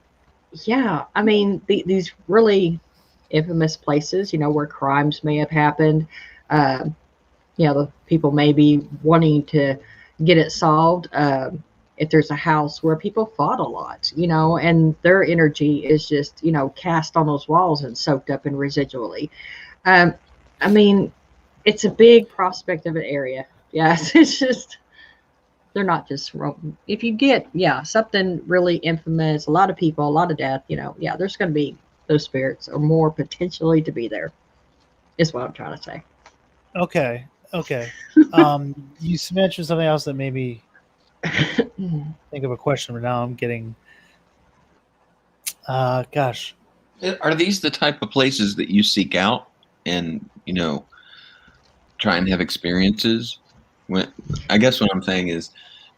C: yeah, I mean, these really infamous places, where crimes may have happened, the people may be wanting to get it solved. If there's a house where people fought a lot, and their energy is just, cast on those walls and soaked up in residually. I mean, it's a big prospect of an area. Yes, it's just, they're not just, if you get, something really infamous, a lot of people, a lot of death, there's going to be those spirits or more potentially to be there, is what I'm trying to say.
A: Okay. You mentioned something else that made me think of a question, but now I'm getting gosh.
L: Are these the type of places that you seek out and try and have experiences? I guess what I'm saying is,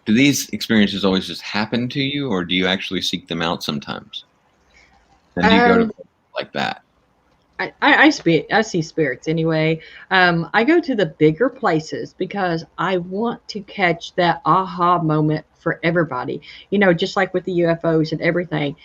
L: do these experiences always just happen to you, or do you actually seek them out sometimes? And do you go to places like that?
C: I see spirits anyway. I go to the bigger places because I want to catch that aha moment for everybody. Just like with the UFOs and everything.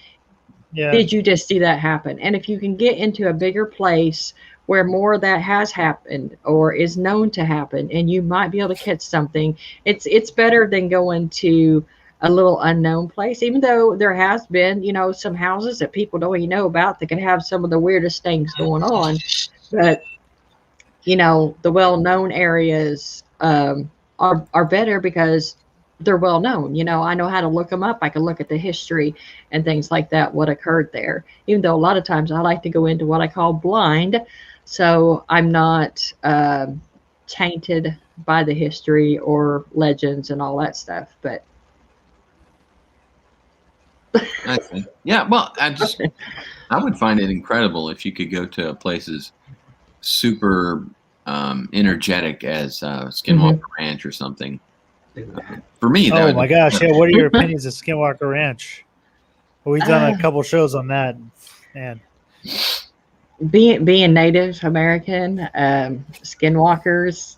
C: Yeah. Did you just see that happen? And if you can get into a bigger place where more of that has happened or is known to happen, and you might be able to catch something, it's better than going to a little unknown place, even though there has been, some houses that people don't even know about that can have some of the weirdest things going on. But, the well-known areas are better because they're well known. You know, I know how to look them up. I can look at the history and things like that, what occurred there. Even though a lot of times I like to go into what I call blind, so I'm not tainted by the history or legends and all that stuff. But
L: I see. Yeah, well, I would find it incredible if you could go to places super energetic as Skinwalker Ranch or something. For me, that
A: Oh
L: would
A: my
L: be
A: gosh! Yeah, what are your opinions of Skinwalker Ranch? Well, we've done a couple shows on that, man.
C: Being Native American, skinwalkers,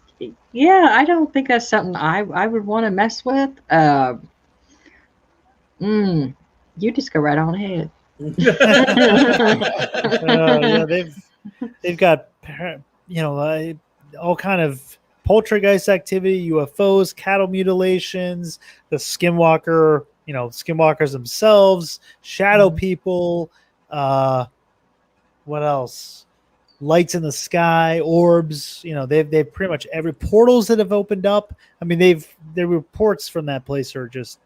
C: yeah, I don't think that's something I would want to mess with. You just go right on ahead.
A: Yeah, they've got all kind of poltergeist activity, UFOs, cattle mutilations, the skinwalker, skinwalkers themselves, shadow people, what else? Lights in the sky, orbs, they've pretty much every portals that have opened up. I mean, their reports from that place are just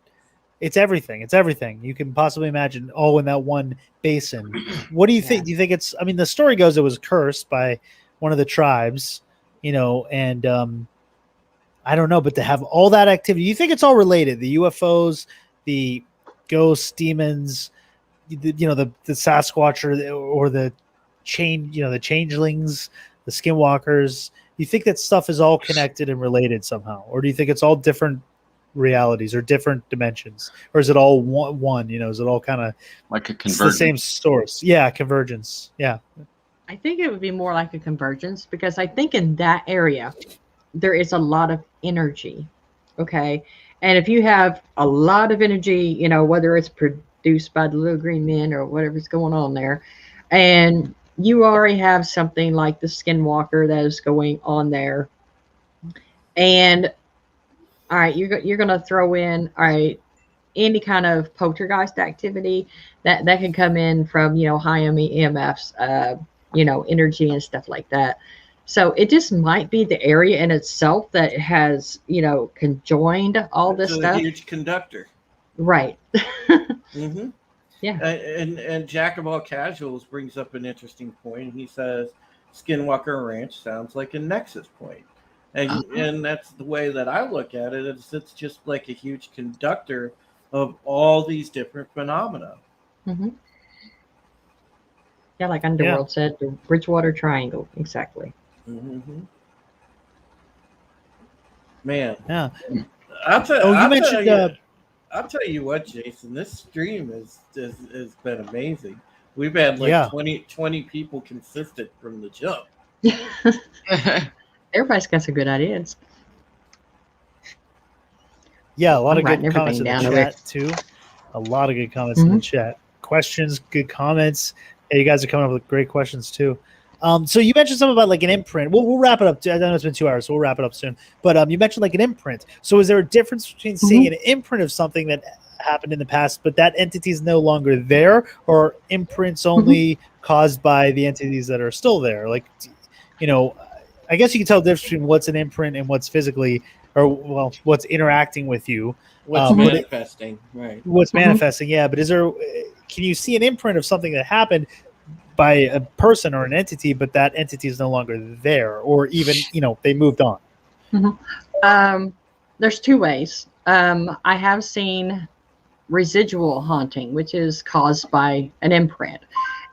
A: it's everything. It's everything you can possibly imagine, all in that one basin. What do you think? Do you think it's? I mean, the story goes it was cursed by one of the tribes, and I don't know, but to have all that activity, you think it's all related? The UFOs, the ghosts, demons, the Sasquatch or the the changelings, the skinwalkers. You think that stuff is all connected and related somehow, or do you think it's all different realities or different dimensions, or is it all one? Is it all kind of
L: like a convergence?
A: The same source? Yeah, convergence. Yeah,
C: I think it would be more like a convergence, because I think in that area there is a lot of energy. Okay, and if you have a lot of energy, whether it's produced by the little green men or whatever's going on there, and you already have something like the skinwalker that is going on there, and all right, you're going to throw in, all right, any kind of poltergeist activity that can come in from, high EMFs, energy and stuff like that. So it just might be the area in itself that has, conjoined all this stuff.
B: It's a huge conductor.
C: Right.
B: Mm-hmm.
C: Yeah.
B: And Jack of all casuals brings up an interesting point. He says Skinwalker Ranch sounds like a nexus point. And that's the way that I look at it. It's just like a huge conductor of all these different phenomena.
C: Mm-hmm. Yeah, like Underworld said, the Bridgewater Triangle. Exactly.
B: Mm-hmm. Man.
A: Yeah.
B: I'll tell you what, Jason, this stream has been amazing. We've had 20 people consistent from the jump.
C: Everybody's got some good ideas.
A: Yeah, a lot of good comments in the chat too. A lot of good comments in the chat. Questions, good comments. Hey, you guys are coming up with great questions too. So you mentioned something about like an imprint. We'll wrap it up. I know it's been 2 hours, so we'll wrap it up soon. But you mentioned like an imprint. So is there a difference between seeing an imprint of something that happened in the past, but that entity is no longer there, or imprints only caused by the entities that are still there? Like, I guess you can tell the difference between what's an imprint and what's physically, or what's interacting with you.
B: What's manifesting, right?
A: What's manifesting, yeah. But can you see an imprint of something that happened by a person or an entity, but that entity is no longer there, or even, they moved on?
C: There's two ways. I have seen residual haunting, which is caused by an imprint.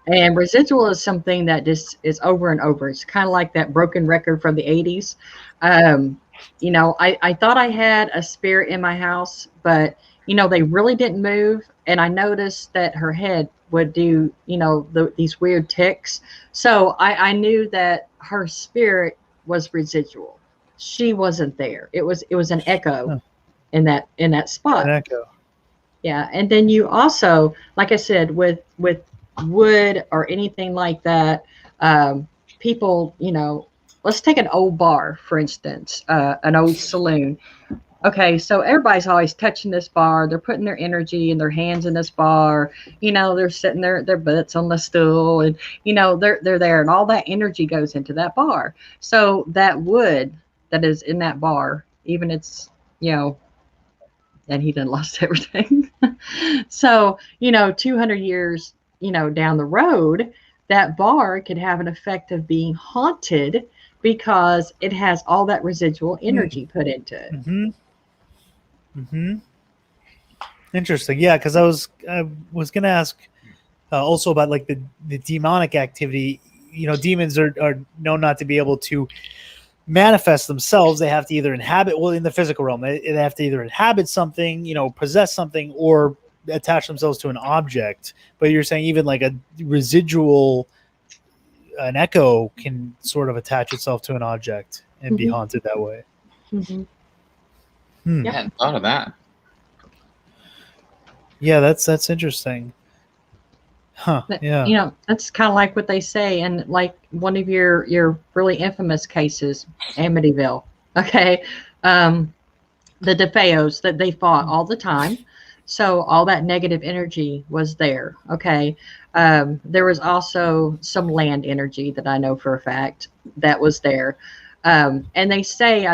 C: And residual is something that just is over and over. It's kind of like that broken record from the 80s. I thought I had a spirit in my house, but, they really didn't move. And I noticed that her head would do, these weird ticks. So I knew that her spirit was residual. She wasn't there. It was an echo in that spot.
A: An echo.
C: Yeah. And then you also, like I said, with wood or anything like that, people, let's take an old bar, for instance, an old saloon. Okay, so everybody's always touching this bar. They're putting their energy and their hands in this bar. They're sitting their butts on the stool, and they're there, and all that energy goes into that bar. So that wood that is in that bar, even it's and he done lost everything. So, 200 years, down the road, that bar could have an effect of being haunted because it has all that residual energy put into it.
A: Interesting. Yeah, because I was gonna ask also about like the demonic activity. Demons are known not to be able to manifest themselves. They have to either inhabit, in the physical realm, they have to either inhabit something, possess something, or attach themselves to an object. But you're saying even like a residual, an echo can sort of attach itself to an object and be haunted that way.
L: I hadn't thought of that.
A: Yeah, that's interesting. Huh.
C: But,
A: yeah.
C: that's kind of like what they say, and like one of your really infamous cases, Amityville. Okay, the DeFeos, that they fought all the time, so all that negative energy was there. Okay, there was also some land energy that I know for a fact that was there. And I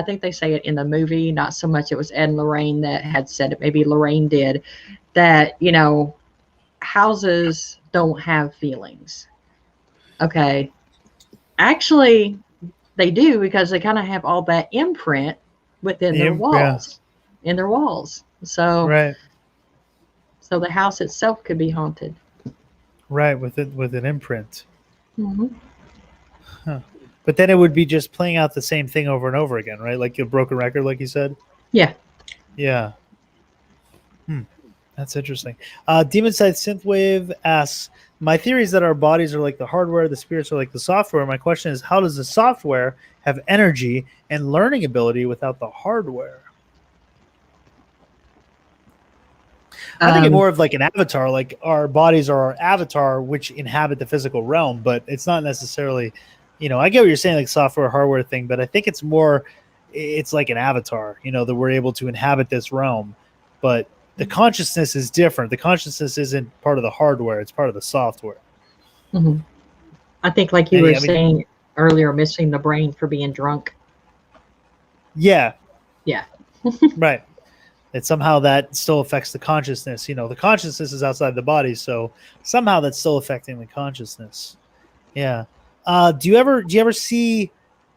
C: think they say it in the movie, not so much it was Ed and Lorraine that had said it, maybe Lorraine did, that houses don't have feelings. Okay. Actually, they do, because they kind of have all that imprint within their walls. Yeah. In their walls. So
A: right.
C: So the house itself could be haunted.
A: Right, with an imprint.
C: Huh.
A: But then it would be just playing out the same thing over and over again, right? Like a broken record, like you said?
C: Yeah.
A: Yeah. That's interesting. Demon Side Synthwave asks, my theory is that our bodies are like the hardware, the spirits are like the software. My question is, how does the software have energy and learning ability without the hardware? I think more of like an avatar, like our bodies are our avatar, which inhabit the physical realm, but it's not necessarily, I get what you're saying, like software, hardware thing, but I think it's like an avatar, that we're able to inhabit this realm, but the consciousness is different. The consciousness isn't part of the hardware. It's part of the software.
C: I think like you were saying earlier, missing the brain for being drunk.
A: Yeah.
C: Yeah.
A: Right. That somehow that still affects the consciousness. The consciousness is outside the body, so somehow that's still affecting the consciousness. Yeah. Do you ever see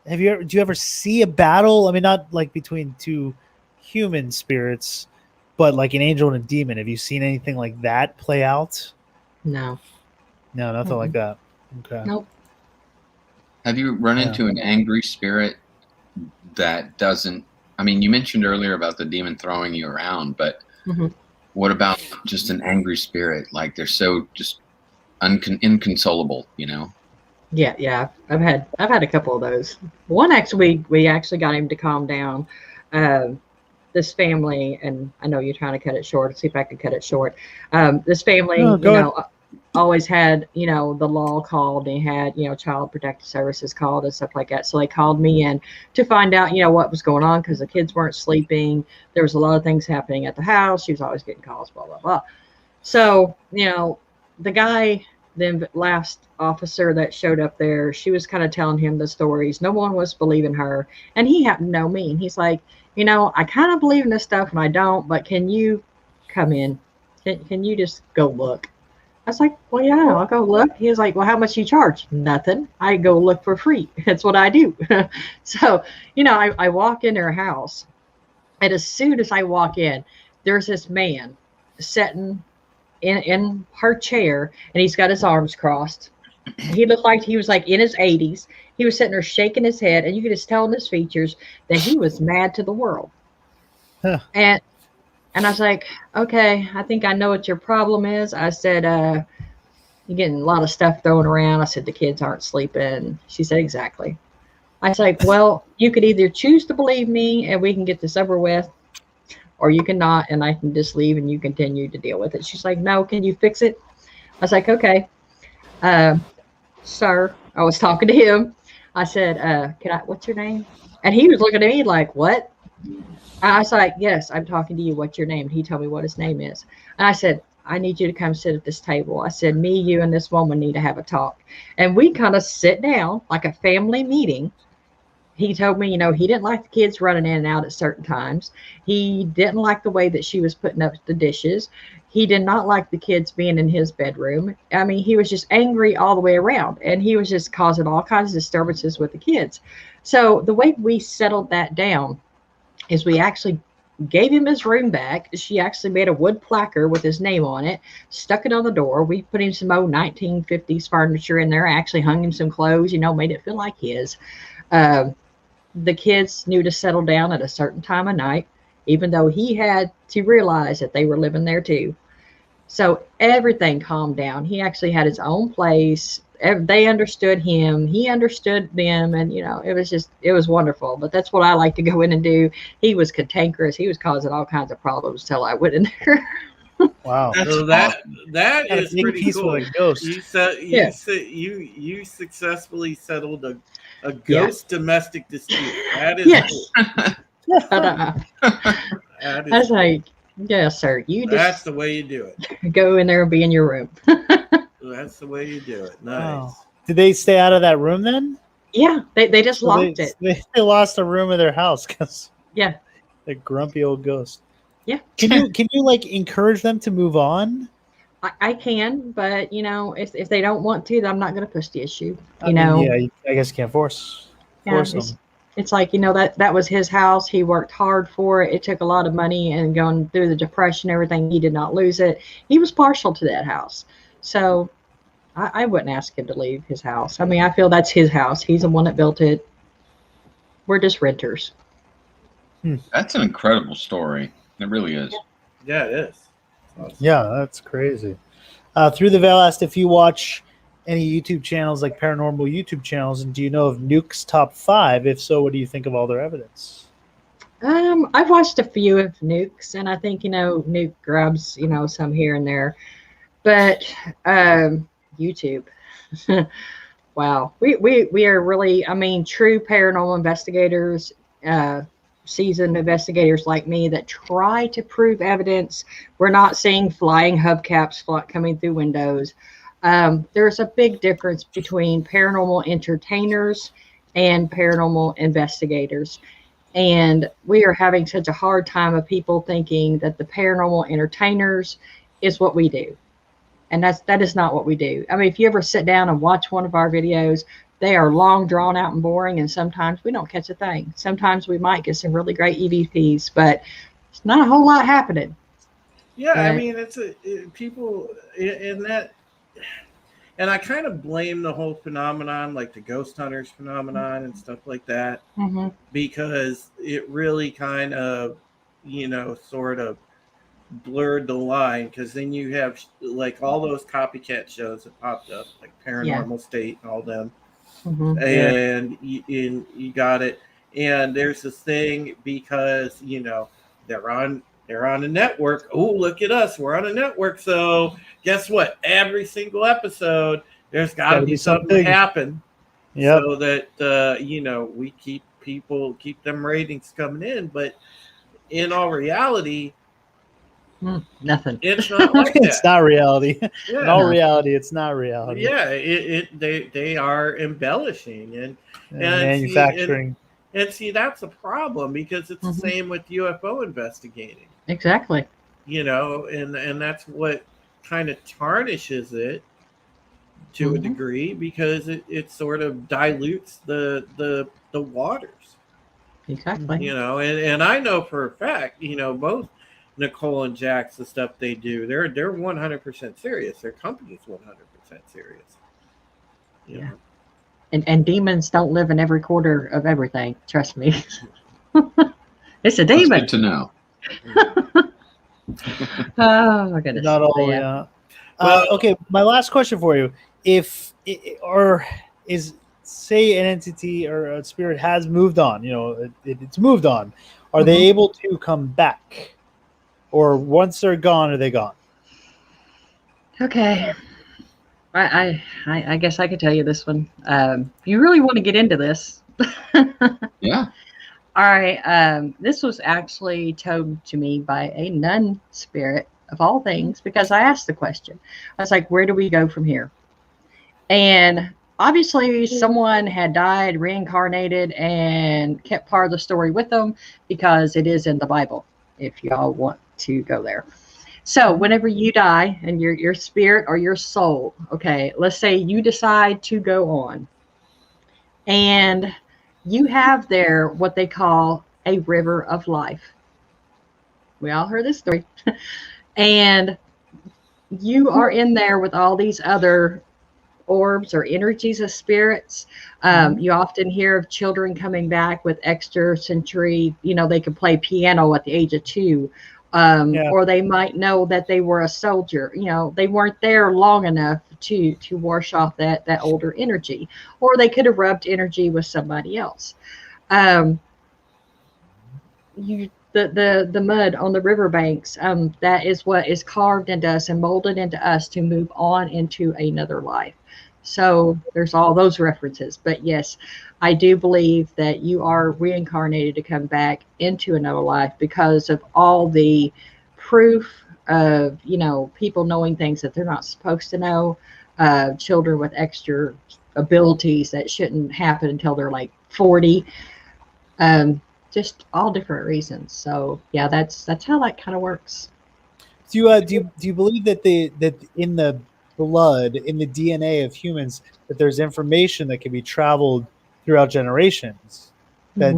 A: a battle? I mean, not like between two human spirits, but like an angel and a demon. Have you seen anything like that play out?
C: No.
A: No, nothing like that. Okay.
C: Nope.
L: Have you run into an angry spirit that doesn't, you mentioned earlier about the demon throwing you around, but what about just an angry spirit? Like they're so just inconsolable,
C: Yeah. I've had a couple of those. One actually, we actually got him to calm down. This family, and I know you're trying to cut it short. Let's see if I can cut it short. This family, always had, the law called. They had, child protective services called and stuff like that. So they called me in to find out, what was going on, because the kids weren't sleeping. There was a lot of things happening at the house. She was always getting calls, blah, blah, blah. So, the guy, the last officer that showed up there, she was kind of telling him the stories. No one was believing her. And he happened to know me. And he's like, I kind of believe in this stuff and I don't, but can you come in? Can you just go look? I was like, well, yeah, I'll go look. He was like, well, how much you charge? Nothing. I go look for free. That's what I do. So, I walk in their house, and as soon as I walk in, there's this man sitting in her chair, and he's got his arms crossed. He looked like he was like in his 80s. He was sitting there shaking his head, and you could just tell in his features that he was mad to the world.
A: Huh.
C: And I was like, okay, I think I know what your problem is. I said, you're getting a lot of stuff thrown around. I said, the kids aren't sleeping. She said, exactly. I was like, well, you could either choose to believe me and we can get this over with, or you can not, and I can just leave and you continue to deal with it. She's like, no, can you fix it? I was like, okay. Sir, I was talking to him. I said, what's your name? And he was looking at me like, what? I was like, yes, I'm talking to you. What's your name? And he told me what his name is. And I said, I need you to come sit at this table. I said, me, you, and this woman need to have a talk. And we kind of sit down like a family meeting. he told me, he didn't like the kids running in and out at certain times. He didn't like the way that she was putting up the dishes. He did not like the kids being in his bedroom. I mean, he was just angry all the way around, and he was just causing all kinds of disturbances with the kids. So the way we settled that down is we actually gave him his room back. She actually made a wood placard with his name on it, stuck it on the door. We put him some old 1950s furniture in there, actually hung him some clothes, made it feel like his. The kids knew to settle down at a certain time of night, even though he had to realize that they were living there too. So everything calmed down. He actually had his own place. They understood him. He understood them. And, it was wonderful. But that's what I like to go in and do. He was cantankerous. He was causing all kinds of problems till I went in there.
A: Wow.
B: So that is pretty cool.
A: With a ghost.
B: You successfully settled a ghost domestic dispute. That is
C: yes.
B: cool.
C: I was like, yes, sir.
B: That's the way you do it.
C: Go in there and be in your room.
B: That's the way you do it. Nice.
A: Wow. Did they stay out of that room then?
C: Yeah, they just locked it.
A: They lost a room of their house because
C: the
A: grumpy old ghost.
C: Yeah.
A: Can you like encourage them to move on?
C: I can, but if they don't want to, then I'm not going to push the issue.
A: I guess you can't force them.
C: It's like, that was his house. He worked hard for it. It took a lot of money, and going through the depression, everything, he did not lose it. He was partial to that house. So I wouldn't ask him to leave his house. I mean, I feel that's his house. He's the one that built it. We're just renters.
L: That's an incredible story. It really is.
B: Yeah, it is.
A: Awesome. Yeah, that's crazy. Through the Veil asked if you watch any YouTube channels, like paranormal YouTube channels, and do you know of Nuke's top 5? If so, what do you think of all their evidence?
C: I've watched a few of Nuke's, and I think Nuke grabs some here and there, but YouTube. Wow, we are really, true paranormal investigators, seasoned investigators like me that try to prove evidence. We're not seeing flying hubcaps coming through windows. There's a big difference between paranormal entertainers and paranormal investigators. And we are having such a hard time of people thinking that the paranormal entertainers is what we do. And that is not what we do. I mean, if you ever sit down and watch one of our videos, they are long, drawn out, and boring, and sometimes we don't catch a thing. Sometimes we might get some really great EVPs, but it's not a whole lot happening.
B: Yeah, I mean, people in that, and I kind of blame the whole phenomenon, like the ghost hunters phenomenon and stuff like that, because it really kind of, sort of blurred the line, because then you have like all those copycat shows that popped up, like Paranormal State and all them. And you got it. And there's this thing because they're on a network. Oh, look at us, we're on a network. So guess what? Every single episode, there's got to be something happen. So that we keep them ratings coming in. But in all reality,
C: nothing.
B: It's not like that.
A: It's not reality.
B: Yeah.
A: In all reality, it's not reality.
B: Yeah, they are embellishing and
A: manufacturing.
B: See, that's a problem, because it's the same with UFO investigating.
C: Exactly.
B: And that's what kind of tarnishes it to a degree, because it sort of dilutes the waters.
C: Exactly.
B: And I know for a fact, both Nicole and Jax, the stuff they do, they're 100% serious. Their company's 100% serious.
C: Yeah. And demons don't live in every quarter of everything. Trust me. It's a demon.
L: That's good to know.
C: Oh my goodness.
A: Not all. Yeah. Okay. My last question for you: say an entity or a spirit has moved on, it's moved on, are they able to come back? Or once they're gone, are they gone?
C: Okay. I guess I could tell you this one. You really want to get into this.
L: Yeah.
C: All right. This was actually told to me by a nun spirit, of all things, because I asked the question. I was like, where do we go from here? And obviously someone had died, reincarnated, and kept part of the story with them because it is in the Bible, if y'all want to go there. So whenever you die and your spirit or your soul, okay, let's say you decide to go on, and you have there what they call a river of life. We all heard this story. And you are in there with all these other orbs or energies of spirits. You often hear of children coming back with extrasensory, they could play piano at the age of 2. Or they might know that they were a soldier. They weren't there long enough to wash off that older energy, or they could have rubbed energy with somebody else. The mud on the riverbanks, that is what is carved into us and molded into us to move on into another life. So there's all those references. But yes, I do believe that you are reincarnated to come back into another life because of all the proof of, people knowing things that they're not supposed to know, children with extra abilities that shouldn't happen until they're like 40. Just all different reasons. So yeah, that's how that kind of works.
A: Do you believe that that in the blood, in the DNA of humans, that there's information that can be traveled throughout generations? That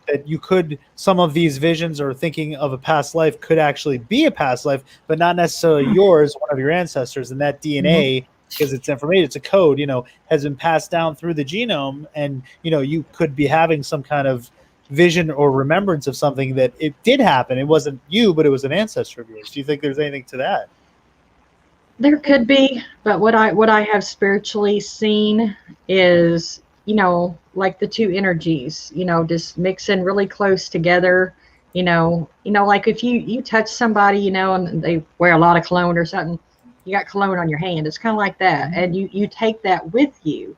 A: that you could, some of these visions or thinking of a past life could actually be a past life, but not necessarily yours, one of your ancestors, and that DNA, because it's information, it's a code, has been passed down through the genome, and you could be having some kind of vision or remembrance of something that it did happen. It wasn't you, but it was an ancestor of yours. Do you think there's anything to that?
C: There could be, but what I have spiritually seen is, like the two energies, just mixing really close together. Like if you touch somebody, and they wear a lot of cologne or something, you got cologne on your hand. It's kind of like that, and you take that with you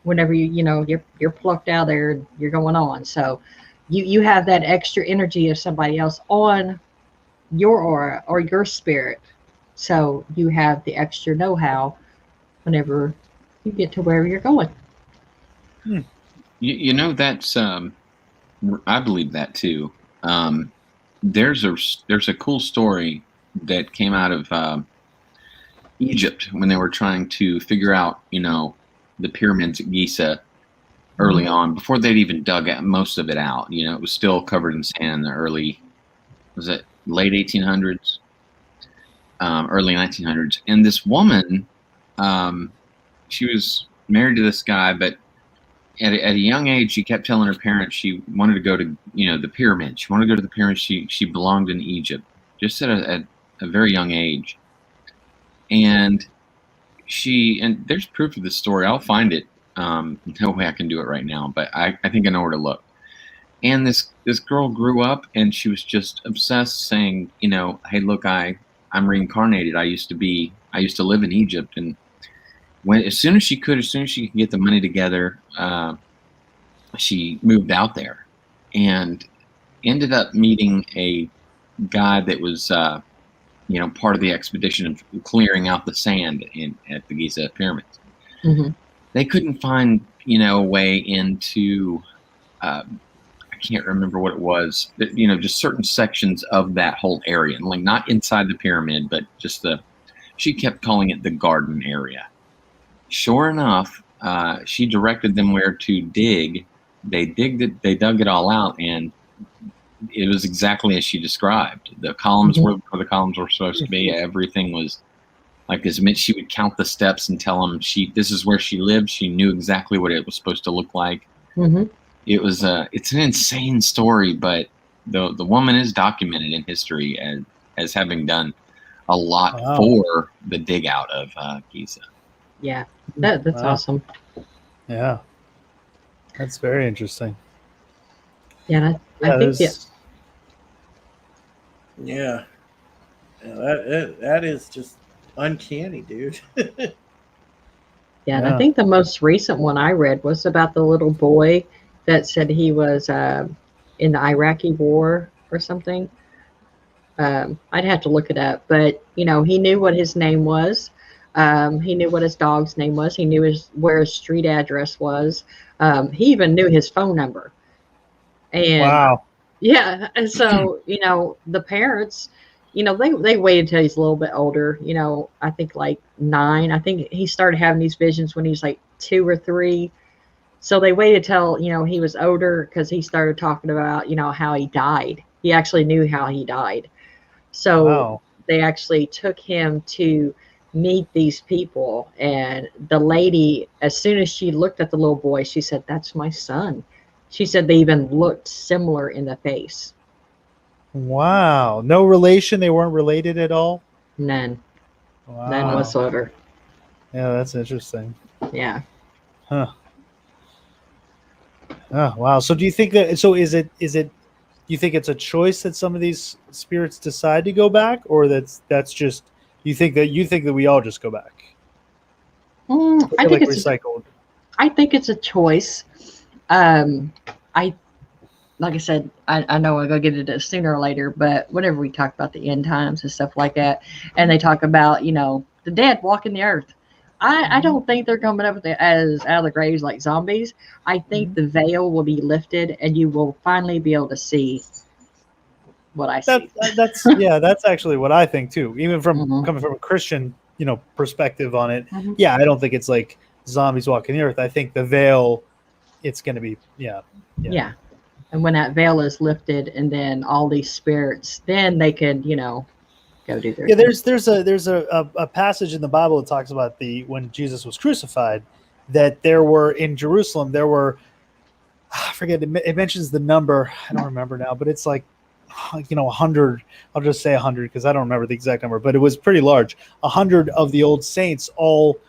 C: whenever you're plucked out there and you're going on. So you have that extra energy of somebody else on your aura or your spirit. So you have the extra know-how whenever you get to where you're going.
L: That's I believe that too. There's a cool story that came out of Egypt when they were trying to figure out, the pyramids at Giza early on, before they'd even dug most of it out. It was still covered in sand in the early, was it late 1800s, early 1900s. And this woman, she was married to this guy, but at a young age, she kept telling her parents she wanted to go to, the pyramids. She wanted to go to the pyramids. She belonged in Egypt, just at a very young age. And there's proof of this story. I'll find it. No way I can do it right now, but I think I know where to look. And this girl grew up, and she was just obsessed, saying, hey, look, I'm reincarnated. I used to live in Egypt, and as soon as she could get the money together, she moved out there, and ended up meeting a guy that was part of the expedition of clearing out the sand at the Giza pyramids. They couldn't find, a way into, I can't remember what it was, but, just certain sections of that whole area, like not inside the pyramid, but just she kept calling it the garden area. Sure enough, she directed them where to dig. They dug it all out, and it was exactly as she described. The columns were where the columns were supposed to be. Everything was like this. She would count the steps and tell them this is where she lived. She knew exactly what it was supposed to look like. It was it's an insane story, but the woman is documented in history as having done a lot for the dig out of Giza.
C: Yeah, that's awesome.
A: Yeah, that's very interesting.
C: Yeah, I think it.
B: Yeah, that is just uncanny, dude.
C: Yeah, and I think the most recent one I read was about the little boy that said he was in the Iraqi war or something. I'd have to look it up, but he knew what his name was. He knew what his dog's name was. He knew where his street address was. He even knew his phone number. And
A: Wow.
C: yeah, and so the parents, they waited till he's a little bit older. I think like 9. I think he started having these visions when he was like 2 or 3. So they waited till he was older because he started talking about how he died. He actually knew how he died. So
A: Wow.
C: they actually took him to meet these people, and the lady, as soon as she looked at the little boy, she said, "That's my son." She said they even looked similar in the face.
A: Wow. No relation. They weren't related at all.
C: None.
A: Wow.
C: None whatsoever.
A: Yeah, that's interesting.
C: Yeah.
A: Huh. Oh, wow. So do you think that? So is it? Do you think it's a choice that some of these spirits decide to go back, or that's just you think that we all just go back?
C: I think
A: like
C: it's
A: recycled.
C: I think it's a choice. I like I said, I know I'm gonna get into this sooner or later, but whenever we talk about the end times and stuff like that, and they talk about the dead walking the earth, I don't think they're coming up as out of the graves like zombies. I think the veil will be lifted, and you will finally be able to see what I see.
A: That's actually what I think too. Even from coming from a Christian, perspective on it. Yeah, I don't think it's like zombies walking the earth. I think the veil, it's going to be yeah.
C: And when that veil is lifted, and then all these spirits, then they can go do their
A: thing. There's a passage in the Bible that talks about when Jesus was crucified, that there were in Jerusalem I forget, it mentions the number, I don't remember now, but it's like 100. I'll just say 100 because I don't remember the exact number, but it was pretty large. 100 of the old saints all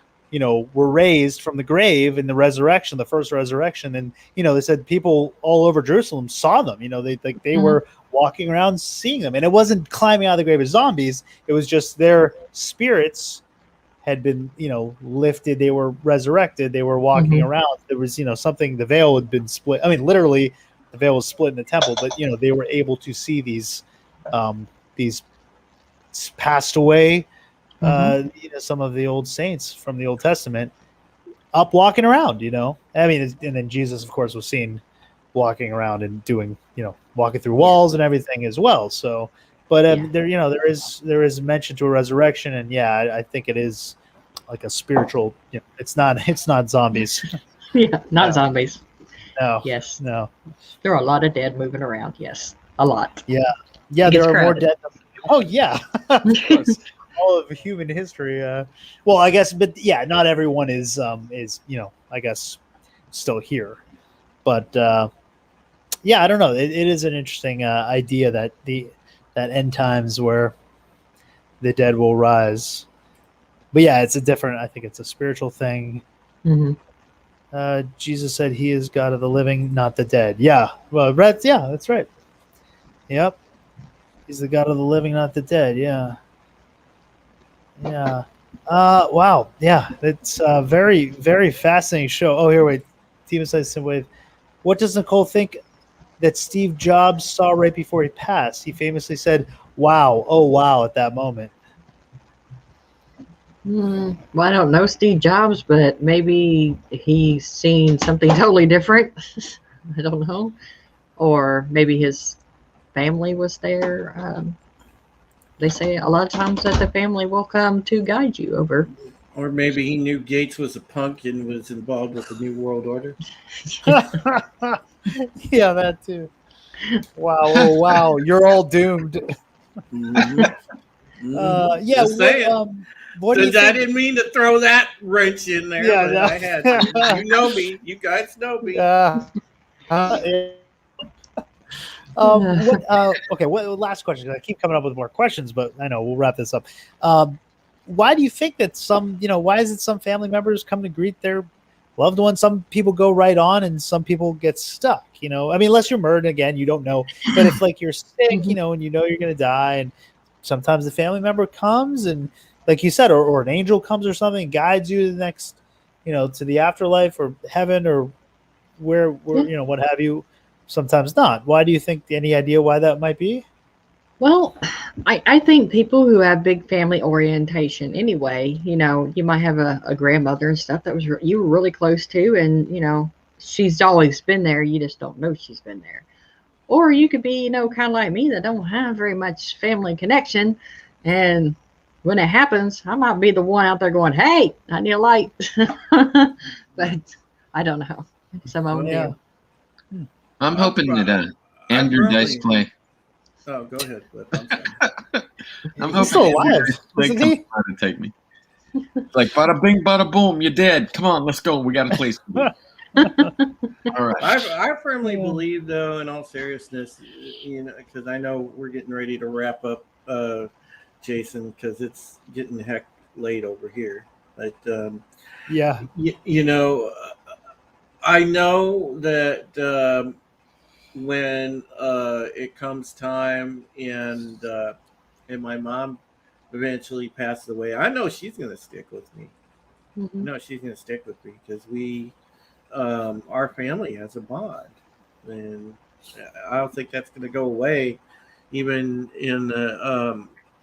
A: were raised from the grave in the resurrection, the first resurrection. And, they said people all over Jerusalem saw them, they were walking around seeing them. And it wasn't climbing out of the grave as zombies. It was just their spirits had been, lifted. They were resurrected. They were walking around. There was, something, the veil had been split. I mean, literally the veil was split in the temple, but, they were able to see these passed away, some of the old saints from the Old Testament up walking around, I mean, and then Jesus, of course, was seen walking around and doing, walking through walls and everything as well. So, but there is mention to a resurrection, and I think it is like a spiritual, it's not zombies.
C: Not zombies.
A: No.
C: Yes.
A: No.
C: There are a lot of dead moving around. Yes. A lot.
A: Yeah. There are more dead. Oh yeah. Of course. All of human history. Well, I guess, but not everyone is I guess still here, but I don't know. It is an interesting idea that that end times where the dead will rise. But it's I think it's a spiritual thing. Jesus said he is God of the living, not the dead. Yeah. Well, that's right. Yep. He's the God of the living, not the dead. Yeah. Yeah. Wow. Yeah. It's a very, very fascinating show. Oh, here, wait. Steven says, what does Nicole think that Steve Jobs saw right before he passed? He famously said, wow, oh, wow, at that moment.
C: Well, I don't know Steve Jobs, but maybe he's seen something totally different. I don't know. Or maybe his family was there. They say a lot of times that the family will come to guide you over.
B: Or maybe he knew Gates was a punk and was involved with the New World Order.
A: Yeah, that too. Wow. Oh, wow. You're all doomed.
B: Just saying.
A: What do you
B: I
A: think?
B: didn't mean to throw that wrench in there, but I had to. You know me. You guys know me.
A: Okay. Last question. I keep coming up with more questions, but I know we'll wrap this up. Why do you think that why is it some family members come to greet their loved ones? Some people go right on, and some people get stuck. I mean, unless you're murdered, again, you don't know. But if like you're sick, and you're going to die, and sometimes the family member comes and, like you said, or an angel comes or something, guides you to the next, to the afterlife or heaven or where what have you. Sometimes not. Why do you think? Any idea why that might be?
C: Well, I think people who have big family orientation anyway, you might have a grandmother and stuff that you were really close to, and she's always been there. You just don't know she's been there. Or you could be, kind of like me that don't have very much family connection, and when it happens, I might be the one out there going, "Hey, I need a light," but I don't know. Some of them do.
L: I'm hoping that Andrew Dice Clay.
B: Oh, go ahead, Flipp. I'm sorry.
L: I'm
A: He's still alive,
L: They
A: isn't
L: come
A: he?
L: try to take me. It's like bada bing, bada boom. You're dead. Come on, let's go. We got a place. All right.
B: I firmly believe, though, in all seriousness, because I know we're getting ready to wrap up, Jason, because it's getting heck late over here. But
A: yeah,
B: I know that when it comes time and my mom eventually passes away, I know she's going to stick with me.
C: Mm-hmm.
B: I know she's going to stick with me because our family has a bond, and I don't think that's going to go away, even in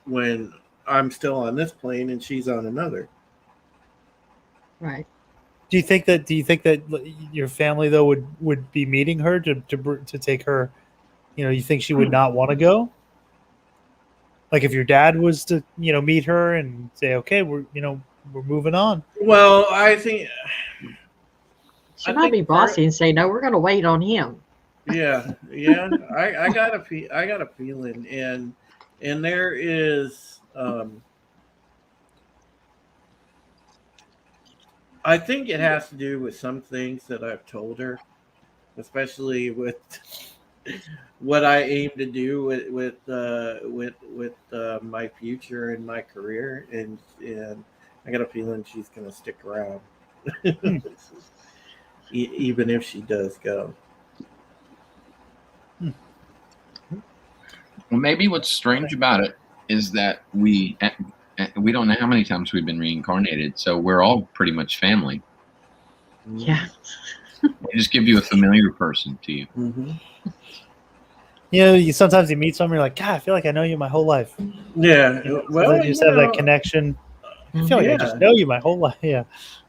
B: when I'm still on this plane and she's on another.
C: Right.
A: Do you think that your family though would be meeting her to take her? You think she would not want to go? Like if your dad was to meet her and say, okay, we're moving on.
B: Well, I think
C: she might be bossy and say, no, we're going to wait on him.
B: Yeah. I got a feeling, and there is. I think it has to do with some things that I've told her, especially with what I aim to do with my future and my career, and I got a feeling she's going to stick around, even if she does go.
L: Well, maybe what's strange about it is that we don't know how many times we've been reincarnated, so we're all pretty much family.
C: Yeah.
L: They just give you a familiar person to you.
B: Mm-hmm.
A: Sometimes you meet someone, you're like, God, I feel like I know you my whole life.
B: Yeah.
A: Well, you just have that connection. I feel like I just know you my whole life. Yeah.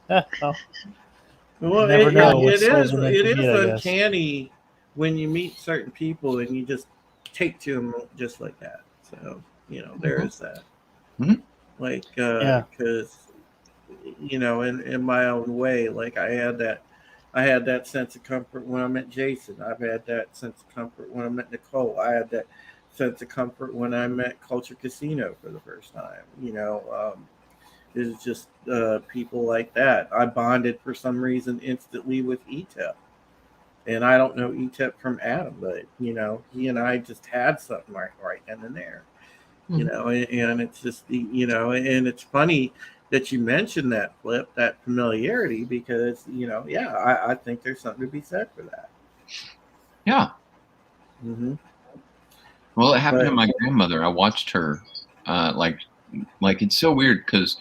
B: Well,
A: never know.
B: It is uncanny when you meet certain people and you just take to them just like that. So there is that.
L: Mm-hmm.
B: Like because in my own way, like I had that sense of comfort when I met Jason. I've had that sense of comfort when I met Nicole. I had that sense of comfort when I met Culture Casino for the first time. It's just people like that. I bonded for some reason instantly with ETEP. And I don't know ETEP from Adam, but he and I just had something right then and there. And it's just and it's funny that you mentioned that, Flipp, that familiarity, because I think there's something to be said for that.
L: Yeah.
B: Mm-hmm.
L: Well, it happened to my grandmother. I watched her, like it's so weird because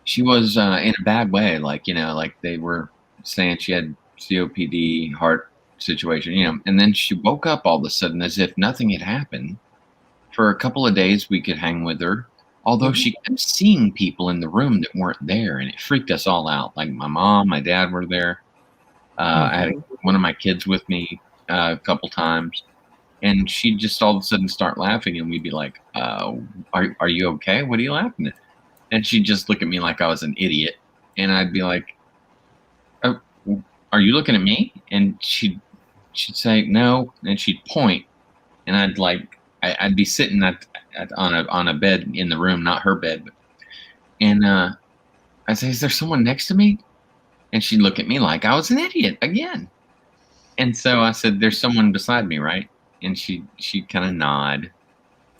L: she was in a bad way. Like they were saying she had COPD, heart situation, and then she woke up all of a sudden as if nothing had happened. For a couple of days, we could hang with her, although she kept seeing people in the room that weren't there, and it freaked us all out. Like my mom, my dad were there. I had one of my kids with me a couple times, and she'd just all of a sudden start laughing, and we'd be like, are you okay? What are you laughing at? And she'd just look at me like I was an idiot, and I'd be like, oh, are you looking at me? And she'd say no, and she'd point, and I'd be sitting on a bed in the room, not her bed, and I'd say, is there someone next to me? And she'd look at me like I was an idiot again. And so I said, there's someone beside me, right? And she'd kind of nod.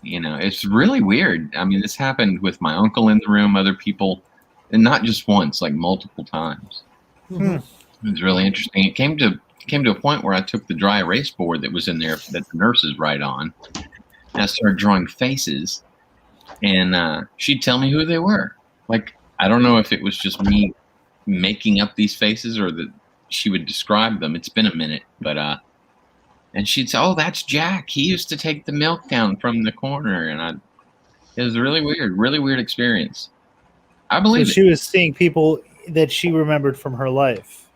L: It's really weird. I mean, this happened with my uncle in the room, other people, and not just once, like multiple times. It was really interesting. It came to a point where I took the dry erase board that was in there that the nurses write on, and I started drawing faces, and she'd tell me who they were. Like, I don't know if it was just me making up these faces or that she would describe them. It's been a minute, but and she'd say, oh, that's Jack. He used to take the milk down from the corner. And It was really weird experience. I
A: So
L: believe
A: she was seeing people that she remembered from her life.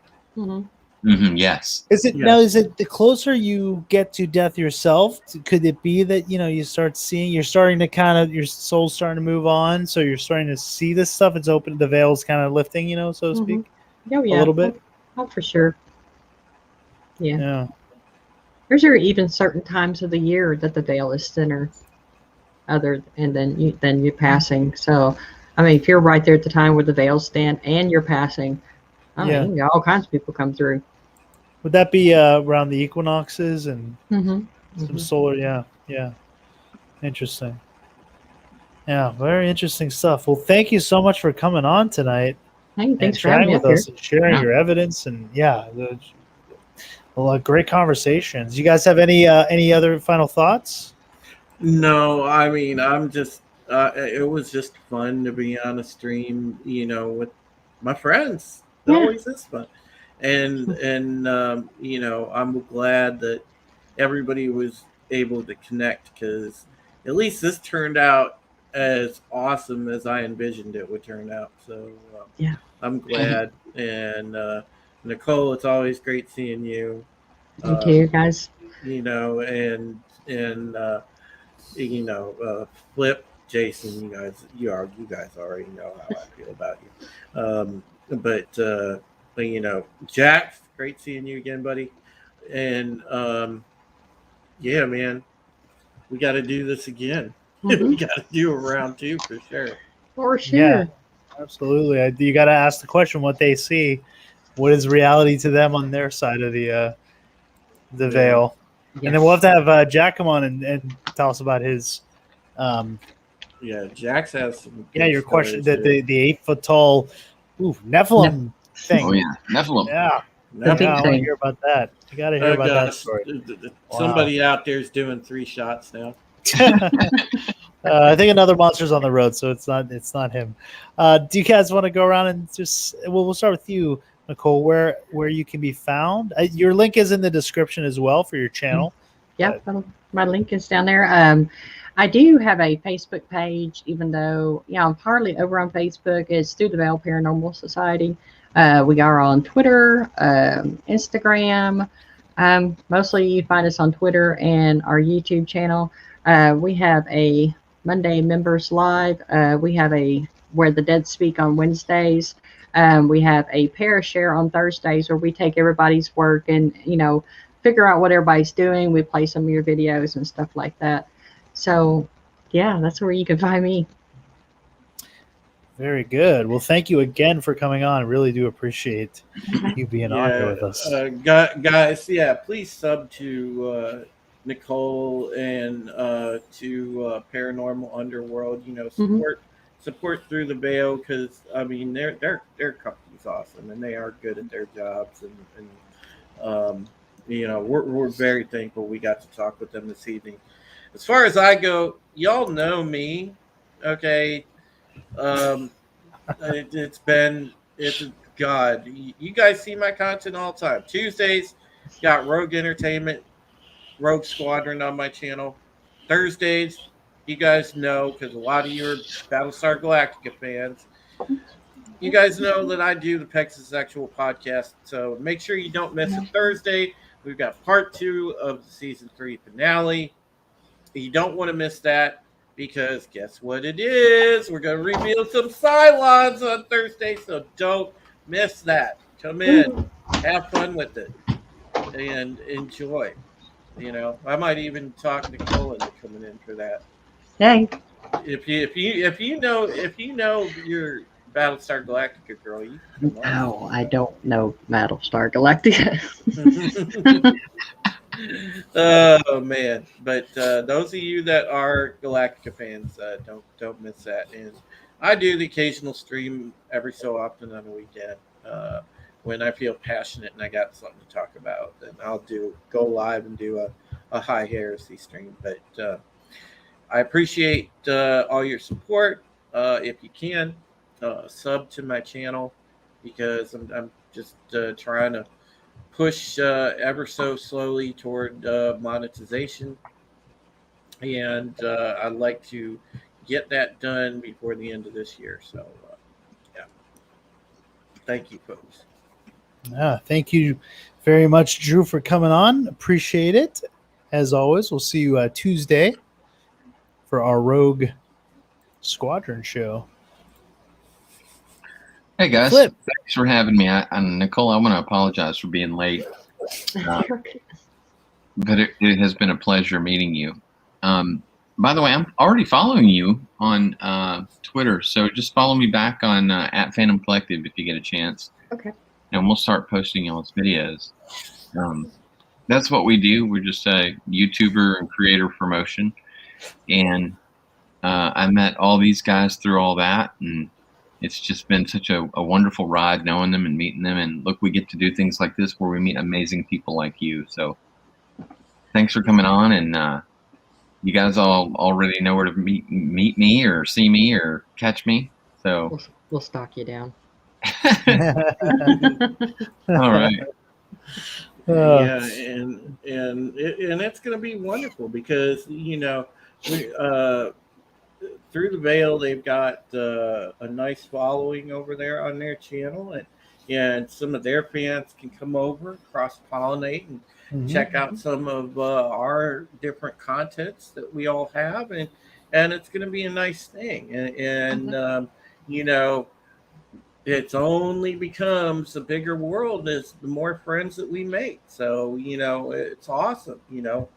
L: Yes.
A: Is it now? Is it the closer you get to death yourself? Could it be that you start seeing? You're starting to kind of your soul's starting to move on, so you're starting to see this stuff. It's open. The veil's kind of lifting, so to speak.
C: Oh, yeah.
A: A little bit.
C: Oh, for sure. Yeah.
A: Yeah.
C: There's even certain times of the year that the veil is thinner, than you passing. So, I mean, if you're right there at the time where the veil's thin and you're passing,
A: Yeah.
C: you got all kinds of people come through.
A: Would that be around the equinoxes and some
C: Mhm.
A: solar? Yeah. Interesting. Yeah, very interesting stuff. Well, thank you so much for coming on tonight.
C: Hey, thanks
A: and
C: for having
A: chatting
C: me
A: with
C: up here.
A: us and sharing
C: Yeah.
A: your evidence and great conversations. You guys have any other final thoughts?
B: No, I mean, I'm just, it was just fun to be on a stream, with my friends. It
C: Yeah.
B: always is fun. And I'm glad that everybody was able to connect, because at least this turned out as awesome as I envisioned it would turn out. So
C: Yeah.
B: I'm glad. And Nicole, it's always great seeing you.
C: You too, guys.
B: Flipp, Jason, you guys already know how I feel about you. But Jack, great seeing you again, buddy. And yeah, man, we got to do this again. We got to do a round 2 for sure.
C: For sure.
A: Yeah, absolutely. You got to ask the question: what they see, what is reality to them on their side of the veil, and then we'll have to have Jack come on and tell us about his.
B: Yeah, Jax has some.
A: Your question that the 8-foot tall, Nephilim thing.
L: Oh yeah, Nephilim.
A: Yeah, I want to hear about that. You got to hear about that story.
B: Somebody out there is doing 3 shots now.
A: I think another monster's on the road, so it's not him. Do you guys want to go around and just? Well, we'll start with you, Nicole. Where you can be found? Your link is in the description as well for your channel.
C: Yeah, my link is down there. I do have a Facebook page, even though I'm hardly over on Facebook. It's Through the Veil Paranormal Society. We are on Twitter, Instagram. Mostly you find us on Twitter and our YouTube channel. We have a Monday Members Live. We have a Where the Dead Speak on Wednesdays. We have a Parashare on Thursdays, where we take everybody's work and figure out what everybody's doing. We play some of your videos and stuff like that. So, yeah, that's where you can find me.
A: Very good. Well, thank you again for coming on. I really do appreciate you being on here with us.
B: Guys, please sub to Nicole and to Paranormal Underworld. Support Through the Veil, because I mean their company's awesome and they are good at their jobs, and we're very thankful we got to talk with them this evening. As far as I go, y'all know me, okay? It's God. You guys see my content all the time. Tuesdays, got Rogue Entertainment, Rogue Squadron on my channel. Thursdays, you guys know, because a lot of you are Battlestar Galactica fans. You guys know that I do the Pex's Sexual podcast, so make sure you don't miss it. Thursday, we've got part 2 of the season 3 finale. You don't want to miss that, because guess what it is? We're going to reveal some Cylons on Thursday, so don't miss that. Come in, have fun with it, and enjoy. I might even talk Nicole into coming in for that.
C: Hey.
B: If you know your Battlestar Galactica girl, you come on.
C: No, I don't know Battlestar Galactica.
B: Oh man! But those of you that are Galactica fans, don't miss that. And I do the occasional stream every so often on the weekend when I feel passionate and I got something to talk about. Then I'll go live and do a high heresy stream. But I appreciate all your support. If you can sub to my channel, because I'm just trying to push ever so slowly toward monetization, and I'd like to get that done before the end of this year. So, yeah. Thank you, folks.
A: Thank you very much, Drew, for coming on. Appreciate it. As always, we'll see you Tuesday for our Rogue Squadron show.
L: Hey guys,
A: Flipp.
L: thanks for having me. Nicole, I want to apologize for being late, but it has been a pleasure meeting you. By the way, I'm already following you on Twitter, so just follow me back on at Phantom Collective if you get a chance.
C: Okay.
L: And we'll start posting y'all's videos. That's what we do. We're just a YouTuber and creator promotion, and I met all these guys through all that, and it's just been such a wonderful ride knowing them and meeting them. And look, we get to do things like this where we meet amazing people like you. So thanks for coming on. And you guys all already know where to meet me or see me or catch me. So
C: we'll stalk you down.
L: All right.
B: Yeah, and it's going to be wonderful because, you know, Through the Veil, they've got a nice following over there on their channel, and some of their fans can come over, cross-pollinate, and check out some of our different contents that we all have, and it's going to be a nice thing. And you know, it's only becomes a bigger world as the more friends that we make. So, you know, it's awesome, you know.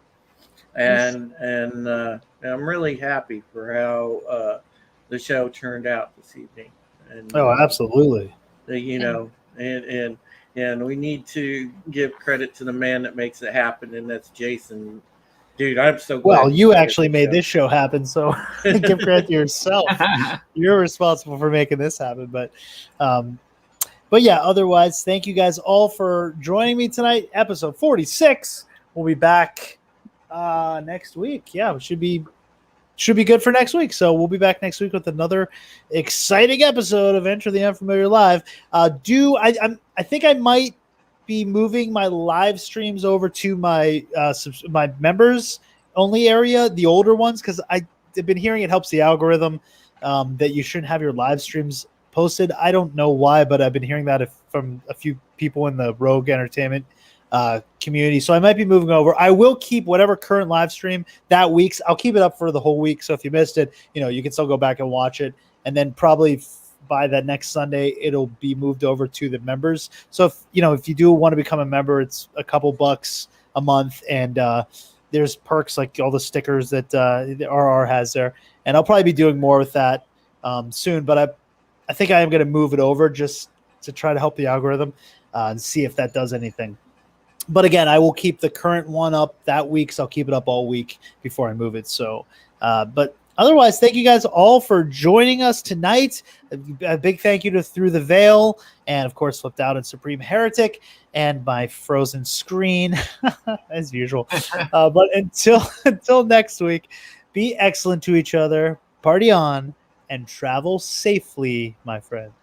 B: And I'm really happy for how the show turned out this evening. And,
A: absolutely.
B: You know, and we need to give credit to the man that makes it happen, and that's Jason. Dude, I'm so glad.
A: Well, you actually made this show happen, so give credit to yourself. You're responsible for making this happen. But yeah, otherwise, thank you guys all for joining me tonight. Episode 46. We'll be back next week. Yeah, it should be good for next week. So we'll be back next week with another exciting episode of Enter the Unfamiliar Live. I think I might be moving my live streams over to my my members only area, the older ones, because I've been hearing it helps the algorithm that you shouldn't have your live streams posted. I don't know why, but I've been hearing that from a few people in the Rogue Entertainment community. So I might be moving over. I will keep whatever current live stream that week's. I'll keep it up for the whole week. So if you missed it, you know, you can still go back and watch it. And then probably by that next Sunday, it'll be moved over to the members. So if you do want to become a member, it's a couple bucks a month, and there's perks like all the stickers that the RR has there. And I'll probably be doing more with that soon. But I think I am going to move it over just to try to help the algorithm and see if that does anything. But again, I will keep the current one up that week, so I'll keep it up all week before I move it. So, but otherwise, thank you guys all for joining us tonight. A big thank you to Through the Veil, and of course, Flipped Out and Supreme Heretic, and my frozen screen, as usual. But until next week, be excellent to each other, party on, and travel safely, my friends.